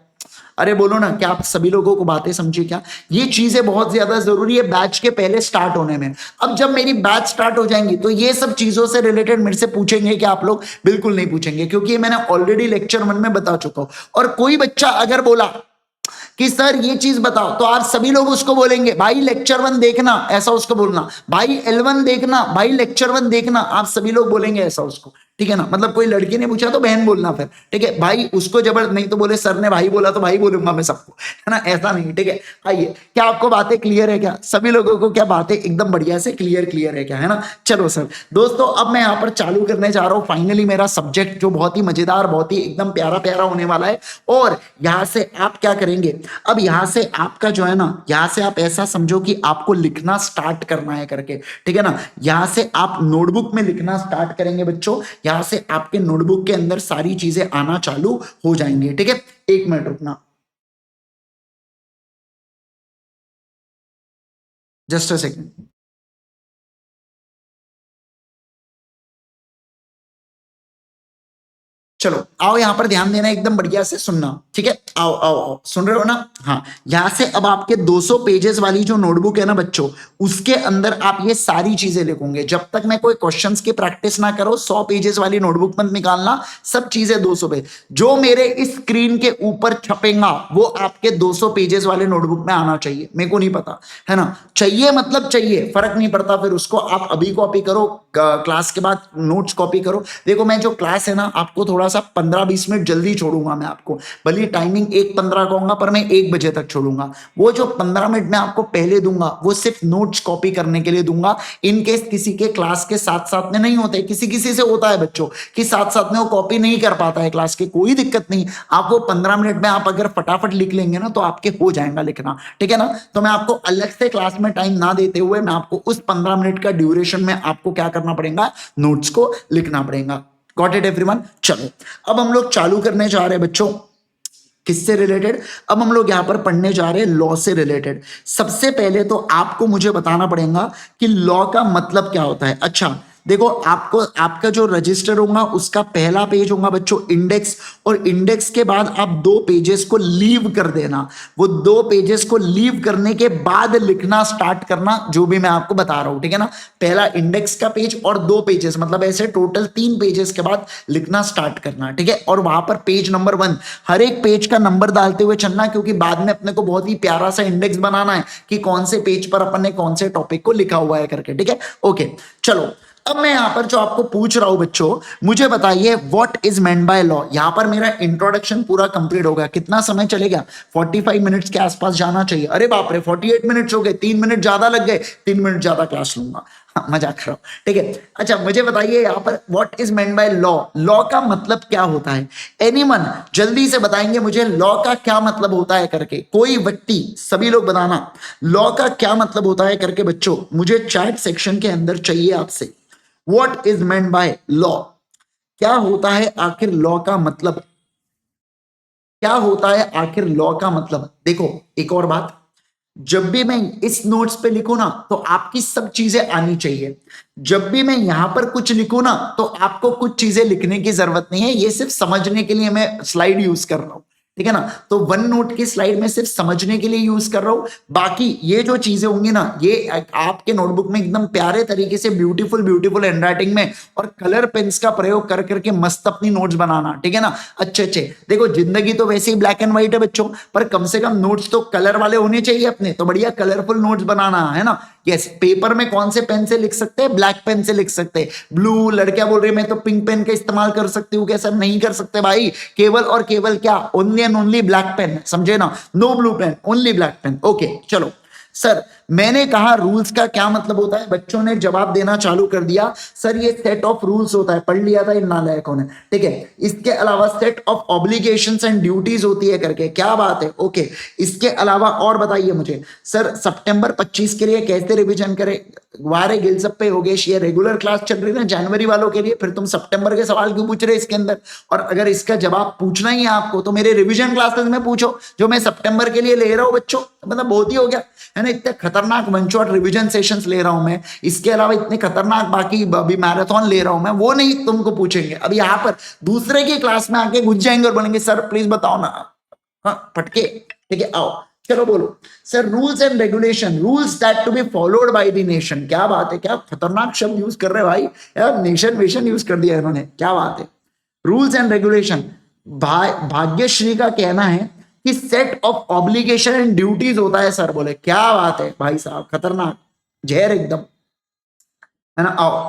अरे बोलो ना, क्या आप सभी लोगों को बातें समझी क्या? ये चीजें बहुत ज्यादा जरूरी है बैच के पहले स्टार्ट होने में। अब जब मेरी बैच स्टार्ट हो जाएंगी तो ये सब चीजों से रिलेटेड मेरे से पूछेंगे कि आप लोग? बिल्कुल नहीं पूछेंगे, क्योंकि मैंने ऑलरेडी लेक्चर 1 में बता चुका हूं। और कोई बच्चा अगर बोला कि सर ये चीज बताओ, तो आप सभी लोग उसको बोलेंगे भाई लेक्चर 1 देखना, ऐसा उसको बोलना, भाई L1 देखना, भाई लेक्चर 1 देखना, आप सभी लोग बोलेंगे ऐसा उसको, ठीक है ना? मतलब कोई लड़की ने पूछा तो बहन बोलना फिर, ठीक है भाई? उसको जबर नहीं तो बोले सर ने भाई बोला तो भाई बोलूंगा मैं सबको, है ना? ऐसा नहीं, ठीक है? आइए, क्या आपको बातें क्लियर है क्या? सभी लोगों को क्या बातें एकदम बढ़िया से क्लियर है क्या, है ना? चलो सर दोस्तों, अब मैं यहाँ पर चालू करने जा रहा हूँ फाइनली मेरा सब्जेक्ट, जो बहुत ही मजेदार, बहुत ही एकदम प्यारा होने वाला है। और यहाँ से आप क्या करेंगे, अब यहाँ से आपका जो है ना, यहाँ से आप ऐसा समझो कि आपको लिखना स्टार्ट करना है करके, ठीक है ना? यहाँ से आप नोटबुक में लिखना स्टार्ट करेंगे बच्चों, यहां से आपके नोटबुक के अंदर सारी चीजें आना चालू हो जाएंगी, ठीक है? एक मिनट रुकना, जस्ट अ सेकंड। चलो आओ, यहां पर ध्यान देना, एकदम बढ़िया से सुनना, ठीक है? आओ, सुन रहे हो ना? हाँ, यहां से अब आपके 200 पेजेस वाली जो नोटबुक है ना बच्चों, उसके अंदर आप ये सारी चीजें लिखोगे। जब तक मैं कोई क्वेश्चंस की प्रैक्टिस ना करो, 100 पेजेस वाली नोटबुक मत निकालना, सब चीजें 200 पेज जो मेरे इस स्क्रीन के ऊपर छपेगा वो आपके 200 पेजेस वाले नोटबुक में आना चाहिए। मेरे को नहीं पता, है ना? चाहिए मतलब चाहिए, फर्क नहीं पड़ता, फिर उसको आप अभी कॉपी करो, क्लास के बाद नोट्स कॉपी करो। देखो मैं जो क्लास है ना, आपको थोड़ा सा 15-20 मिनट जल्दी छोड़ूंगा मैं आपको, भले टाइमिंग 1:15 कहूंगा पर मैं 1 बजे तक छोड़ूंगा। वो जो 15 मिनट मैं आपको पहले दूंगा वो सिर्फ नोट्स कॉपी करने के लिए दूंगा। इन केस किसी के क्लास के साथ साथ में नहीं होते, किसी किसी से होता है बच्चों कि साथ साथ में वो कॉपी नहीं कर पाता है क्लास के, कोई दिक्कत नहीं, आपको 15 मिनट में आप अगर फटाफट लिख लेंगे ना तो आपके हो जाएगा लिखना, ठीक है ना? तो मैं आपको अलग से क्लास में टाइम ना देते हुए मैं आपको उस 15 मिनट का ड्यूरेशन में आपको क्या करना पड़ेगा, नोट्स को लिखना पड़ेगा। Got it everyone? चलो अब हम लोग चालू करने जा रहे हैं बच्चों, किससे रिलेटेड? अब हम लोग यहां पर पढ़ने जा रहे हैं लॉ से रिलेटेड। सबसे पहले तो आपको मुझे बताना पड़ेगा कि लॉ का मतलब क्या होता है। अच्छा देखो आपको आपका जो रजिस्टर होगा उसका पहला पेज होगा बच्चों इंडेक्स, और इंडेक्स के बाद आप 2 पेजेस को लीव कर देना। वो 2 पेजेस को लीव करने के बाद लिखना स्टार्ट करना, जो भी मैं आपको बता रहा हूं, ठीक है ना। पहला इंडेक्स का पेज और 2 पेजेस, मतलब ऐसे टोटल 3 पेजेस के बाद लिखना स्टार्ट करना, ठीक है। और वहां पर पेज नंबर 1, हर एक पेज का नंबर डालते हुए चलना, क्योंकि बाद में अपने को बहुत ही प्यारा सा इंडेक्स बनाना है कि कौन से पेज पर अपन ने कौन से टॉपिक को लिखा हुआ है करके, ठीक है। ओके चलो, अब मैं यहां पर जो आपको पूछ रहा हूं बच्चों, मुझे बताइए what is meant by law. यहां पर मेरा इंट्रोडक्शन पूरा कंप्लीट हो गया। कितना समय चलेगा? 45 मिनट्स के आसपास जाना चाहिए। अरे बाप रे, 48 मिनट्स हो गए, 3 मिनट ज्यादा लग गए, 3 मिनट ज्यादा क्लास लूंगा। हाँ, मजाक कर रहा हूं, ठीक है। अच्छा मुझे बताइए यहां पर what is meant by law, law का मतलब क्या होता है? एनीवन जल्दी से बताएंगे मुझे लॉ का क्या मतलब होता है करके, कोई व्यक्ति, सभी लोग बताना लॉ का क्या मतलब होता है करके बच्चों, मुझे चैट सेक्शन के अंदर चाहिए आपसे। What is meant by law? क्या होता है आखिर लॉ का मतलब? क्या होता है आखिर लॉ का मतलब? देखो एक और बात, जब भी मैं इस नोट्स पे लिखूं ना तो आपकी सब चीजें आनी चाहिए। जब भी मैं यहां पर कुछ लिखूं ना तो आपको कुछ चीजें लिखने की जरूरत नहीं है, ये सिर्फ समझने के लिए मैं स्लाइड यूज कर रहा हूं, ठीक है ना। तो 1 नोट की स्लाइड में सिर्फ समझने के लिए यूज कर रहा हूं। बाकी ये जो चीजें होंगी ना, ये आपके नोटबुक में एकदम प्यारे तरीके से ब्यूटीफुल ब्यूटीफुल हैंडराइटिंग में और कलर पेन्स का प्रयोग कर करके मस्त अपनी नोट्स बनाना, ठीक है ना। अच्छे अच्छे, देखो जिंदगी तो वैसे ही ब्लैक एंड व्हाइट है बच्चों, पर कम से कम नोट्स तो कलर वाले होने चाहिए अपने, तो बढ़िया कलरफुल नोट्स बनाना है ना। यस, पेपर में कौन से पेन से लिख सकते हैं? ब्लैक पेन से लिख सकते हैं। ब्लू लड़कियां बोल रही है मैं तो पिंक पेन का इस्तेमाल कर सकती हूँ, क्या सर? नहीं कर सकते भाई, केवल और केवल क्या, only and only black pen, समझे ना। No blue pen, only black pen. Okay चलो सर, मैंने कहा रूल्स का क्या मतलब होता है? बच्चों ने जवाब देना चालू कर दिया, सर ये सेट ऑफ रूल्स होता है, पढ़ लिया था इन नालायकों ने, ठीक है। इसके अलावा set of obligations and duties होती है करके, क्या बात है। ओके, इसके अलावा और बताइए मुझे सर, सितंबर 25 के लिए कैसे रिवीजन करें? वारे गिलसप्पे योगेश, ये रेगुलर क्लास चल रही है ना जनवरी वालों के लिए, फिर तुम सितंबर के सवाल क्यों पूछ रहे इसके अंदर? और अगर इसका जवाब पूछना ही है आपको तो मेरे रिवीजन क्लासेस में पूछो, जो मैं सितंबर के लिए ले रहा हूं बच्चों। मतलब बहुत ही हो गया है ना, इतने खतरनाक मंचौट रिवीजन सेशंस ले रहा हूं मैं, इसके अलावा इतने खतरनाक बाकी अभी मैराथन ले रहा हूं मैं, वो नहीं तुमको पूछेंगे। अब यहाँ पर दूसरे की क्लास में आके घुस जाएंगे और बोलेंगे सर प्लीज बताओ ना, हाँ फटके, ठीक है आओ चलो बोलो sir. Rules and regulation, rules that to be followed by the nation. क्या बात है, क्या खतरनाक शब्द यूज कर रहे भाई यार, नेशन वेशन यूज कर दिया इन्होंने, क्या बात है। रूल्स एंड रेगुलेशन, भाग्यश्री का कहना है कि set of obligation and duties होता है सर। बोले क्या बात है भाई साहब, खतरनाक, जहर एकदम, है ना। आओ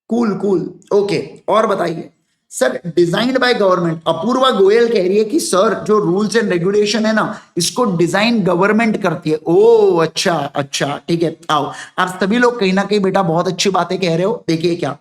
कूल कूल, ओके और बताइए sir, designed by government. Apurva Goyal कह रही है कि सर जो रूल्स एंड रेगुलेशन है ना, इसको डिजाइन गवर्नमेंट करती है। ओ अच्छा अच्छा, ठीक है। आओ आप सभी लोग कहीं ना कहीं बेटा बहुत अच्छी बातें कह रहे हो। देखिए क्या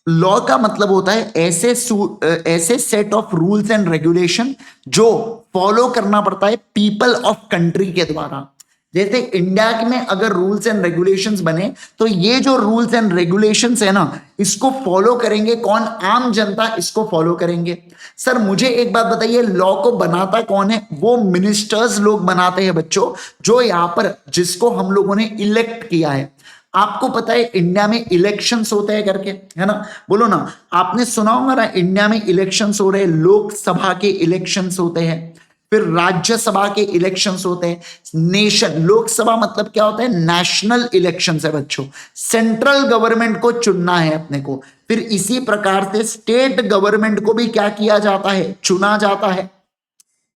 लॉ का मतलब होता है, ऐसे set of rules and regulation जो फॉलो करना पड़ता है पीपल ऑफ कंट्री के द्वारा। जैसे इंडिया में अगर रूल्स एंड रेगुलेशंस बने तो ये जो रूल्स एंड रेगुलेशंस है ना, इसको फॉलो करेंगे कौन? आम जनता इसको फॉलो करेंगे। सर मुझे एक बात बताइए, लॉ को बनाता कौन है? वो मिनिस्टर्स लोग बनाते हैं बच्चों, जो यहां पर जिसको हम लोगों ने इलेक्ट किया है। आपको पता है इंडिया में इलेक्शंस होते हैं करके, है ना, बोलो ना। आपने सुना होगा ना, इंडिया में इलेक्शंस हो रहे हैं, लोकसभा के इलेक्शंस होते हैं, फिर राज्यसभा के इलेक्शंस होते हैं, नेशन, लोकसभा मतलब क्या होता है? नेशनल इलेक्शंस है बच्चों, सेंट्रल गवर्नमेंट को चुनना है अपने को। फिर इसी प्रकार से स्टेट गवर्नमेंट को भी क्या किया जाता है? चुना जाता है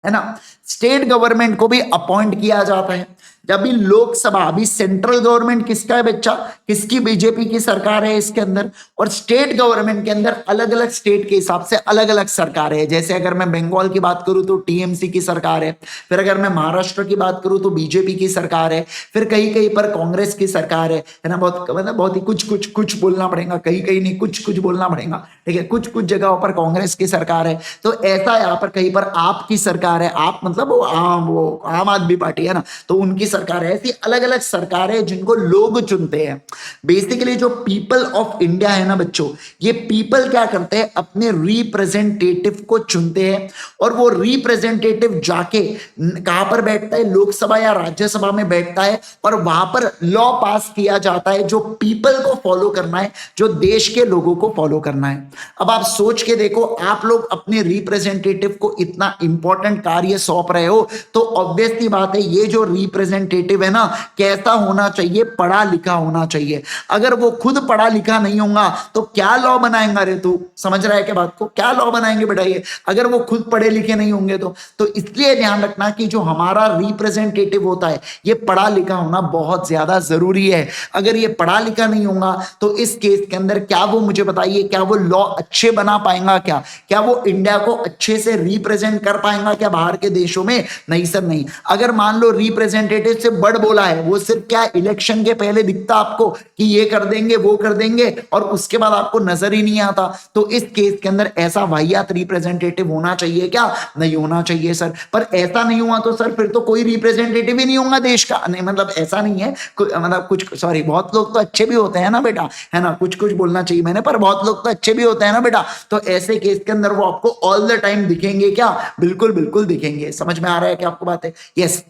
ना। स्टेट गवर्नमेंट को भी अपॉइंट किया जाता है। जब भी लोकसभा, अभी सेंट्रल गवर्नमेंट किसका है बच्चा? किसकी? बीजेपी की सरकार है इसके अंदर। और स्टेट गवर्नमेंट के अंदर अलग अलग स्टेट के हिसाब से अलग अलग सरकार है। जैसे अगर मैं बंगाल की बात करूं तो टीएमसी की सरकार है, फिर अगर मैं महाराष्ट्र की बात करूं तो बीजेपी की सरकार है, फिर कहीं कहीं पर कांग्रेस की सरकार है ना। बहुत मतलब बहुत ही कुछ कुछ कुछ बोलना पड़ेगा, कहीं कहीं नहीं, कुछ कुछ बोलना पड़ेगा, ठीक है। कुछ कुछ जगहों पर कांग्रेस की सरकार है, तो ऐसा यहाँ पर कहीं पर आपकी सरकार है। आप मतलब वो आम आदमी पार्टी है ना, तो उनकी सरकार है, ऐसी अलग अलग सरकारें हैं जिनको लोग चुनते हैं। बेसिकली जो पीपल ऑफ इंडिया है ना बच्चों, ये पीपल क्या करते हैं, अपने रिप्रेजेंटेटिव को चुनते हैं, और वो रिप्रेजेंटेटिव जाके कहां पर बैठता है, लोकसभा या राज्यसभा में बैठता है, और वहां पर लॉ पास किया जाता है जो पीपल को फॉलो करना है, जो देश के लोगों को फॉलो करना है। अब आप सोच के देखो, आप लोग अपने रिप्रेजेंटेटिव को इतना इंपॉर्टेंट कार्य सौंप रहे हो, तो ऑब्वियसली बात है ये जो रिप्रेजेंटेटिव है ना, कैसा होना चाहिए, पढ़ा लिखा होना चाहिए। अगर वो खुद पढ़ा लिखा नहीं होगा तो क्या लॉ बनाएगा रे, तू समझ रहा है क्या बात को, क्या लॉ बनाएंगे बेटा ये, अगर वो खुद पढ़े लिखे नहीं होंगे तो इसलिए ध्यान रखना कि जो हमारा रिप्रेजेंटेटिव होता है ये पढ़ा लिखा होना बहुत ज्यादा जरूरी है। अगर ये पढ़ा लिखा नहीं होगा तो इस केस के अंदर क्या वो, मुझे बताइए, क्या वो लॉ अच्छे बना पाएगा, क्या वो इंडिया को अच्छे से रिप्रेजेंट कर पाएगा क्या बाहर के देशों में? नहीं सर नहीं। अगर मान लो रिप्रेजेंटेटिव से बड़ बोला है, वो सिर्फ क्या इलेक्शन के पहले दिखता आपको कि ये कर देंगे वो कर देंगे, और उसके बाद आपको नजर ही नहीं आता, तो इस केस के अंदर ऐसा वाहियात रिप्रेजेंटेटिव होना चाहिए क्या? नहीं होना चाहिए सर। पर ऐसा नहीं हुआ तो सर फिर तो कोई रिप्रेजेंटेटिव ही नहीं होगा देश का। नहीं मतलब ऐसा नहीं है, मतलब कुछ, सॉरी, बहुत लोग तो अच्छे भी होते हैं ना बेटा, है ना, कुछ कुछ बोलना चाहिए मैंने, पर बहुत लोग तो अच्छे भी होते हैं ना बेटा, तो ऐसे केस के अंदर वो आपको ऑल द टाइम दिखेंगे क्या? बिल्कुल बिल्कुल दिखेंगे। समझ में आ रहा है क्या आपको बात है? यस।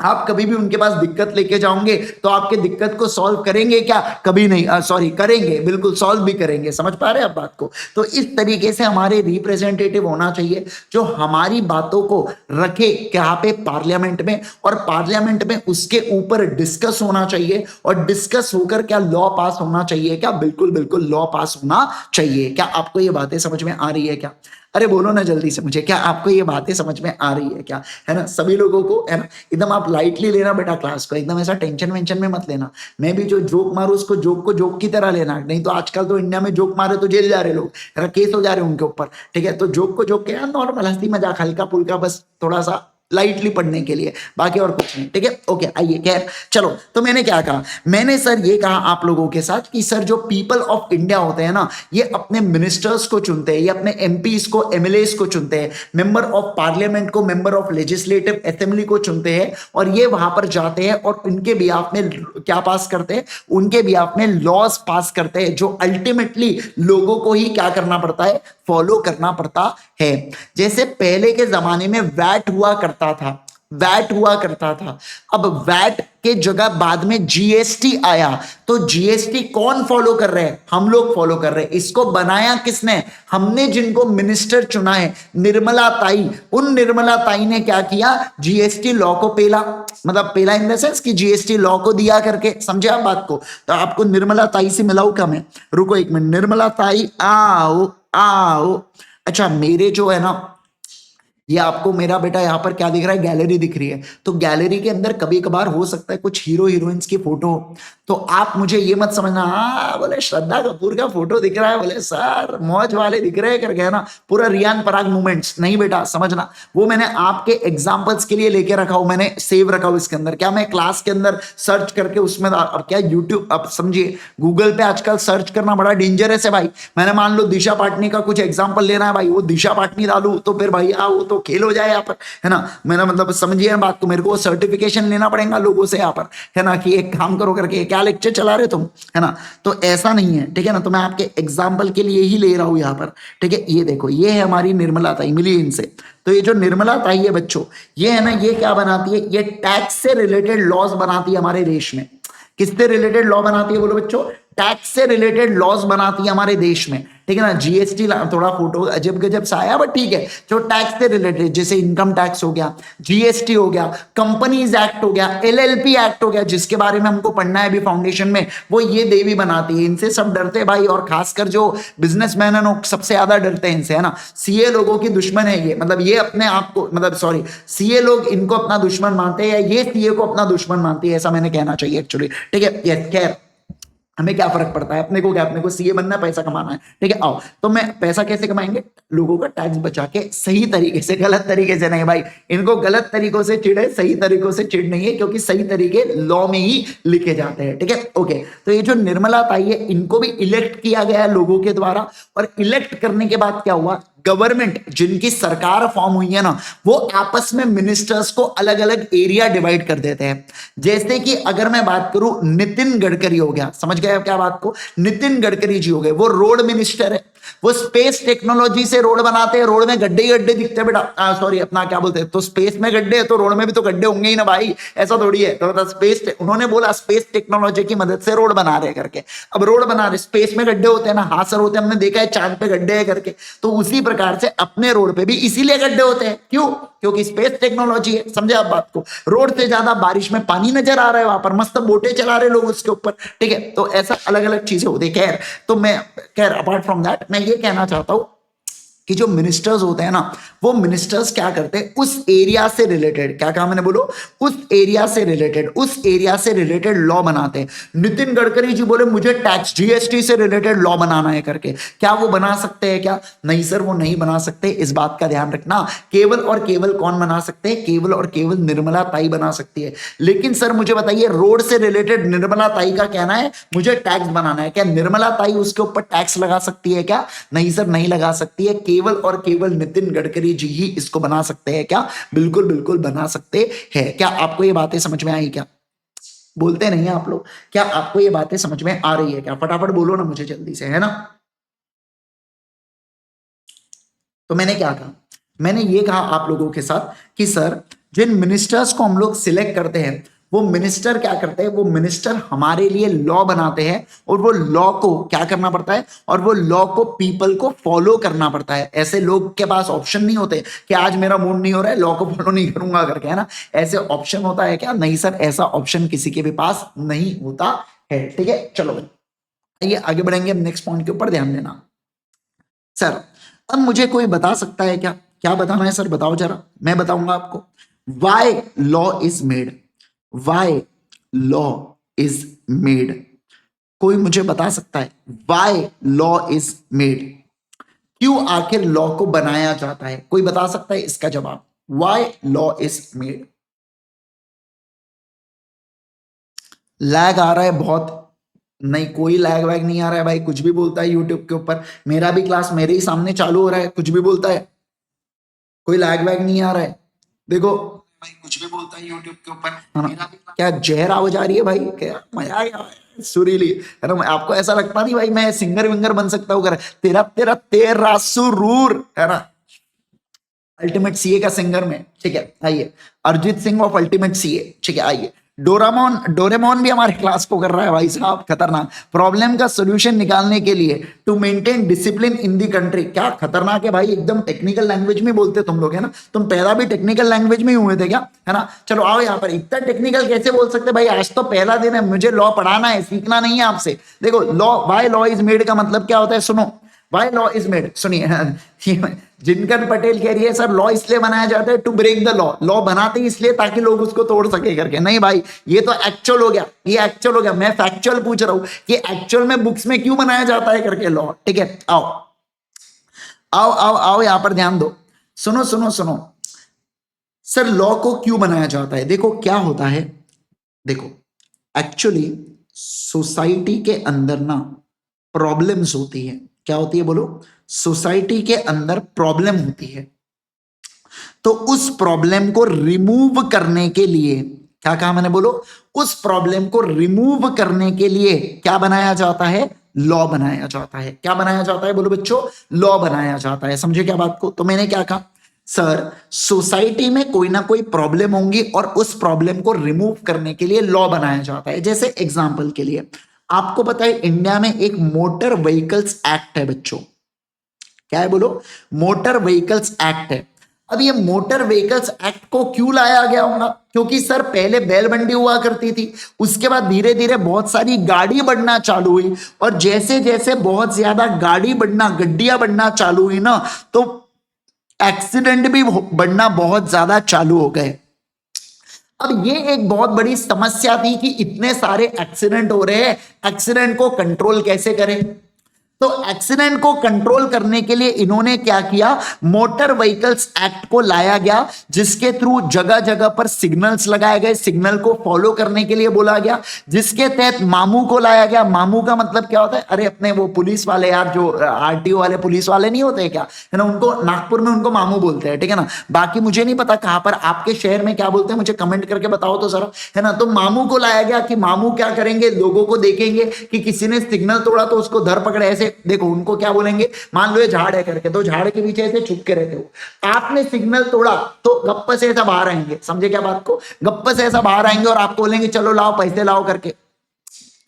आप कभी भी उनके पास दिक्कत लेके जाओगे तो आपके दिक्कत को सॉल्व करेंगे क्या? कभी नहीं, सॉरी, करेंगे, बिल्कुल सॉल्व भी करेंगे। समझ पा रहे हैं आप बात को? तो इस तरीके से हमारे रिप्रेजेंटेटिव होना चाहिए जो हमारी बातों को रखे क्या पे, पार्लियामेंट में, और पार्लियामेंट में उसके ऊपर डिस्कस होना चाहिए, और डिस्कस होकर क्या लॉ पास होना चाहिए क्या? बिल्कुल बिल्कुल लॉ पास होना चाहिए। क्या आपको ये बातें समझ में आ रही है क्या? अरे बोलो ना जल्दी से मुझे, क्या आपको ये बातें समझ में आ रही है क्या? है ना, सभी लोगों को, है ना, एकदम आप लाइटली लेना बेटा क्लास को, एकदम ऐसा टेंशन वेंशन में मत लेना। मैं भी जो जोक मारू उसको जोक को जोक की तरह लेना, नहीं तो आजकल तो इंडिया में जोक मारे तो जेल जा रहे लोग, है ना, केस हो जा रहे उनके ऊपर। ठीक है, तो जोक को जोक के नॉर्मल हंसी मजाक हल्का फुल्का, बस थोड़ा सा लाइटली पढ़ने के लिए, बाकी और कुछ नहीं। ठीक है, ओके, आइए। खैर चलो, तो मैंने क्या कहा, मैंने सर ये कहा आप लोगों के साथ कि सर जो पीपल ऑफ इंडिया होते हैं ना, ये अपने मिनिस्टर्स को चुनते हैं, ये अपने एमपीज को, एमएलएस को चुनते हैं, मेंबर ऑफ पार्लियामेंट को, मेंबर ऑफ लेजिस्लेटिव असेंबली को चुनते हैं, और ये वहां पर जाते हैं और उनके बिहाफ में क्या पास करते हैं, उनके बिहाफ में लॉज पास करते हैं, जो अल्टीमेटली लोगों को ही क्या करना पड़ता है, फॉलो करना पड़ता है। जैसे पहले के जमाने में वैट हुआ करता था, वैट हुआ करता था, अब वैट के जगह बाद में जीएसटी आया, तो जीएसटी कौन फॉलो कर रहे हैं? हम लोग फॉलो कर रहे हैं। इसको बनाया किसने? हमने, जिनको मिनिस्टर चुना है, निर्मला ताई। उन निर्मला ताई ने क्या किया, जीएसटी लॉ को पेला, मतलब पेला इन द सेंस कि जीएसटी लॉ को दिया करके, समझे आप बात को? तो आपको निर्मला ताई से मिलाऊ क्या मैं? रुको एक मिनट, निर्मला ताई आओ आओ। अच्छा, मेरे जो है ना, ये आपको मेरा बेटा यहाँ पर क्या दिख रहा है, गैलरी दिख रही है, तो गैलरी के अंदर कभी कभार हो सकता है कुछ हीरो हीरोइंस की फोटो, तो आप मुझे ये मत समझना बोले श्रद्धा कपूर का फोटो दिख रहा है, बोले सर मौज वाले दिख रहे हैं करके, है ना, पूरा रियान पराग मूवमेंट्स, नहीं बेटा समझना, वो मैंने आपके एग्जाम्पल्स के लिए लेके रखा हूं, मैंने सेव रखा हूं इसके अंदर। क्या मैं क्लास के अंदर सर्च करके उसमें, अब क्या यूट्यूब, अब समझिए गूगल पे आजकल सर्च करना बड़ा डेंजरस है भाई। मैंने मान लो दिशा पाटनी का कुछ एग्जाम्पल लेना है भाई, वो दिशा पाटनी डालू तो फिर भाई वो तो खेल हो जाए यहाँ पर, है ना, मेरा मतलब समझिए बात को, मेरे को सर्टिफिकेशन लेना पड़ेगा लोगों से यहाँ पर, है ना, कि एक काम करो करके, क्या लेक्चर चला रहे तुम, है ना, तो ऐसा नहीं है। ठीक है ना, तो मैं आपके एग्जाम्पल के लिए ही ले रहा हूं यहाँ पर। ठीक है, ये देखो, ये है हमारी निर्मला ताई, मिली इनसे। तो ये जो निर्मला ताई है बच्चों, ये है ना, ये क्या बनाती है, ये टैक्स से रिलेटेड लॉज बनाती है हमारे देश में। किससे रिलेटेड लॉ बनाती है बोलो बच्चों? टैक्स से रिलेटेड लॉज बनाती है हमारे देश में। ठीक है ना, जीएसटी थोड़ा फोटो अजब गजब सा आया, बट ठीक है, जो टैक्स से रिलेटेड, जैसे इनकम टैक्स हो गया, जीएसटी हो गया, कंपनीज एक्ट हो गया, एलएलपी एक्ट हो गया, जिसके बारे में हमको पढ़ना है अभी फाउंडेशन में, वो ये देवी बनाती है। इनसे सब डरते हैं भाई, और खासकर जो बिजनेसमैन है सबसे ज्यादा डरते हैं इनसे, है ना। सीए लोगों की दुश्मन है ये, मतलब ये अपने आप को, मतलब सॉरी, सीए लोग इनको अपना दुश्मन मानते हैं, या ये सीए को अपना दुश्मन मानती है, ऐसा मैंने कहना चाहिए एक्चुअली। ठीक है, ये खैर हमें क्या फर्क पड़ता है, अपने को क्या, अपने को सीए बनना है, पैसा कमाना है। ठीक है, आओ, तो मैं पैसा कैसे कमाएंगे, लोगों का टैक्स बचा के, सही तरीके से, गलत तरीके से नहीं भाई, इनको गलत तरीकों से चिढ़े, सही तरीकों से चिढ़ नहीं है, क्योंकि सही तरीके लॉ में ही लिखे जाते हैं। ठीक है, ओके। तो ये जो निर्मला ताई है, इनको भी इलेक्ट किया गया है लोगों के द्वारा, और इलेक्ट करने के बाद क्या हुआ, गवर्नमेंट, जिनकी सरकार फॉर्म हुई है ना, वो आपस में मिनिस्टर्स को अलग अलग एरिया डिवाइड कर देते हैं। जैसे कि अगर मैं बात करूं, नितिन गडकरी हो गया, समझ गए क्या बात को, नितिन गडकरी जी हो गए, वो रोड मिनिस्टर है, वो स्पेस टेक्नोलॉजी से रोड बनाते हैं, रोड में गड्ढे ही गड्ढे दिखते हैं बेटा, सॉरी अपना क्या बोलते हैं, तो स्पेस में गड्ढे है तो रोड में भी तो गड्ढे होंगे ही ना भाई, ऐसा थोड़ी है। तो स्पेस, उन्होंने बोला स्पेस टेक्नोलॉजी की मदद से रोड बना रहे करके, अब रोड बना रहे, स्पेस में गड्ढे होते हैं ना, हाँ सर होते हैं, हमने देखा है चांद पे गड्ढे है करके, तो उसी प्रकार से अपने रोड पे भी इसीलिए गड्ढे होते हैं, क्यों, क्योंकि स्पेस टेक्नोलॉजी है, समझे आप बात को। रोड से ज्यादा बारिश में पानी नजर आ रहा है, वहां पर मस्त बोटे चला रहे लोग उसके ऊपर, ठीक है, तो ऐसा अलग अलग चीजें होती है। खैर, तो मैं खैर अपार्ट फ्रॉम दैट मैं ये कहना चाहता हूं कि जो मिनिस्टर्स होते हैं ना, वो मिनिस्टर्स क्या करते हैं, उस एरिया से रिलेटेड, क्या कहा मैंने, बोलो, उस एरिया से रिलेटेड लॉ बनाते हैं। नितिन गडकरी जी बोले मुझे टैक्स जीएसटी से रिलेटेड लॉ बनाना है करके, क्या वो बना सकते हैं क्या? नहीं सर, वो नहीं बना सकते, इस बात का ध्यान रखना। केवल और केवल कौन बना सकते हैं? केवल और केवल निर्मला ताई बना सकती है। लेकिन सर मुझे बताइए, रोड से रिलेटेड निर्मला ताई का कहना है मुझे टैक्स बनाना है, क्या निर्मला ताई उसके ऊपर टैक्स लगा सकती है क्या? नहीं सर, नहीं लगा सकती है, केवल और केवल नितिन गडकरी जी ही इसको बना सकते हैं। क्या? बिल्कुल बिल्कुल बना सकते हैं। क्या आपको ये बातें समझ में आई? क्या बोलते नहीं है आप लोग? क्या आपको ये बातें समझ में आ रही है क्या? फटाफट बोलो ना मुझे जल्दी से, है ना। तो मैंने क्या कहा, मैंने ये कहा आप लोगों के साथ कि सर जिन मिनिस्टर्स को हम लोग सिलेक्ट करते हैं, वो मिनिस्टर क्या करते हैं, वो मिनिस्टर हमारे लिए लॉ बनाते हैं, और वो लॉ को क्या करना पड़ता है, और वो लॉ को पीपल को फॉलो करना पड़ता है। ऐसे लोग के पास ऑप्शन नहीं होते कि आज मेरा मूड नहीं हो रहा है, लॉ को फॉलो नहीं करूंगा करके, है ना। ऐसे ऑप्शन होता है क्या? नहीं सर, ऐसा ऑप्शन किसी के भी पास नहीं होता है, ठीक है। चलो ये आगे बढ़ेंगे, नेक्स्ट पॉइंट के ऊपर ध्यान देना। सर अब मुझे कोई बता सकता है क्या, क्या बताना है सर, बताओ जरा, मैं बताऊंगा आपको। Why law is made, why law is made, कोई मुझे बता सकता है वाई लॉ इज मेड, क्यों आखिर लॉ को बनाया जाता है? कोई बता सकता है इसका जवाब, why law is made? Lag आ रहा है बहुत? नहीं, कोई लैग वैग नहीं आ रहा है भाई, कुछ भी बोलता है यूट्यूब के ऊपर, मेरा भी क्लास मेरे ही सामने चालू हो रहा है, कुछ भी बोलता है, कोई लैग वैग नहीं आ रहा है। देखो भाई, कुछ भी बोलता है यूट्यूब के ऊपर, मेरा भी क्या जहर आवाज आ रही है भाई, क्या मजा आया सुरीली, है ना। आपको ऐसा लगता नहीं भाई मैं सिंगर विंगर बन सकता हूँ? तेरा तेरा तेरा सुरूर, है ना, अल्टीमेट सीए का सिंगर में, ठीक है। आइए, Arijit Singh of ultimate CA, ठीक है। आइए, डोरेमोन भी हमारे क्लास को कर रहा है भाई साहब, खतरनाक। प्रॉब्लम का सोल्यूशन निकालने के लिए to maintain discipline in the country, क्या खतरनाक है भाई, एकदम टेक्निकल लैंग्वेज में बोलते तुम लोग, है ना। तुम पैदा भी टेक्निकल लैंग्वेज में ही हुए थे क्या, है ना। चलो आओ यहाँ पर, इतना टेक्निकल कैसे बोल सकते भाई, आज तो पहला दिन है, मुझे लॉ पढ़ाना है, सीखना नहीं है आपसे। देखो law, why law is made का मतलब क्या होता है, सुनो। वाई लॉ इज मेड, सुनिए, जिनकर पटेल कह रही है सर लॉ इसलिए बनाया जाता है to break the law, law बनाते ही इसलिए ताकि लोग उसको तोड़ सके करके। नहीं भाई, ये तो एक्चुअल हो गया, ये एक्चुअल हो गया, मैं फैक्चुअल पूछ रहा हूं कि एक्चुअल में बुक्स में क्यों बनाया जाता है करके लॉ, ठीक है। आओ आओ आओ आओ, यहां पर ध्यान दो, सुनो सुनो सुनो। सर लॉ को क्यों बनाया जाता है? देखो क्या होता है, देखो एक्चुअली सोसाइटी के अंदर ना प्रॉब्लम्स होती है। क्या होती है बोलो? सोसाइटी के अंदर प्रॉब्लम होती है, तो उस प्रॉब्लम को रिमूव करने के लिए, क्या कहा मैंने, बोलो, उस प्रॉब्लम को रिमूव करने के लिए क्या बनाया जाता है? लॉ बनाया जाता है। क्या बनाया जाता है बोलो बच्चों? लॉ बनाया जाता है। समझे क्या बात को? तो मैंने क्या कहा, सर सोसाइटी में कोई ना कोई प्रॉब्लम होंगी और उस प्रॉब्लम को रिमूव करने के लिए लॉ बनाया जाता है। जैसे एग्जांपल के लिए आपको पता है इंडिया में एक मोटर व्हीकल्स एक्ट है बच्चों। क्या है बोलो? मोटर व्हीकल्स एक्ट है। अब ये मोटर व्हीकल्स एक्ट को क्यों लाया गया होगा? क्योंकि सर पहले बैलबंडी हुआ करती थी, उसके बाद धीरे धीरे बहुत सारी गाड़ी बढ़ना चालू हुई, और जैसे जैसे बहुत ज्यादा गाड़ी बढ़ना, गड्डियां बढ़ना चालू हुई ना, तो एक्सीडेंट भी बढ़ना बहुत ज्यादा चालू हो गए। अब ये एक बहुत बड़ी समस्या थी कि इतने सारे एक्सीडेंट हो रहे हैं, एक्सीडेंट को कंट्रोल कैसे करें। तो एक्सीडेंट को कंट्रोल करने के लिए इन्होंने क्या किया, मोटर व्हीकल्स एक्ट को लाया गया, जिसके थ्रू जगह जगह पर सिग्नल्स लगाए गए, सिग्नल को फॉलो करने के लिए बोला गया, जिसके तहत मामू को लाया गया। मामू का मतलब क्या होता है, अरे अपने वो पुलिस वाले यार, जो आरटीओ वाले पुलिस वाले नहीं होते क्या, है ना, उनको नागपुर में उनको मामू बोलते हैं, ठीक है ना। बाकी मुझे नहीं पता कहां पर आपके शहर में क्या बोलते हैं, मुझे कमेंट करके बताओ तो जरा, है ना। तो मामू को लाया गया कि मामू क्या करेंगे, लोगों को देखेंगे कि किसी ने सिग्नल तोड़ा तो उसको धर पकड़े, ऐसे देखो उनको क्या बोलेंगे, मान लो ये झाड़ है करके, तो झाड़ के पीछे ऐसे छुप के रहते हो, आपने सिग्नल तोड़ा तो गप्प से ऐसा बाहर आएंगे, समझे क्या बात को, गप्प से ऐसा बाहर आएंगे और आपको बोलेंगे चलो लाओ पैसे लाओ करके,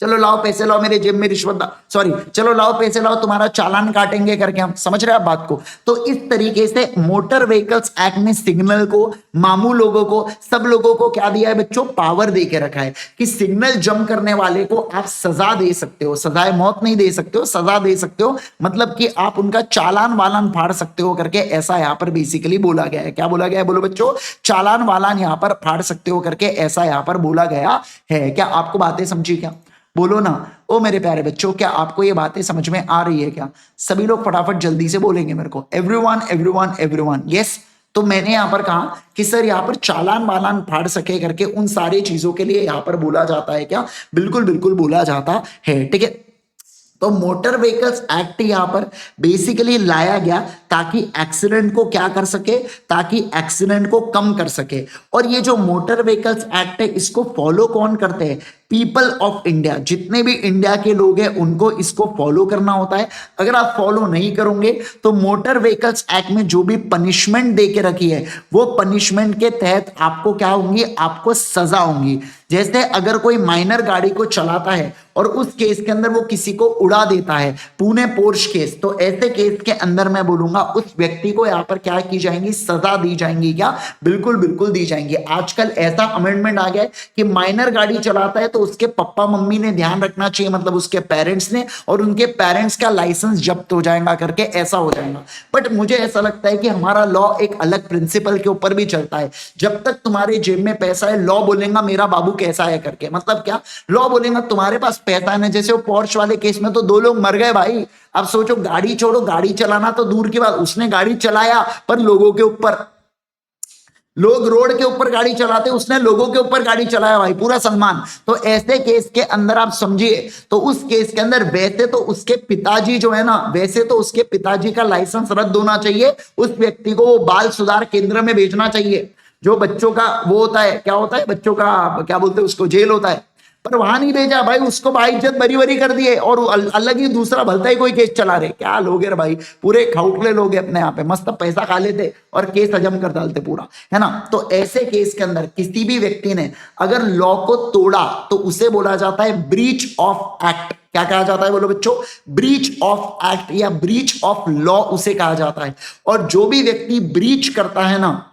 चलो लाओ पैसे लाओ, मेरे जेब में रिश्वत, सॉरी चलो लाओ पैसे लाओ, तुम्हारा चालान काटेंगे करके, हम समझ रहे हैं आप बात को। तो इस तरीके से मोटर व्हीकल्स एक्ट ने सिग्नल को, मामू लोगों को, सब लोगों को क्या दिया है बच्चों, पावर दे के रखा है कि सिग्नल जंप करने वाले को आप सजा दे सकते हो, सजाए मौत नहीं दे सकते हो, सजा दे सकते हो, मतलब कि आप उनका चालान वालान फाड़ सकते हो करके, ऐसा यहां पर बेसिकली बोला गया है। क्या बोला गया है बोलो बच्चों, चालान वालान यहां पर फाड़ सकते हो करके, ऐसा यहां पर बोला गया है। क्या आपको बातें समझी क्या, बोलो ना। ओ मेरे प्यारे बच्चों, क्या आपको ये बातें समझ में आ रही है क्या, सभी लोग फटाफट जल्दी से बोलेंगे मेरे को, एवरीवन एवरीवन एवरीवन, यस। तो मैंने यहां पर कहा कि सर यहां पर चालान वालान फाड़ सके करके, उन सारी चीजों के लिए यहां पर बोला जाता है क्या, बिल्कुल बिल्कुल बोला जाता है, ठीक है। तो मोटर व्हीकल्स एक्ट यहां पर बेसिकली लाया गया ताकि एक्सीडेंट को क्या कर सके, ताकि एक्सीडेंट को कम कर सके। और ये जो मोटर व्हीकल्स एक्ट है, इसको फॉलो कौन करते हैं, पीपल ऑफ इंडिया, जितने भी इंडिया के लोग हैं उनको इसको फॉलो करना होता है। अगर आप फॉलो नहीं करोगे तो मोटर व्हीकल्स एक्ट में जो भी पनिशमेंट दे के रखी है, वो पनिशमेंट के तहत आपको क्या होंगी, आपको सजा होंगी। जैसे अगर कोई माइनर गाड़ी को चलाता है और उस केस के अंदर वो किसी को उड़ा देता है, पुणे पोर्श केस, तो ऐसे केस के अंदर मैं बोलूंगा उस व्यक्ति को यहां पर क्या की जाएंगी, सजा दी जाएंगी। क्या, बिल्कुल बिल्कुल दी जाएंगी। आजकल ऐसा अमेंडमेंट आ गया है कि माइनर गाड़ी चलाता है तो उसके पापा मम्मी ने ध्यान रखना चाहिए, मतलब उसके पेरेंट्स ने, और उनके पेरेंट्स का लाइसेंस जब्त हो जाएगा करके, ऐसा हो जाएगा। बट मुझे ऐसा लगता है कि हमारा लॉ एक अलग प्रिंसिपल के ऊपर भी चलता है। जब तक तुम्हारे जेब में पैसा है, लॉ बोलेगा मेरा बाबू कैसा है करके, मतलब क्या, लॉ बोलेगा तुम्हारे पास पैसा है ना। जैसे वो पोर्श वाले केस में तो 2 लोग मर गए भाई। अब सोचो, गाड़ी छोड़ो, गाड़ी चलाना तो दूर की बात, उसने गाड़ी चलाया पर लोगों के ऊपर, लोग रोड के ऊपर गाड़ी चलाते, उसने लोगों के ऊपर गाड़ी चलाया भाई, पूरा सलमान। तो ऐसे केस के अंदर आप समझिए, तो उस केस के अंदर वैसे तो उसके पिताजी जो है ना, वैसे तो उसके पिताजी का लाइसेंस रद्द होना चाहिए, उस व्यक्ति को वो बाल सुधार केंद्र में भेजना चाहिए, जो बच्चों का वो होता है, क्या होता है बच्चों का, क्या बोलते हैं उसको, जेल होता है, पर वहां नहीं भेजा भाई, उसको भाई इज्जत बरी बरी कर दिए, और अलग ही दूसरा भलता ही कोई केस चला रहे। क्या लोग है भाई, पूरे खाउटले लोग हैं अपने यहाँ पे, मस्त पैसा खा लेते और केस हजम कर डालते पूरा, है ना। तो ऐसे केस के अंदर किसी भी व्यक्ति ने अगर लॉ को तोड़ा तो उसे बोला जाता है ब्रीच ऑफ एक्ट। क्या कहा जाता है बोलो बच्चों, ब्रीच ऑफ एक्ट या ब्रीच ऑफ लॉ उसे कहा जाता है। और जो भी व्यक्ति ब्रीच करता है ना,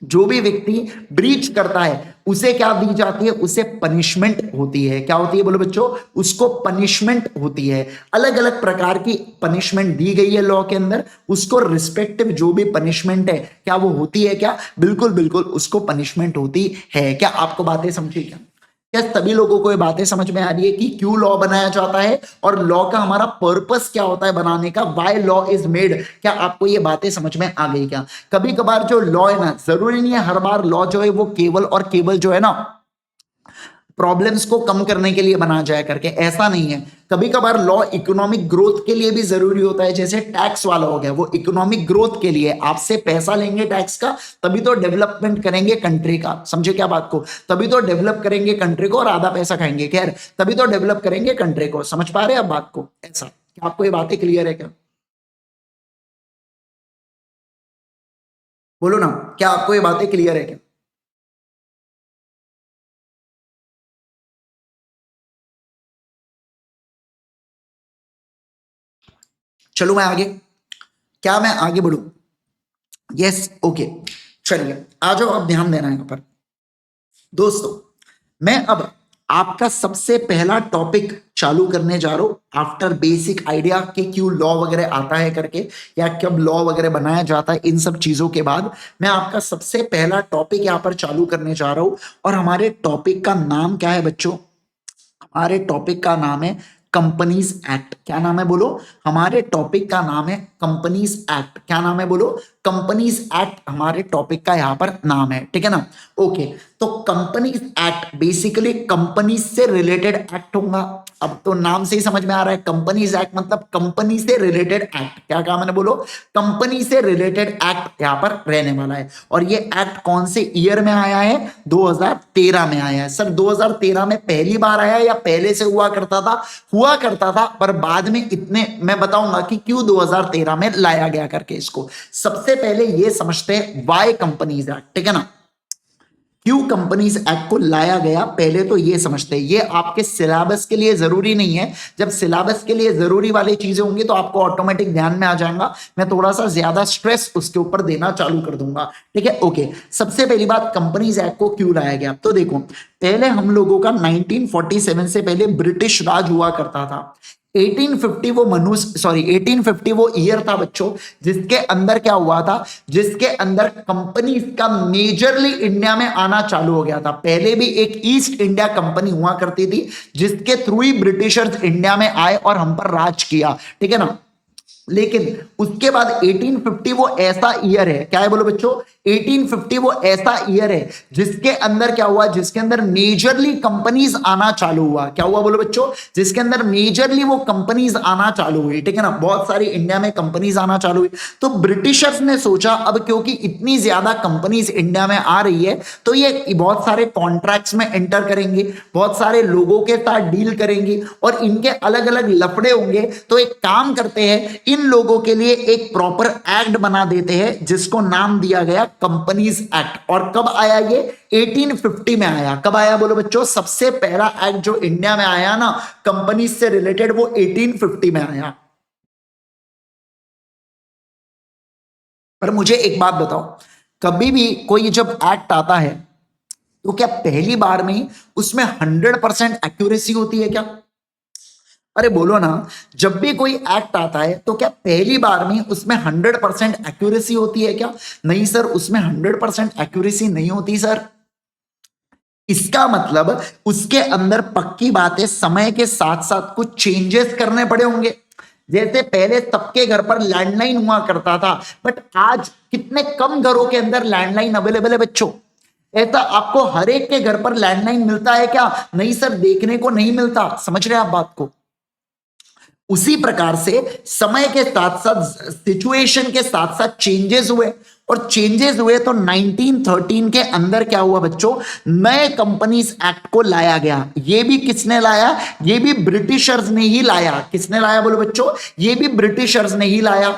जो भी व्यक्ति ब्रीच करता है उसे क्या दी जाती है, उसे पनिशमेंट होती है। क्या होती है बोलो बच्चों, उसको पनिशमेंट होती है। अलग अलग प्रकार की पनिशमेंट दी गई है लॉ के अंदर, उसको रिस्पेक्टिव जो भी पनिशमेंट है क्या वो होती है, क्या बिल्कुल बिल्कुल उसको पनिशमेंट होती है। क्या आपको बातें समझी क्या, क्या सभी लोगों को ये बातें समझ में आ रही है कि क्यों लॉ बनाया जाता है और लॉ का हमारा पर्पस क्या होता है बनाने का, व्हाई लॉ इज मेड। क्या आपको ये बातें समझ में आ गई क्या। कभी कभार जो लॉ है ना, जरूरी नहीं है हर बार लॉ जो है वो केवल और केवल जो है ना प्रॉब्लम्स को कम करने के लिए बनाया जाए करके, ऐसा नहीं है। कभी कभार लॉ इकोनॉमिक ग्रोथ के लिए भी जरूरी होता है। जैसे टैक्स वाला हो गया, वो इकोनॉमिक ग्रोथ के लिए, आपसे पैसा लेंगे टैक्स का तभी तो डेवलपमेंट करेंगे कंट्री का, समझे क्या बात को, तभी तो डेवलप करेंगे कंट्री को, और आधा पैसा खाएंगे, खैर तभी तो डेवलप करेंगे कंट्री को। समझ पा रहे हैं आप बात को, ऐसा। क्या आपको ये बातें क्लियर है क्या, बोलो ना, क्या आपको ये बातें क्लियर है क्या। चलो मैं आगे, क्या मैं आगे बढ़ू, यस ओके। चलिए आ जाओ, अब ध्यान देना है यहाँ पर दोस्तों। मैं अब आपका सबसे पहला टॉपिक चालू करने जा रहा हूं, आफ्टर बेसिक आइडिया कि क्यों लॉ वगैरह आता है करके, या कब लॉ वगैरह बनाया जाता है, इन सब चीजों के बाद मैं आपका सबसे पहला टॉपिक यहां पर चालू करने जा रहा हूं। और हमारे टॉपिक का नाम क्या है बच्चों, हमारे टॉपिक का नाम है कंपनीज एक्ट। क्या नाम है बोलो? हमारे टॉपिक का नाम है कंपनीज एक्ट। क्या नाम है बोलो? कंपनीज एक्ट हमारे टॉपिक का यहां पर नाम है, ठीक है ना? ओके, तो कंपनीज एक्ट बेसिकली कंपनी से रिलेटेड एक्ट होगा। अब तो नाम से ही समझ में आ रहा है, कंपनीज एक्ट मतलब कंपनी से रिलेटेड एक्ट। क्या कहा मैंने बोलो? कंपनी से रिलेटेड एक्ट यहां पर रहने वाला है। और ये एक्ट कौन से ईयर में आया है? 2013 में आया है। सर 2013 में पहली बार आया या पहले से हुआ करता था? हुआ करता था, पर बाद में इतने मैं बताऊंगा कि क्यों 2013 में लाया गया करके इसको। सबसे पहले ये समझते हैं वाई कंपनीज एक्ट, ठीक है ना? क्यों कंपनीज एक्ट को लाया गया, पहले तो ये समझते हैं। ये आपके सिलेबस के लिए जरूरी नहीं है। जब सिलेबस के लिए जरूरी वाली चीजें होंगी तो आपको ऑटोमेटिक ध्यान में आ जाएगा। मैं थोड़ा सा ज्यादा स्ट्रेस उसके ऊपर देना चालू कर दूंगा, ठीक है? ओके, सबसे पहली बात कंपनीज एक्ट को क्यों लाया गया, तो देखो पहले हम लोगों का 1947 से पहले ब्रिटिश राज हुआ करता था। 1850 वो मनुष्य सॉरी 1850 वो ईयर था बच्चों, जिसके अंदर क्या हुआ था? जिसके अंदर कंपनी का मेजरली इंडिया में आना चालू हो गया था। पहले भी एक ईस्ट इंडिया कंपनी हुआ करती थी, जिसके थ्रू ही ब्रिटिशर्स इंडिया में आए और हम पर राज किया, ठीक है ना? लेकिन उसके बाद 1850 वो ऐसा ईयर है, क्या है बोलो बच्चों? 1850 वो ऐसा ईयर है जिसके अंदर क्या हुआ? जिसके अंदर मेजरली कंपनीज आना चालू हुआ। क्या हुआ बोलो बच्चों? जिसके अंदर मेजरली वो कंपनीज आना चालू हुई, ठीक है ना? बहुत सारी इंडिया में कंपनीज आना चालू हुई। तो ब्रिटिशर्स ने सोचा अब क्योंकि इतनी ज्यादा कंपनीज इंडिया में आ रही है तो ये बहुत सारे कॉन्ट्रैक्ट्स में एंटर करेंगे, बहुत सारे लोगों के साथ डील करेंगे और इनके अलग अलग लफड़े होंगे। तो एक काम करते हैं, इन लोगों के लिए एक प्रॉपर एक्ट बना देते हैं जिसको नाम दिया गया कंपनीज एक्ट। और कब आया ये? 1850 में आया। कब आया बोलो बच्चों? सबसे पहला एक्ट जो इंडिया में आया ना कंपनीज से रिलेटेड, वो 1850 में आया। पर मुझे एक बात बताओ, कभी भी कोई जब एक्ट आता है तो क्या पहली बार में ही उसमें 100% एक्यूरेसी होती है क्या? अरे बोलो ना, जब भी कोई एक्ट आता है तो क्या पहली बार में उसमें 100% एक्यूरेसी होती है क्या? नहीं सर, उसमें 100% एक्यूरेसी नहीं होती सर। इसका मतलब उसके अंदर पक्की बात है समय के साथ साथ कुछ चेंजेस करने पड़े होंगे। जैसे पहले सबके घर पर लैंडलाइन हुआ करता था, बट आज कितने कम घरों के अंदर लैंडलाइन अवेलेबल है बच्चों। ऐसा आपको हर एक के घर पर लैंडलाइन मिलता है क्या? नहीं सर, देखने को नहीं मिलता। समझ रहे हैं आप बात को? उसी प्रकार से समय के साथ साथ सिचुएशन के साथ साथ चेंजेस हुए, और चेंजेस हुए तो 1913 के अंदर क्या हुआ बच्चों? नए कंपनीज एक्ट को लाया गया। ये भी किसने लाया? ये भी ब्रिटिशर्स ने ही लाया। किसने लाया बोलो बच्चों? ये भी ब्रिटिशर्स ने ही लाया।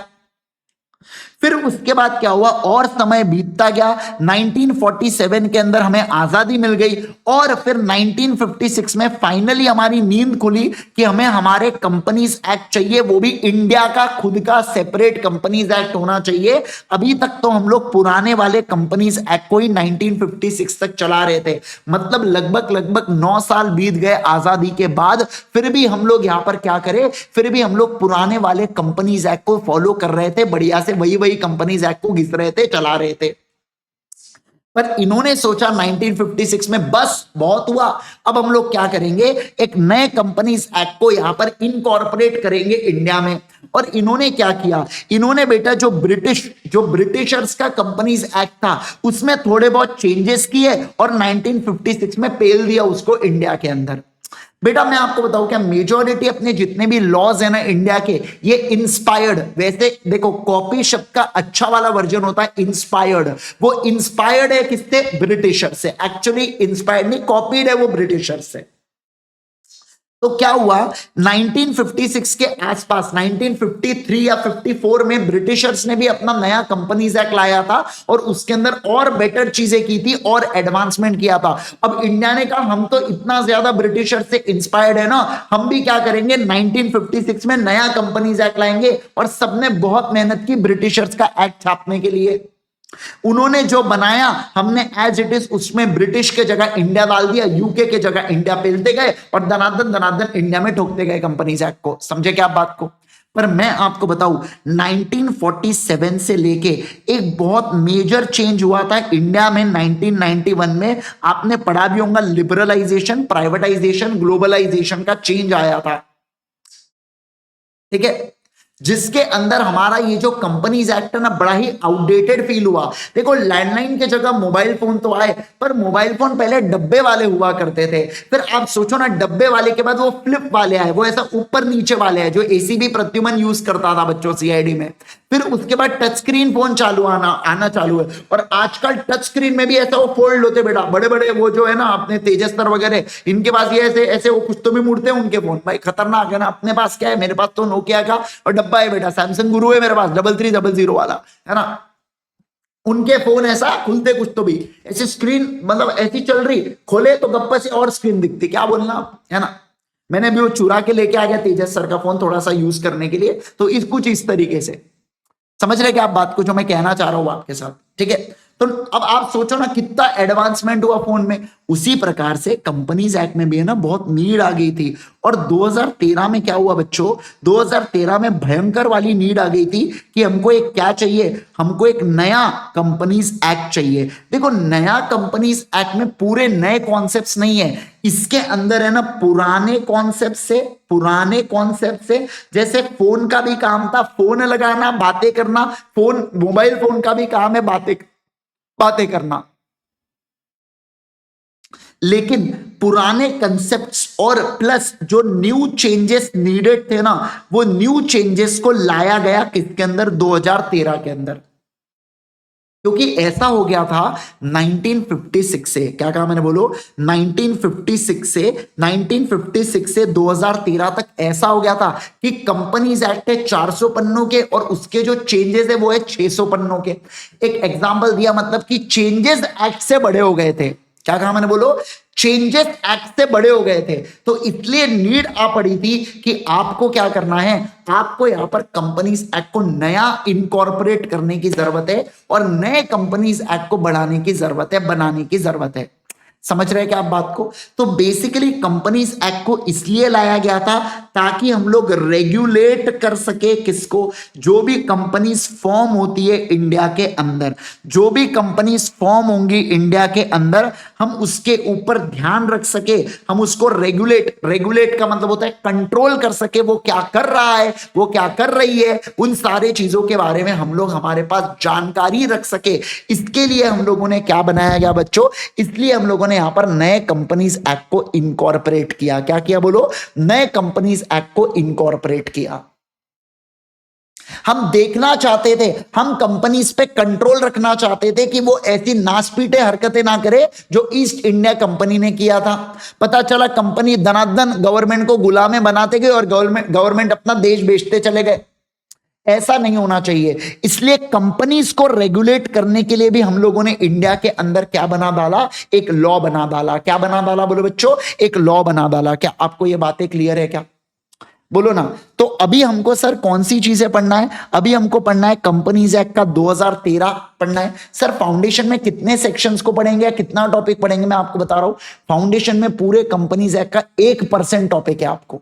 फिर उसके बाद क्या हुआ? और समय बीतता गया। 1947 के अंदर हमें आजादी मिल गई और फिर 1956 में फाइनली हमारी नींद खुली कि हमें हमारे कंपनीज एक्ट चाहिए, वो भी इंडिया का खुद का सेपरेट कंपनीज एक्ट होना चाहिए। अभी तक तो हम लोग पुराने वाले कंपनीज एक्ट को ही 1956 तक चला रहे थे, मतलब लगभग लगभग 9 साल बीत गए आजादी के बाद, फिर भी हम लोग यहां पर क्या करें? फिर भी हम लोग पुराने वाले कंपनीज एक्ट को फॉलो कर रहे थे, बढ़िया से वही कंपनीज एक्ट को घिस रहे थे, चला रहे थे। पर इन्होंने सोचा 1956 में बस बहुत हुआ, अब हम लोग क्या करेंगे? एक नए कंपनीज एक्ट को यहां पर इनकॉर्पोरेट करेंगे इंडिया में। और इन्होंने क्या किया? इन्होंने बेटा जो ब्रिटिशर्स का कंपनीज एक्ट था उसमें थोड़े बहुत चेंजेस किए और 1956 में पेल दिया उसको इंडिया के अंदर। बेटा मैं आपको बताऊं क्या, मेजॉरिटी अपने जितने भी लॉज है ना इंडिया के, ये इंस्पायर्ड, वैसे देखो कॉपी शब्द का अच्छा वाला वर्जन होता है इंस्पायर्ड। वो इंस्पायर्ड है किससे? ब्रिटिशर से। एक्चुअली इंस्पायर्ड नहीं, कॉपीड है वो ब्रिटिशर से। तो क्या हुआ? 1956 के आसपास 1953 या 54 में ब्रिटिशर्स ने भी अपना नया कंपनीज एक्ट लाया था और उसके अंदर और बेटर चीजें की थी और एडवांसमेंट किया था। अब इंडिया ने कहा हम तो इतना ज्यादा ब्रिटिशर्स से इंस्पायर्ड है ना, हम भी क्या करेंगे? 1956 में नया कंपनीज एक्ट लाएंगे। और सबने बहुत मेहनत की ब्रिटिशर्स का एक्ट छापने के लिए। उन्होंने जो बनाया हमने एज इट इज उसमें ब्रिटिश के जगह इंडिया डाल दिया, यूके के जगह इंडिया पेलते गए और दनादन दनादन इंडिया में ठोकते गए कंपनीज एक्ट को। समझे क्या आप बात को? पर मैं आपको बताऊं 1947 से लेके एक बहुत मेजर चेंज हुआ था इंडिया में 1991 में। आपने पढ़ा भी होगा लिबरलाइजेशन, प्राइवेटाइजेशन, ग्लोबलाइजेशन का चेंज आया था। ठीक है, जिसके अंदर हमारा ये जो कंपनीज एक्ट है ना बड़ा ही आउटडेटेड फील हुआ। देखो लैंडलाइन के जगह मोबाइल फोन तो आए, पर मोबाइल फोन पहले डब्बे वाले हुआ करते थे। फिर आप सोचो ना, डब्बे वाले के बाद वो फ्लिप वाले आए, वो ऐसा ऊपर नीचे वाले हैं जो एसीबी प्रद्युमन यूज करता था बच्चों सीआईडी में। फिर उसके बाद टच स्क्रीन फोन चालू आना चालू है, और आजकल टच स्क्रीन में भी ऐसा वो फोल्ड होते बेटा, बड़े बड़े वो जो है ना अपने तेजस्तर वगैरह, इनके पास ये ऐसे ऐसे वो कुछ तो भी मुड़ते हैं उनके फोन, भाई खतरनाक है ना। अपने पास क्या है, मेरे पास तो नोकिया का और डब्बा है बेटा, सैमसंग गुरु है मेरे पास 3300 वाला, है ना। उनके फोन ऐसा खुलते कुछ तो भी ऐसे, स्क्रीन मतलब ऐसी चल रही, खोले तो गप्पा से और स्क्रीन दिखती, क्या बोलना है ना। मैंने भी वो चुरा के लेके आ गया तेजस सर का फोन थोड़ा सा यूज करने के लिए, तो इस कुछ इस तरीके से समझ रहे क्या आप बात को जो मैं कहना चाह रहा हूं आपके साथ, ठीक है। तो अब आप सोचो ना कितना एडवांसमेंट हुआ फोन में। उसी प्रकार से कंपनीज एक्ट में भी है ना बहुत नीड आ गई थी। और 2013 में क्या हुआ बच्चों, 2013 में भयंकर वाली नीड आ गई थी कि हमको एक क्या चाहिए, हमको एक नया कंपनीज एक्ट चाहिए। देखो नया कंपनीज एक्ट में पूरे नए कॉन्सेप्ट्स नहीं है, इसके अंदर है ना पुराने कॉन्सेप्ट से, जैसे फोन का भी काम था फोन लगाना बातें करना, फोन मोबाइल फोन का भी काम है बातें करना, लेकिन पुराने कंसेप्ट्स और प्लस जो न्यू चेंजेस नीडेड थे ना, वो न्यू चेंजेस को लाया गया किसके अंदर, 2013 के अंदर। क्योंकि ऐसा हो गया था 1956 से, क्या कहा मैंने बोलो, 1956 से 2013 तक ऐसा हो गया था कि कंपनीज एक्ट है 400 पन्नों के और उसके जो चेंजेस है वो है 600 पन्नों के। एक एग्जांपल दिया, मतलब कि चेंजेस एक्ट से बड़े हो गए थे, क्या कहा मैंने बोलो, चेंजेस एक्ट से बड़े हो गए थे, तो इसलिए नीड आ पड़ी थी कि आपको क्या करना है, आपको यहां पर कंपनीज एक्ट को नया इनकॉर्पोरेट करने की जरूरत है और नए कंपनीज एक्ट को बढ़ाने की जरूरत है, बनाने की जरूरत है। समझ रहे हैं क्या आप बात को। तो बेसिकली कंपनीज एक्ट को इसलिए लाया गया था ताकि हम लोग रेगुलेट कर सके किसको, जो भी कंपनीज फॉर्म होती है इंडिया के अंदर, जो भी कंपनीज फॉर्म होंगी इंडिया के अंदर, हम उसके ऊपर ध्यान रख सके, हम उसको रेगुलेट का मतलब होता है कंट्रोल कर सके, वो क्या कर रहा है, वो क्या कर रही है, उन सारे चीजों के बारे में हम लोग हमारे पास जानकारी रख सके। इसके लिए हम लोगों ने क्या बनाया गया बच्चों, इसलिए हम लोगों ने यहां पर नए कंपनीज एक्ट को इनकॉर्पोरेट किया। क्या किया बोलो, नए कंपनीज एक्ट को इनकॉर्पोरेट किया। हम देखना चाहते थे, हम कंपनीज पे कंट्रोल रखना चाहते थे कि वो ऐसी नासपीटे हरकतें ना करे जो ईस्ट इंडिया कंपनी ने किया था। पता चला कंपनी धनाधन गवर्नमेंट को गुलाम बनाते गए और गवर्नमेंट अपना देश बेचते चले गए। ऐसा नहीं होना चाहिए, इसलिए कंपनीज को रेगुलेट करने के लिए भी हम लोगों ने इंडिया के अंदर क्या बना डाला, एक लॉ बना डाला। क्या बना डाला बोलो बच्चों, एक लॉ बना डाला। क्या आपको ये बातें क्लियर है क्या, बोलो ना। तो अभी हमको सर कौन सी चीजें पढ़ना है, अभी हमको पढ़ना है कंपनीज एक्ट का 2013 पढ़ना है। सर फाउंडेशन में कितने सेक्शंस को पढ़ेंगे या कितना टॉपिक पढ़ेंगे, मैं आपको बता रहा हूं, फाउंडेशन में पूरे कंपनीज एक्ट का 1% टॉपिक है आपको।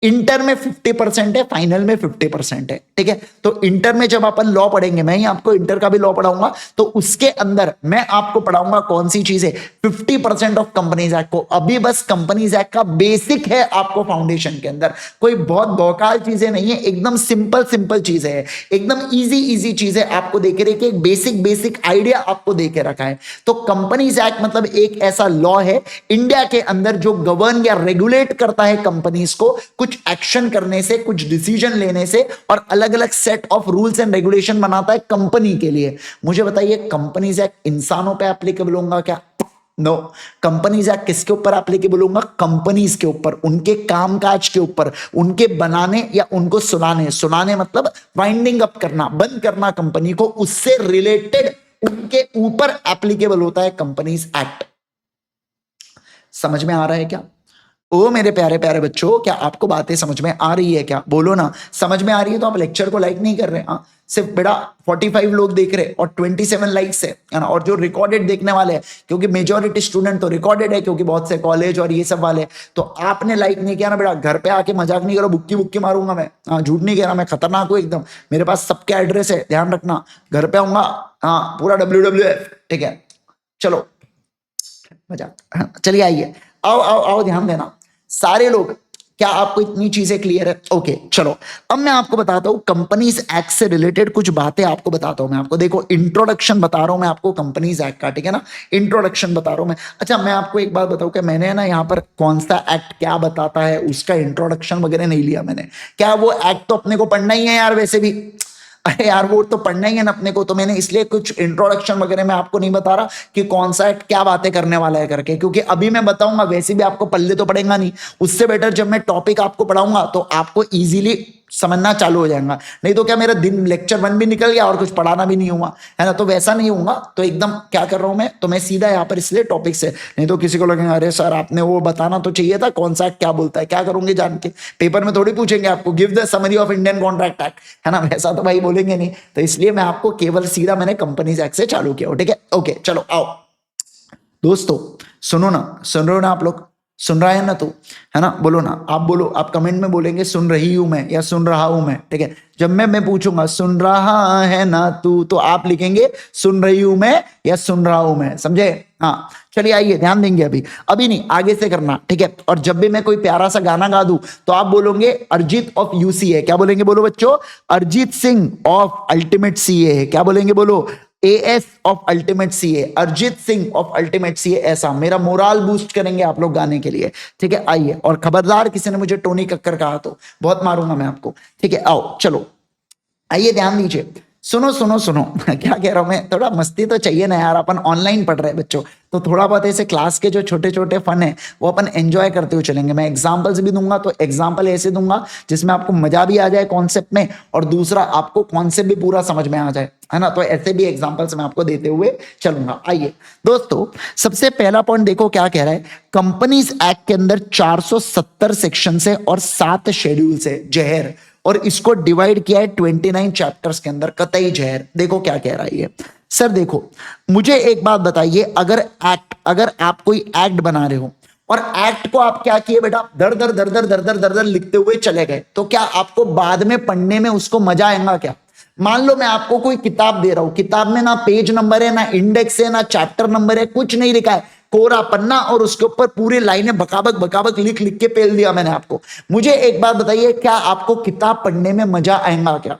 इंटर में 50% है, फाइनल में 50% है, ठीक है। तो इंटर में जब अपन लॉ पढ़ेंगे, मैं ही आपको इंटर का भी लॉ पढ़ाऊंगा, तो उसके अंदर मैं आपको पढ़ाऊंगा कौन सी चीजें, 50% ऑफ कंपनीज एक्ट को। अभी बस कंपनीज एक्ट का बेसिक है आपको फाउंडेशन के अंदर, कोई बहुत भौकाल चीजें नहीं है, एकदम सिंपल चीजें है, एकदम इजी चीजें आपको देके रखी, एक बेसिक आइडिया आपको देके रखा है। तो कंपनीज एक्ट मतलब एक ऐसा लॉ है इंडिया के अंदर जो गवर्न या रेगुलेट करता है कंपनीज को कुछ एक्शन करने से, कुछ डिसीजन लेने से, और अलग अलग set of rules and regulation बनाता है कंपनी के लिए। मुझे बताइए कंपनीज एक्ट इंसानों पे एप्लीकेबल होगा क्या, नो। कंपनीज एक्ट किसके ऊपर एप्लीकेबल होगा, कंपनीज के ऊपर, उनके कामकाज के ऊपर, उनके बनाने या उनको सुनाने मतलब वाइंडिंग अप करना, बंद करना कंपनी को, उससे रिलेटेड उनके ऊपर एप्लीकेबल होता है कंपनीज एक्ट। समझ में आ रहा है क्या। ओ मेरे प्यारे प्यारे बच्चों, क्या आपको बातें समझ में आ रही है क्या, बोलो ना। समझ में आ रही है तो आप लेक्चर को लाइक नहीं कर रहे। हाँ सिर्फ बेटा 45 लोग देख रहे और 27 लाइक्स है ना, और जो रिकॉर्डेड देखने वाले हैं, क्योंकि मेजोरिटी स्टूडेंट तो रिकॉर्डेड है, क्योंकि बहुत से कॉलेज और ये सब वाले, तो आपने लाइक नहीं किया ना बेटा, घर पे आके मजाक नहीं करो, बुक्की मारूंगा मैं। हाँ झूठ नहीं कह रहा, मैं खतरनाक हूँ एकदम, मेरे पास सबके एड्रेस है, ध्यान रखना। घर पे आऊंगा, हाँ पूरा WWF, ठीक है। चलो मजाक, चलिए आइए, आओ ध्यान देना सारे लोग। क्या आपको इतनी चीजें क्लियर है? ओके चलो, अब मैं आपको बताता हूं कंपनीज एक्ट से रिलेटेड कुछ बातें आपको बताता हूं मैं आपको। देखो इंट्रोडक्शन बता रहा हूं मैं आपको कंपनीज एक्ट का, ठीक है ना, इंट्रोडक्शन बता रहा हूं मैं। अच्छा मैं आपको एक बात बताऊं कि मैंने ना यहाँ पर कौन सा एक्ट क्या बताता है उसका इंट्रोडक्शन वगैरह नहीं लिया मैंने। क्या वो एक्ट तो अपने को पढ़ना ही है यार वैसे भी, अरे यार वो तो पढ़ना ही है ना अपने को, तो मैंने इसलिए कुछ इंट्रोडक्शन वगैरह मैं आपको नहीं बता रहा कि कौन सा एक्ट क्या बातें करने वाला है करके, क्योंकि अभी मैं बताऊंगा वैसे भी आपको पल्ले तो पड़ेगा नहीं। उससे बेटर जब मैं टॉपिक आपको पढ़ाऊंगा तो आपको इजीली समझना चालू हो जाएगा। नहीं तो क्या मेरा दिन लेक्चर 1 भी निकल गया और कुछ पढ़ाना भी नहीं हुआ, है ना, तो वैसा नहीं होगा। तो एकदम क्या कर रहा हूं मैं, तो मैं सीधा यहाँ पर इसलिए टॉपिक से, नहीं तो किसी को लगेगा अरे सर आपने वो बताना तो चाहिए था कौन सा क्या बोलता है, क्या करोगे जान के, पेपर में थोड़ी पूछेंगे आपको give the summary of Indian contract act, है ना, वैसा तो भाई बोलेंगे नहीं। तो इसलिए मैं आपको केवल सीधा मैंने कंपनीज एक्ट से चालू किया, ठीक है। ओके चलो आओ दोस्तों, सुनो ना, सुन रहे हो ना आप लोग, सुन रहा है ना तू, है ना, बोलो ना, आप बोलो, आप कमेंट में बोलेंगे सुन रही हूं मैं या सुन रहा हूं मैं, ठीक है। जब मैं पूछूंगा सुन रहा है ना तू, तो आप लिखेंगे सुन रही हूं मैं या सुन रहा हूं मैं, समझे? हाँ चलिए आइए ध्यान देंगे, अभी अभी नहीं आगे से करना, ठीक है। और जब भी मैं कोई प्यारा सा गाना गा दूं तो आप बोलोगे अरिजीत ऑफ यूसीए, क्या बोलेंगे बोलो बच्चों, Arijit Singh of ultimate CA है, क्या बोलेंगे बोलो, as of ultimate CA, Arijit Singh of ultimate CA, ऐसा मेरा मोराल बूस्ट करेंगे आप लोग गाने के लिए, ठीक है। आइए, और खबरदार किसी ने मुझे टोनी कक्कर कहा तो बहुत मारूंगा मैं आपको, ठीक है। आओ चलो आइए ध्यान दीजिए, सुनो सुनो सुनो क्या कह रहा हूं मैं, थोड़ा मस्ती तो चाहिए ना यार, अपन ऑनलाइन पढ़ रहे हैं बच्चों, तो थोड़ा बहुत ऐसे क्लास के जो छोटे छोटे फन है वो अपन एंजॉय करते हुए चलेंगे। मैं एग्जांपल्स भी दूंगा, तो एग्जांपल ऐसे दूंगा जिसमें आपको मजा भी आ जाए कॉन्सेप्ट में, और दूसरा आपको कॉन्सेप्ट भी पूरा समझ में आ जाए, है ना, तो ऐसे भी एग्जांपल्स मैं आपको देते हुए चलूंगा। आइए दोस्तों, सबसे पहला पॉइंट देखो क्या कह रहा है, कंपनीज एक्ट के अंदर 470 सेक्शन है और 7 शेड्यूल है, जहर, और इसको डिवाइड किया है 29 चैप्टर्स के अंदर, कतई जहर। देखो क्या कह रहा है ये सर, देखो मुझे एक बात बताइए, अगर आप कोई एक्ट बना रहे हो और एक्ट को आप क्या किए बेटा, दर दर दर दर दर दर दर दर लिखते हुए चले गए, तो क्या आपको बाद में पढ़ने में उसको मजा आएगा क्या? मान लो मैं आपको कोई किताब दे रहा हूं, किताब में ना पेज नंबर है, ना इंडेक्स है, ना चैप्टर नंबर है, कुछ नहीं लिखा है, कोरा पन्ना, और उसके ऊपर पूरी लाइनें बकाबक बकाबक लिख लिख के पेल दिया मैंने आपको। मुझे एक बात बताइए, क्या आपको किताब पढ़ने में मजा आएगा क्या?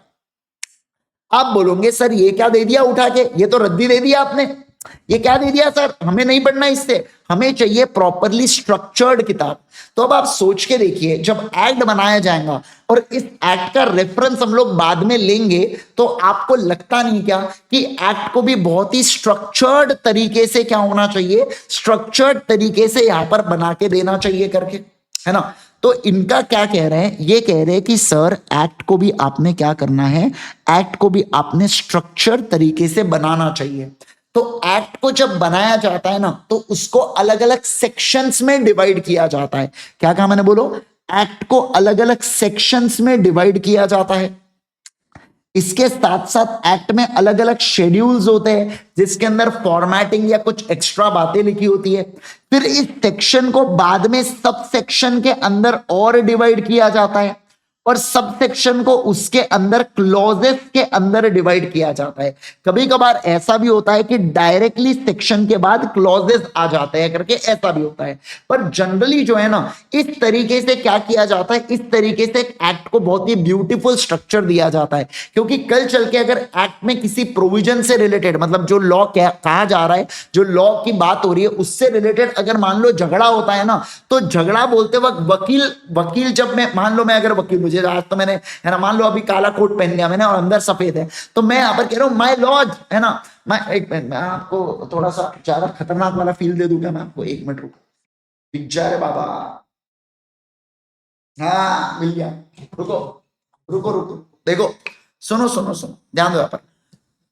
आप बोलोगे सर ये क्या दे दिया उठा के, ये तो रद्दी दे दिया आपने, ये क्या दे दिया सर, हमें नहीं पढ़ना इससे, हमें चाहिए प्रॉपरली स्ट्रक्चर्ड किताब। तो अब आप सोच के देखिए, जब एक्ट बनाया जाएगा और इस एक्ट का रेफरेंस हम लोग बाद में लेंगे, तो आपको लगता नहीं क्या कि एक्ट को भी बहुत ही स्ट्रक्चर्ड तरीके से क्या होना चाहिए, स्ट्रक्चर्ड तरीके से यहां पर बना के देना चाहिए करके, है ना। तो इनका क्या कह रहे हैं, ये कह रहे हैं कि सर एक्ट को भी आपने क्या करना है, एक्ट को भी आपने स्ट्रक्चर तरीके से बनाना चाहिए। तो एक्ट को जब बनाया जाता है ना, तो उसको अलग अलग सेक्शंस में डिवाइड किया जाता है। क्या कहा मैंने, बोलो, एक्ट को अलग अलग सेक्शंस में डिवाइड किया जाता है। इसके साथ साथ एक्ट में अलग अलग शेड्यूल्स होते हैं जिसके अंदर फॉर्मेटिंग या कुछ एक्स्ट्रा बातें लिखी होती है। फिर इस सेक्शन को बाद में सब सेक्शन के अंदर और डिवाइड किया जाता है, और सब सेक्शन को उसके अंदर क्लॉजेस के अंदर डिवाइड किया जाता है। कभी कभार ऐसा भी होता है कि डायरेक्टली सेक्शन के बाद क्लॉजेस आ जाते हैं करके, ऐसा भी होता है। पर जनरली जो है ना, इस तरीके से क्या किया जाता है, इस तरीके से एक्ट को बहुत ही ब्यूटीफुल स्ट्रक्चर दिया जाता है। क्योंकि कल चल के अगर एक्ट में किसी प्रोविजन से रिलेटेड, मतलब जो लॉ कहा जा रहा है, जो लॉ की बात हो रही है, उससे रिलेटेड अगर मान लो झगड़ा होता है ना, तो झगड़ा बोलते वक्त वकील जब मैं मान लो मैं अगर वकील, आज तो मैंने, है ना, मान लो अभी काला कोट पहन लिया मैंने और अंदर सफेद है, तो मैं यहां पर कह रहा हूं माय लॉर्ड, है ना, मैं आपको थोड़ा सा ज्यादा खतरनाक वाला फील दे दूंगा मैं आपको, 1 मिनट रुको, पिज्जा रे बाबा, हाँ मिल गया, रुको रुको रुको, देखो सुनो सुनो सुनो, ध्यान दो यहाँ पर,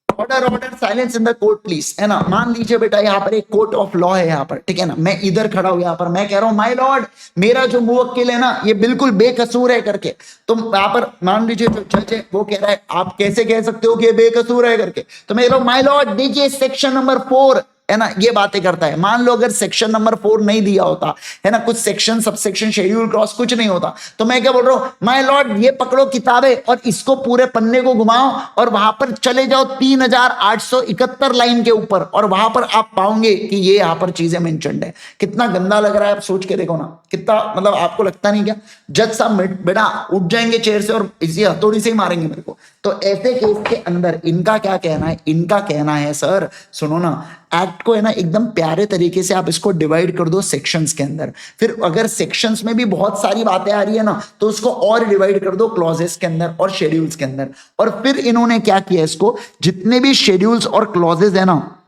order order silence in the court please, है ना। मान लीजिए बेटा यहाँ पर एक कोर्ट ऑफ लॉ है यहाँ पर, ठीक है ना, मैं इधर खड़ा हूं यहाँ पर, मैं कह रहा हूं माय लॉर्ड, मेरा जो मुवक्किल है ना ये बिल्कुल बेकसूर है करके, तो यहाँ पर मान लीजिए जो जज है वो कह रहा है आप कैसे कह सकते हो कि ये बेकसूर है करके, तो मैं कह रहा हूं माय लॉर्ड दीजिए सेक्शन नंबर 4 है ना, ये बातें करता है। मान लो अगर सेक्शन नंबर 4 नहीं दिया होता, है ना, कुछ सेक्शन सबसेक्शन शेड्यूल क्रॉस कुछ नहीं होता, तो मैं क्या बोल रहा हूं, माय लॉर्ड ये पकड़ो किताबें और इसको पूरे पन्ने को घुमाओ और वहां पर चले जाओ 3871 लाइन के ऊपर, और वहां पर आप पाओगे कि ये यहां पर चीजें मेंशन्ड है। कितना गंदा लग रहा है, आप सोच के देखो ना, कितना मतलब आपको लगता नहीं क्या जज साहब बेटा उठ जाएंगे चेयर से और इसी हथौड़ी से ही मारेंगे मेरे को। तो ऐसे केस के अंदर इनका क्या कहना है, इनका कहना है सर सुनो ना, एक्ट को है ना एकदम प्यारे तरीके से आप इसको डिवाइड कर दो सेक्शंस के अंदर, फिर अगर सेक्शंस में भी बहुत सारी बातें आ रही है ना तो उसको और डिवाइड कर दो क्लॉजेस के अंदर और शेड्यूल्स के अंदर। और फिर इन्होंने क्या किया, इसको जितने भी शेड्यूल्स और क्लॉजेस है ना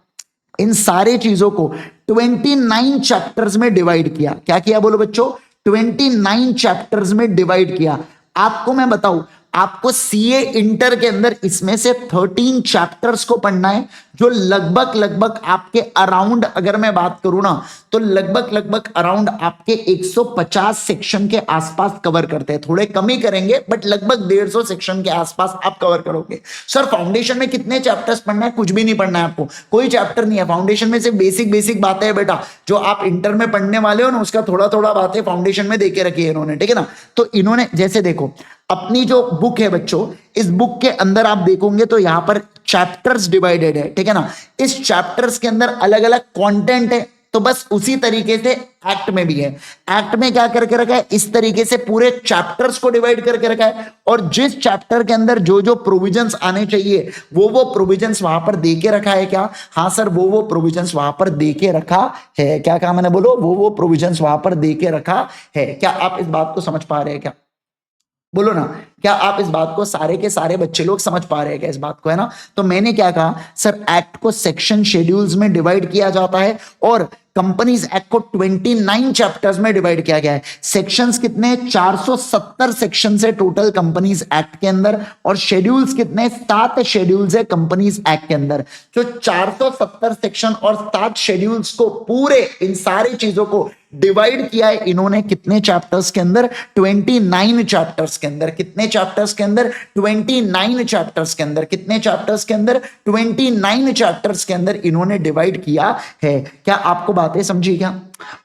इन सारे चीजों को 29 चैप्टर्स में डिवाइड किया। क्या किया बोलो बच्चों, 29 चैप्टर्स में डिवाइड किया। आपको मैं बताऊं, आपको सीए इंटर के अंदर इसमें से 13 चैप्टर्स को पढ़ना है, जो लगभग आपके अराउंड, अगर मैं बात करूं ना तो लगभग अराउंड आपके 150 सेक्शन के आसपास कवर करते हैं। थोड़े कम ही करेंगे बट लगभग 150 सेक्शन के आसपास आप कवर करोगे। सर फाउंडेशन में कितने चैप्टर्स पढ़ना है, कुछ भी नहीं पढ़ना है आपको, कोई चैप्टर नहीं है फाउंडेशन में, सिर्फ बेसिक बातें हैं बेटा, जो आप इंटर में पढ़ने वाले हो ना उसका थोड़ा बातें फाउंडेशन में देके रखी है इन्होंने, ठीक है ना। तो इन्होंने जैसे देखो अपनी जो बुक है बच्चों, इस बुक के अंदर आप देखोगे तो यहां पर चैप्टर्स डिवाइडेड है, ठीक है ना। इस चैप्टर्स के अंदर अलग अलग कंटेंट है, तो बस उसी तरीके से एक्ट में भी है। एक्ट में क्या करके रखा है, इस तरीके से पूरे चैप्टर्स को डिवाइड करके रखा है, और जिस चैप्टर के अंदर जो जो प्रोविजंस आने चाहिए वो प्रोविजंस वहां पर दे के रखा है। क्या, हाँ सर वो प्रोविजंस वहां पर दे के रखा है। क्या कहा मैंने, बोलो वो प्रोविजंस वहां पर दे के रखा है। क्या आप इस बात को समझ पा रहे हैं क्या, बोलो ना, क्या आप इस बात को सारे के सारे बच्चे लोग समझ पा रहे हैं क्या इस बात को, है ना। तो मैंने क्या कहा सर, एक्ट को सेक्शन शेड्यूल्स में डिवाइड किया जाता है और कंपनीज एक्ट को 29 चैप्टर्स में डिवाइड किया गया है। सेक्शंस कितने, 470 सेक्शन है टोटल कंपनीज एक्ट के अंदर, और शेड्यूल्स कितने, 7 शेड्यूल्स है कंपनीज एक्ट के अंदर। जो 470 सेक्शन और 7 शेड्यूल्स को पूरे इन सारी चीजों को डिवाइड किया है इन्होंने कितने चैप्टर्स के अंदर, 29 चैप्टर्स के अंदर। कितने चैप्टर्स के अंदर, 29 चैप्टर्स के अंदर। कितने चैप्टर्स के अंदर, 29 चैप्टर्स के अंदर इन्होंने डिवाइड किया है। क्या आपको बातें समझी क्या,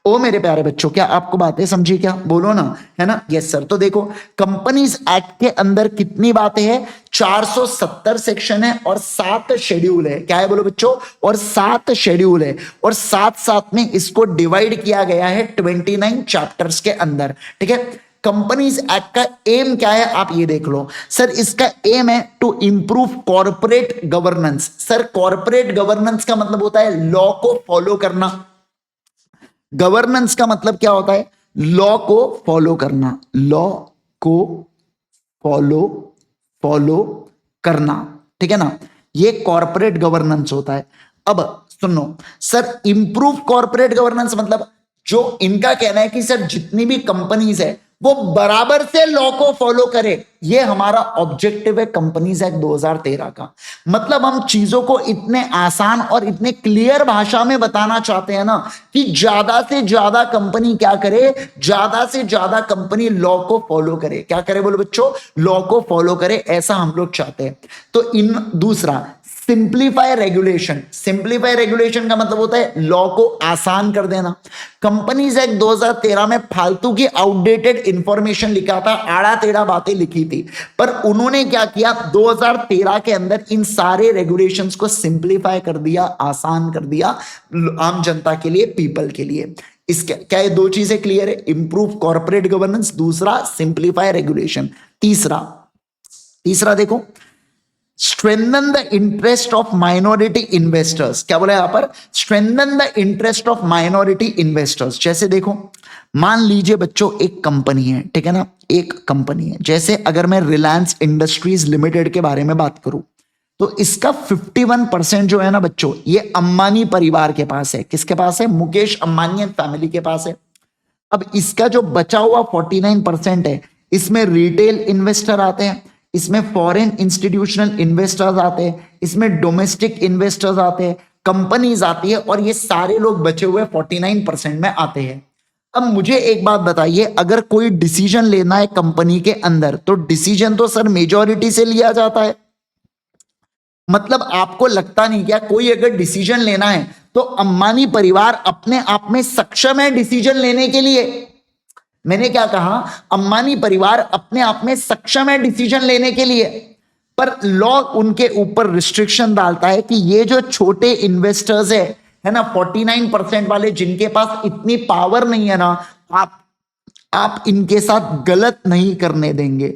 ओ मेरे प्यारे बच्चों, क्या आपको बातें समझी क्या, बोलो ना, है ना। Yes sir. तो देखो कंपनीज एक्ट के अंदर कितनी बातें हैं, 470 सेक्शन है और 7 शेड्यूल है। क्या है बोलो बच्चों, और 7 शेड्यूल है, और साथ में इसको डिवाइड किया गया है 29 चैप्टर्स के अंदर, ठीक है। कंपनीज एक्ट का एम क्या है, आप ये देख लो सर, इसका एम है to improve corporate governance. Sir corporate governance का मतलब होता है लॉ को फॉलो करना। गवर्नेंस का मतलब क्या होता है, लॉ को फॉलो करना, लॉ को फॉलो करना, ठीक है ना। ये कॉर्पोरेट गवर्नेंस होता है। अब सुनो सर, इंप्रूव कॉर्पोरेट गवर्नेंस मतलब जो इनका कहना है कि सर जितनी भी कंपनीज है वो बराबर से लॉ को फॉलो करे, ये हमारा ऑब्जेक्टिव है कंपनीज एक्ट 2013 का। मतलब हम चीजों को इतने आसान और इतने क्लियर भाषा में बताना चाहते हैं ना कि ज्यादा से ज्यादा कंपनी क्या करे, ज्यादा से ज्यादा कंपनी लॉ को फॉलो करे। क्या करे बोलो बच्चों, लॉ को फॉलो करे, ऐसा हम लोग चाहते हैं। तो इन दूसरा सिंप्लीफाई रेगुलेशन। सिंप्लीफाई रेगुलेशन का मतलब होता है लॉ को आसान कर देना। कंपनीज एक्ट 2013 में फालतू की आउटडेटेड इंफॉर्मेशन लिखा था, आड़ा टेढ़ा बातें लिखी थी, पर उन्होंने क्या किया 2013 के अंदर इन सारे रेगुलेशंस को सिंप्लीफाई कर दिया, आसान कर दिया आम जनता के लिए, पीपल के लिए। इसके क्या ये दो चीजें क्लियर है, इंप्रूव कॉर्पोरेट गवर्नेंस, दूसरा सिंप्लीफाई रेगुलेशन। तीसरा देखो, strengthen the interest of minority investors. क्या बोला यहां पर, strengthen the interest of minority investors. जैसे देखो मान लीजिए बच्चों एक कंपनी है, ठीक है ना, एक कंपनी है, जैसे अगर मैं रिलायंस इंडस्ट्रीज लिमिटेड के बारे में बात करूं तो इसका 51% जो है ना बच्चों, ये अंबानी परिवार के पास है। किसके पास है, मुकेश अंबानी एंड फैमिली के पास है। अब इसका जो बचा हुआ 49% है, इसमें रिटेल इन्वेस्टर आते हैं, इसमें फॉरेन इंस्टीट्यूशनल इन्वेस्टर्स आते हैं, इसमें डोमेस्टिक इन्वेस्टर्स आते हैं, कंपनीज आती है, और ये सारे लोग बचे हुए 49% में आते हैं। अब मुझे एक बात बताइए, अगर कोई डिसीजन लेना है कंपनी के अंदर तो डिसीजन तो सर मेजॉरिटी से लिया जाता है। मतलब आपको लगता नहीं क्या, कोई अगर डिसीजन लेना है तो अंबानी परिवार अपने आप में सक्षम है डिसीजन लेने के लिए। मैंने क्या कहा? अंबानी परिवार अपने आप में सक्षम है डिसीजन लेने के लिए, पर लॉ उनके ऊपर रिस्ट्रिक्शन डालता है कि ये जो छोटे इन्वेस्टर्स है ना, 49% वाले जिनके पास इतनी पावर नहीं है ना, आप इनके साथ गलत नहीं करने देंगे।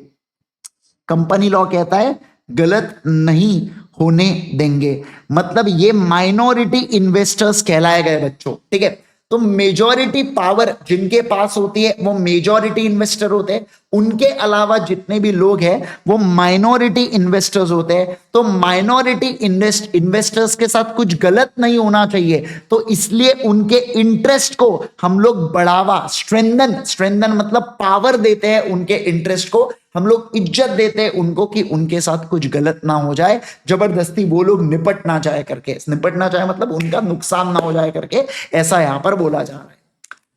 कंपनी लॉ कहता है गलत नहीं होने देंगे, मतलब ये माइनॉरिटी इन्वेस्टर्स कहलाए गए बच्चों, ठीक है। तो मेजॉरिटी पावर जिनके पास होती है वो मेजॉरिटी इन्वेस्टर होते हैं, उनके अलावा जितने भी लोग हैं वो माइनॉरिटी इन्वेस्टर्स होते हैं। तो माइनॉरिटी इन्वेस्टर्स के साथ कुछ गलत नहीं होना चाहिए, तो इसलिए उनके इंटरेस्ट को हम लोग बढ़ावा, स्ट्रेंथन मतलब पावर देते हैं, उनके इंटरेस्ट को हम लोग इज्जत देते हैं उनको कि उनके साथ कुछ गलत ना हो जाए, जबरदस्ती वो लोग निपट ना जाए करके, निपट ना जाए मतलब उनका नुकसान ना हो जाए करके, ऐसा यहां पर बोला जा रहा है।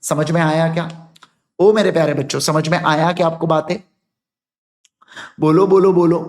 समझ में आया क्या? ओ मेरे प्यारे बच्चों, समझ में आया क्या आपको बातें? बोलो बोलो बोलो,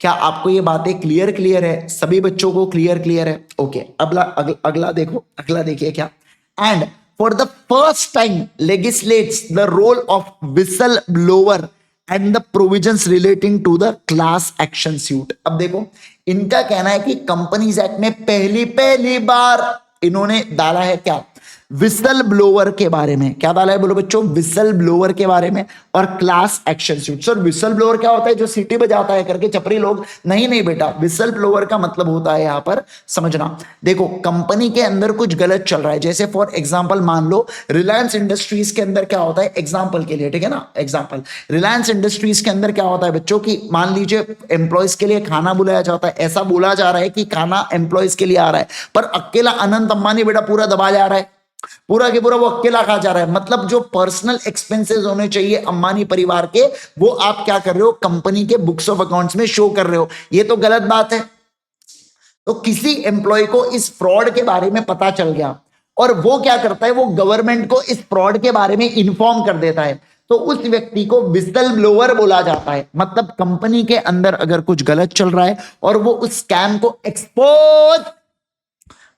क्या आपको ये बातें क्लियर है? सभी बच्चों को क्लियर है? ओके, अगला देखो, अगला देखिए क्या। And for the first time legislates the role of whistle blower and the provisions relating to the class action suit. अब देखो, इनका कहना है कि कंपनीज एक्ट में पहली बार इन्होंने डाला है क्या? विसल ब्लोअर के बारे में। क्या डाला है बोलो बच्चों? विसल ब्लोअर के बारे में और class action suit. Sir whistle blower क्या होता है? जो सीटी बजाता है करके चपरी लोग। नहीं बेटा, विसल ब्लोअर का मतलब होता है यहां पर, समझना, देखो कंपनी के अंदर कुछ गलत चल रहा है, जैसे फॉर एग्जांपल मान लो रिलायंस इंडस्ट्रीज के अंदर क्या होता है, एग्जांपल के लिए, ठीक है ना, एग्जांपल रिलायंस इंडस्ट्रीज के अंदर क्या होता है बच्चों की, मान लीजिए एम्प्लॉयज के लिए खाना बुलाया जाता है, ऐसा बोला जा रहा है कि खाना एम्प्लॉयज के लिए आ रहा है, पर अकेला अनंत अंबानी बेटा पूरा दबा जा रहा है, पूरा के पूरा वो अकेला खा जा रहा है। मतलब जो पर्सनल एक्सपेंसेस होने चाहिए अंबानी परिवार के, वो आप क्या कर रहे हो, कंपनी के बुक्स ऑफ अकाउंट्स में शो कर रहे हो। ये तो गलत बात है। तो किसी एम्प्लॉय को इस फ्रॉड के बारे में पता चल गया और वो क्या करता है, वो गवर्नमेंट को इस फ्रॉड के बारे में इंफॉर्म कर देता है, तो उस व्यक्ति को विसल ब्लोअर बोला जाता है। मतलब कंपनी के अंदर अगर कुछ गलत चल रहा है और वो उस स्कैम को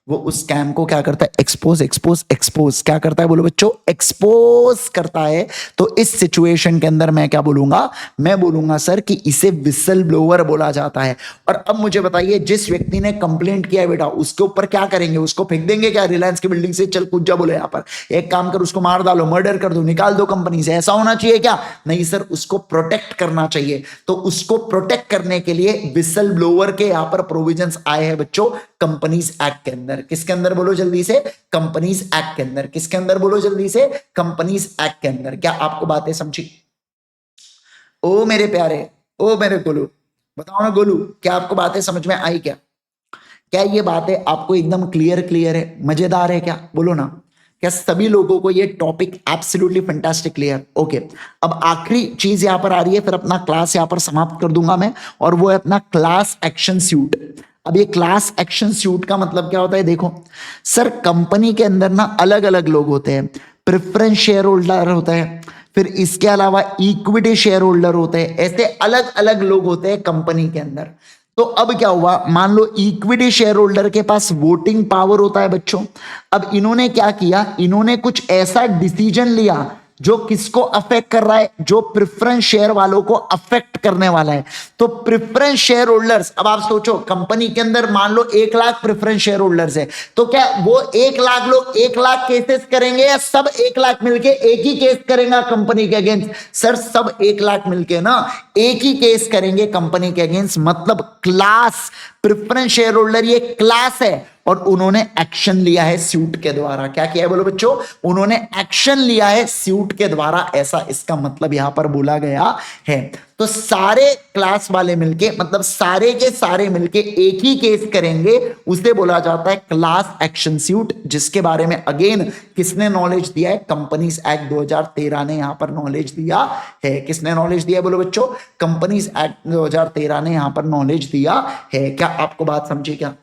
उस स्कैम को क्या करता है, एक्सपोज क्या करता है बोलो बच्चों, एक्सपोज करता है। तो इस सिचुएशन के अंदर मैं क्या बोलूंगा, मैं बोलूंगा सर कि इसे विसल ब्लोअर बोला जाता है। और अब मुझे बताइए, जिस व्यक्ति ने कंप्लेंट किया है बेटा, उसके ऊपर क्या करेंगे, उसको फेंक देंगे क्या रिलायंस की बिल्डिंग से, चल कूद जा बोले यहां पर, एक काम कर उसको मार डालो, मर्डर कर दो, निकाल दो कंपनी से, ऐसा होना चाहिए क्या? नहीं सर, उसको प्रोटेक्ट करना चाहिए। तो उसको प्रोटेक्ट करने के लिए विसल ब्लोअर के यहां पर प्रोविजंस आए हैं बच्चों कंपनीज एक्ट के अंदर। किसके अंदर बोलो जल्दी से? कंपनीज एक्ट के अंदर। किसके अंदर बोलो जल्दी से? कंपनीज एक्ट के अंदर। क्या आपको बातें समझी? ओ मेरे प्यारे, ओ मेरे गोलू, बताओ ना गोलू, क्या आपको बातें समझ में आई क्या? क्या ये बातें आपको एकदम क्लियर है, मजेदार है क्या? बोलो ना, क्या सभी लोगों को ये topic absolutely fantastic clear? Okay, अब आखिरी चीज यहां पर आ रही है, फिर अपना क्लास यहां पर समाप्त कर दूंगा मैं, और वो है अपना क्लास एक्शन सूट। अब ये क्लास एक्शन सूट का मतलब क्या होता है? देखो सर, कंपनी के अंदर ना अलग अलग लोग होते हैं, प्रेफरेंस शेयर होल्डर होता है, फिर इसके अलावा इक्विटी शेयर होल्डर होते हैं, ऐसे अलग अलग लोग होते हैं कंपनी के अंदर। तो अब क्या हुआ, मान लो इक्विटी शेयर होल्डर के पास वोटिंग पावर होता है बच्चों। अब इन्होंने क्या किया, इन्होंने कुछ ऐसा डिसीजन लिया जो किसको अफेक्ट कर रहा है, जो प्रेफरेंस शेयर वालों को अफेक्ट करने वाला है। तो प्रेफरेंस शेयर होल्डर्स, अब आप सोचो कंपनी के अंदर मान लो 1 लाख प्रेफरेंस शेयर होल्डर्स है, तो क्या वो 1 लाख लोग 1 लाख केसेस करेंगे या सब 1 लाख मिलके एक ही केस करेंगे कंपनी के अगेंस्ट? सर सब 1 लाख मिलके ना एक ही केस करेंगे कंपनी के अगेंस्ट। मतलब क्लास प्रेफरेंस शेयर होल्डर ये क्लास है और उन्होंने एक्शन लिया है सूट के द्वारा। क्या किया है बोलो बच्चों? उन्होंने एक्शन लिया है सूट के द्वारा, ऐसा इसका मतलब यहां पर बोला गया है। तो सारे क्लास वाले मिलके, मतलब सारे के सारे मिलके एक ही केस करेंगे, उसे बोला जाता है क्लास एक्शन सूट, जिसके बारे में अगेन किसने नॉलेज दिया है? कंपनीज एक्ट 2013 ने यहां पर नॉलेज दिया है। किसने नॉलेज दिया बोलो बच्चों? कंपनीज एक्ट 2013 ने यहां पर नॉलेज दिया है। क्या आपको बात समझी क्या?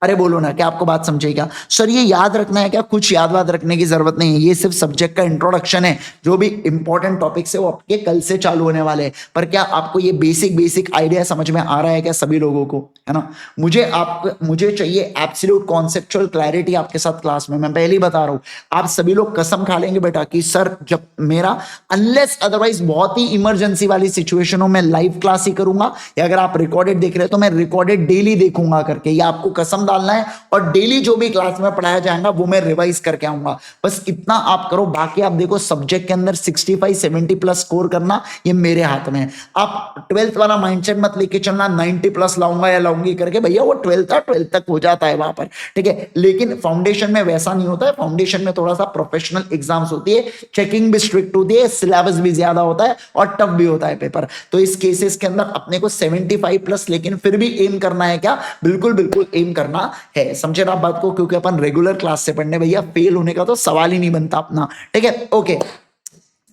अरे बोलो ना, क्या आपको बात समझे क्या? सर ये याद रखना है क्या? कुछ याद रखने की जरूरत नहीं है, ये सिर्फ सब्जेक्ट का इंट्रोडक्शन है। जो भी इंपॉर्टेंट टॉपिक्स है वो आपके कल से चालू होने वाले हैं। पर क्या आपको ये बेसिक आइडिया समझ में आ रहा है क्या सभी लोगों को? है ना? मुझे चाहिए एब्सोल्यूट कॉन्सेप्चुअल क्लैरिटी आपके साथ क्लास में। मैं पहले ही बता रहा हूं, आप सभी लोग कसम खा लेंगे बेटा कि सर जब मेरा अनलेस अदरवाइज बहुत ही इमरजेंसी वाली सिचुएशन हो मैं लाइव क्लास ही करूंगा, या अगर आप रिकॉर्डेड देख रहे हो तो मैं रिकॉर्डेड डेली देखूंगा करके, या आपको कसम डालना है। और डेली जो भी क्लास में पढ़ाया जाएगा वो मैं रिवाइज करके आऊंगा। बस इतना आप करो, बाकी आप देखो सब्जेक्ट के अंदर 65-70 प्लस स्कोर करना ये मेरे हाथ में है। आप 12th वाला माइंडसेट मत लेके चलना 90 प्लस लाऊंगा या लाऊंगी करके, भैया वो 12th तक हो जाता है वहां पर, ठीक है। लेकिन फाउंडेशन में वैसा नहीं होता है। फाउंडेशन में थोड़ा सा प्रोफेशनल एग्जाम्स होती है, चेकिंग भी स्ट्रिक्ट होती है, सिलेबस भी ज्यादा होता है और टफ भी होता है पेपर। तो इस केसेस के अंदर अपने को 75 प्लस लेकिन फिर भी एम करना है क्या? बिल्कुल एम करना है। समझे ना आप बात को? क्योंकि अपन रेगुलर क्लास से पढ़ने, भैया फेल होने का तो सवाल ही नहीं बनता अपना, ठीक है। ओके,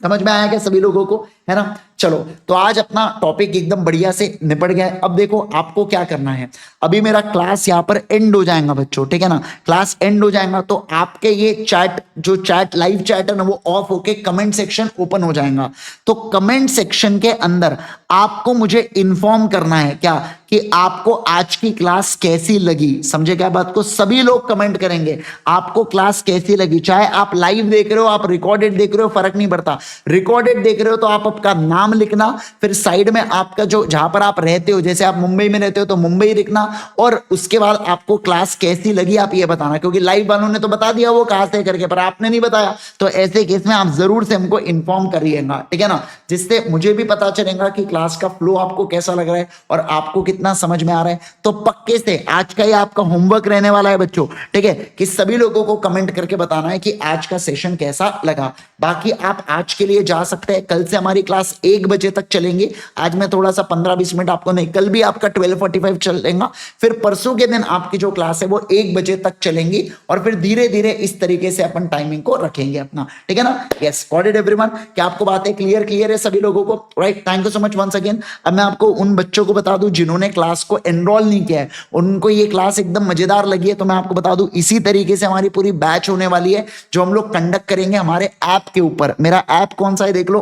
समझ में आया क्या सभी लोगों को? है ना? चलो, तो आज अपना टॉपिक एकदम बढ़िया से निपट गया है। अब देखो आपको क्या करना है। अभी मेरा क्लास यहाँ पर एंड हो जाएगा बच्चों, ठीक है ना? क्लास एंड हो जाएगा तो आपके ये चैट लाइव चैट है ना, वो ऑफ होके कमेंट सेक्शन ओपन हो जाएगा। तो कमेंट सेक्शन के अंदर आपको मुझे इन्फॉर्म करना है क्या कि आपको आज की क्लास कैसी लगी। समझे क्या बात को? सभी लोग कमेंट करेंगे आपको क्लास कैसी लगी। चाहे आप लाइव देख रहे हो, आप रिकॉर्डेड देख रहे हो, फर्क नहीं पड़ता। रिकॉर्डेड देख रहे हो तो आप आपका नाम लिखना, फिर साइड में आपका जो जहां पर आप रहते हो, जैसे आप मुंबई में रहते हो तो मुंबई लिखना, और उसके बाद आपको क्लास कैसी लगी आप ये बताना। क्योंकि लाइव वालों ने तो बता दिया वो कहां से करके, पर आपने नहीं बताया। तो ऐसे केस में आप जरूर से हमको इन्फॉर्म करिएगा, ठीक है ना? जिससे मुझे भी पता चलेगा कि क्लास का फ्लो आपको कैसा लग रहा है और आपको कितना समझ में आ रहा है। तो पक्के से आज का ये आपका होमवर्क रहने वाला है बच्चों, ठीक है, कि सभी लोगों को कमेंट करके बताना है कि आज का सेशन कैसा लगा। बाकी आप आज के लिए जा सकते हैं। कल से हमारी क्लास 1 बजे तक चलेंगे। आज मैं थोड़ा सा 15-20 मिनट आपको नहीं, कल भी आपका 12:45 चलेगा। फिर परसों के दिन आपकी जो क्लास है वो 1 बजे तक चलेंगी, और फिर धीरे धीरे इस तरीके से अपन टाइमिंग को रखेंगे अपना, ठीक है ना? Yes, got it everyone? क्या आपको बातें क्लियर है सभी लोगों को? Right, thank you so much once again. अब मैं आपको उन बच्चों को बता दूं जिन्होंने क्लास को एनरोल नहीं किया है, उनको ये क्लास एकदम मजेदार लगी है, तो मैं आपको बता दूं इसी तरीके से हमारी पूरी बैच होने वाली है जो हम लोग कंडक्ट करेंगे हमारे ऐप के ऊपर। मेरा ऐप कौन सा है देख लो।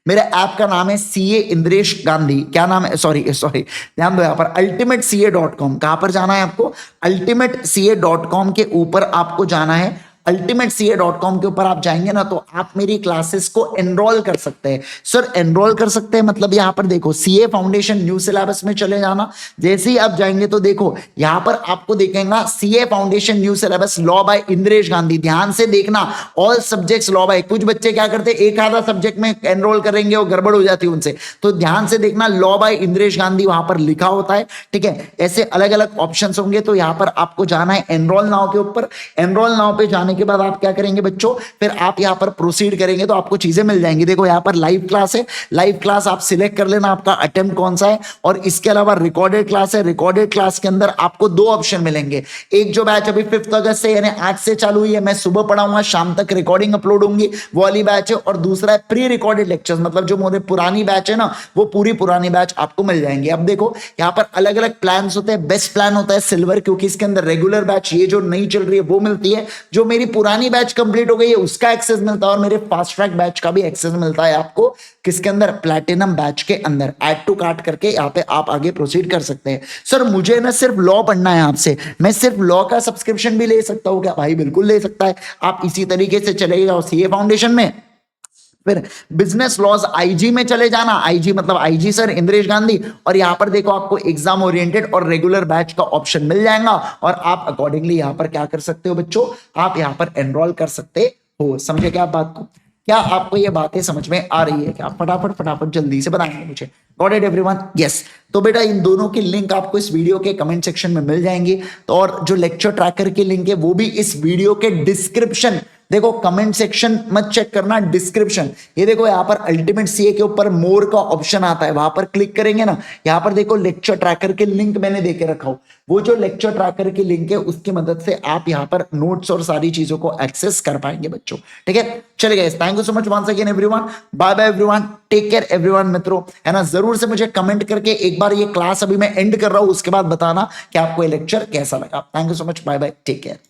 मेरे ऐप का नाम है सीए इंद्रेश गांधी। क्या नाम है? सॉरी ध्यान दो, यहां पर ultimatecA.com। कहां पर जाना है आपको? ultimatecA.com के ऊपर आपको जाना है। ultimatecA.com के ऊपर आप जाएंगे ना तो आप मेरी क्लासेस को एनरोल कर सकते हैं। सर एनरोल कर सकते हैं मतलब यहां पर देखो सीए फाउंडेशन न्यू सिलेबस में चले जाना। जैसे ही आप जाएंगे तो देखो यहां पर आपको देखेगा CA foundation new syllabus law by Indresh Gandhi. ध्यान से देखना, ऑल सब्जेक्ट्स लॉ बाय। कुछ बच्चे क्या करते हैं, एक आधा सब्जेक्ट में एनरोल करेंगे और गड़बड़ हो जाती है उनसे, तो ध्यान से देखना लॉ बाय इंद्रेश गांधी वहां पर लिखा होता है, ठीक है। ऐसे अलग अलग ऑप्शन होंगे, तो यहां पर आपको जाना है एनरोल नाउ के ऊपर। एनरोल नाउ पे जाने के बाद आप क्या करेंगे बच्चों, फिर आप यहां पर प्रोसीड करेंगे तो आपको चीजें मिल जाएंगी। देखो यहां पर लाइव क्लास है, लाइव क्लास आप सिलेक्ट कर लेना आपका अटेम्प्ट कौन सा है। और इसके अलावा रिकॉर्डेड क्लास है, रिकॉर्डेड क्लास के अंदर आपको 2 ऑप्शन मिलेंगे। एक जो बैच अभी 5 अगस्त से यानी आज से चालू हुई है, मैं सुबह पढ़ाऊंगा, शाम तक रिकॉर्डिंग अपलोड होंगी, वो वाली बैच है। और दूसरा है प्री रिकॉर्डेड लेक्चर्स, मतलब जो मेरे पुरानी बैच है ना, वो पूरी पुरानी बैच आपको मिल जाएंगी। अब देखो यहां पर अलग अलग प्लान होते हैं। बेस्ट प्लान होता है सिल्वर, क्योंकि इसके अंदर रेगुलर बैच ये जो नई चल रही है वो मिलती है। जो मेरी पुरानी बैच कंप्लीट हो गई है उसका एक्सेस मिलता है, और मेरे फास्ट ट्रैक बैच का भी एक्सेस मिलता है आपको। किसके अंदर? प्लैटिनम बैच के अंदर। ऐड टू कार्ट करके यहाँ पे आप आगे प्रोसीड कर सकते हैं। सर मुझे ना सिर्फ लॉ पढ़ना है आपसे, मैं सिर्फ लॉ का सब्सक्रिप्शन भी ले सकता हूँ क्या? भाई बिल्कुल ले सकता है। आप इसी तरीके से चले जाओ सीए फाउंडेशन में, फिर बिजनेस लॉज आईजी में चले जाना। आईजी मतलब आईजी सर इंद्रेश गांधी, और यहां पर देखो आपको एग्जाम ओरिएंटेड और रेगुलर बैच का ऑप्शन मिल जाएगा, और आप अकॉर्डिंगली यहां पर क्या कर सकते हो बच्चों, आप यहां पर एनरोल कर सकते हो। समझे क्या आप बात को? क्या आपको ये बातें समझ में आ रही है? क्या आप फटाफट जल्दी से बताएंगे मुझे? Got it everyone? यस। तो बेटा इन दोनों की लिंक आपको इस वीडियो के कमेंट सेक्शन में मिल जाएंगी। तो और जो लेक्चर ट्रैकर की लिंक है वो भी इस वीडियो के डिस्क्रिप्शन देखो कमेंट सेक्शन मत चेक करना, डिस्क्रिप्शन, ये देखो यहाँ पर अल्टीमेट सीए के ऊपर मोर का ऑप्शन आता है, वहां पर क्लिक करेंगे ना, यहाँ पर देखो लेक्चर ट्रैकर के लिंक मैंने देके रखा हूं, वो जो लेक्चर ट्रैकर की लिंक है उसकी मदद से आप यहाँ पर नोट्स और सारी चीजों को एक्सेस कर पाएंगे बच्चों। ठीक है, चलिए guys, thank you so much once again everyone, bye bye everyone, take care everyone मित्रों, है ना। जरूर से मुझे कमेंट करके एक बार ये क्लास अभी मैं एंड कर रहा हूं उसके बाद बताना कि आपको ये लेक्चर कैसा लगा। Thank you so much, bye bye, take care.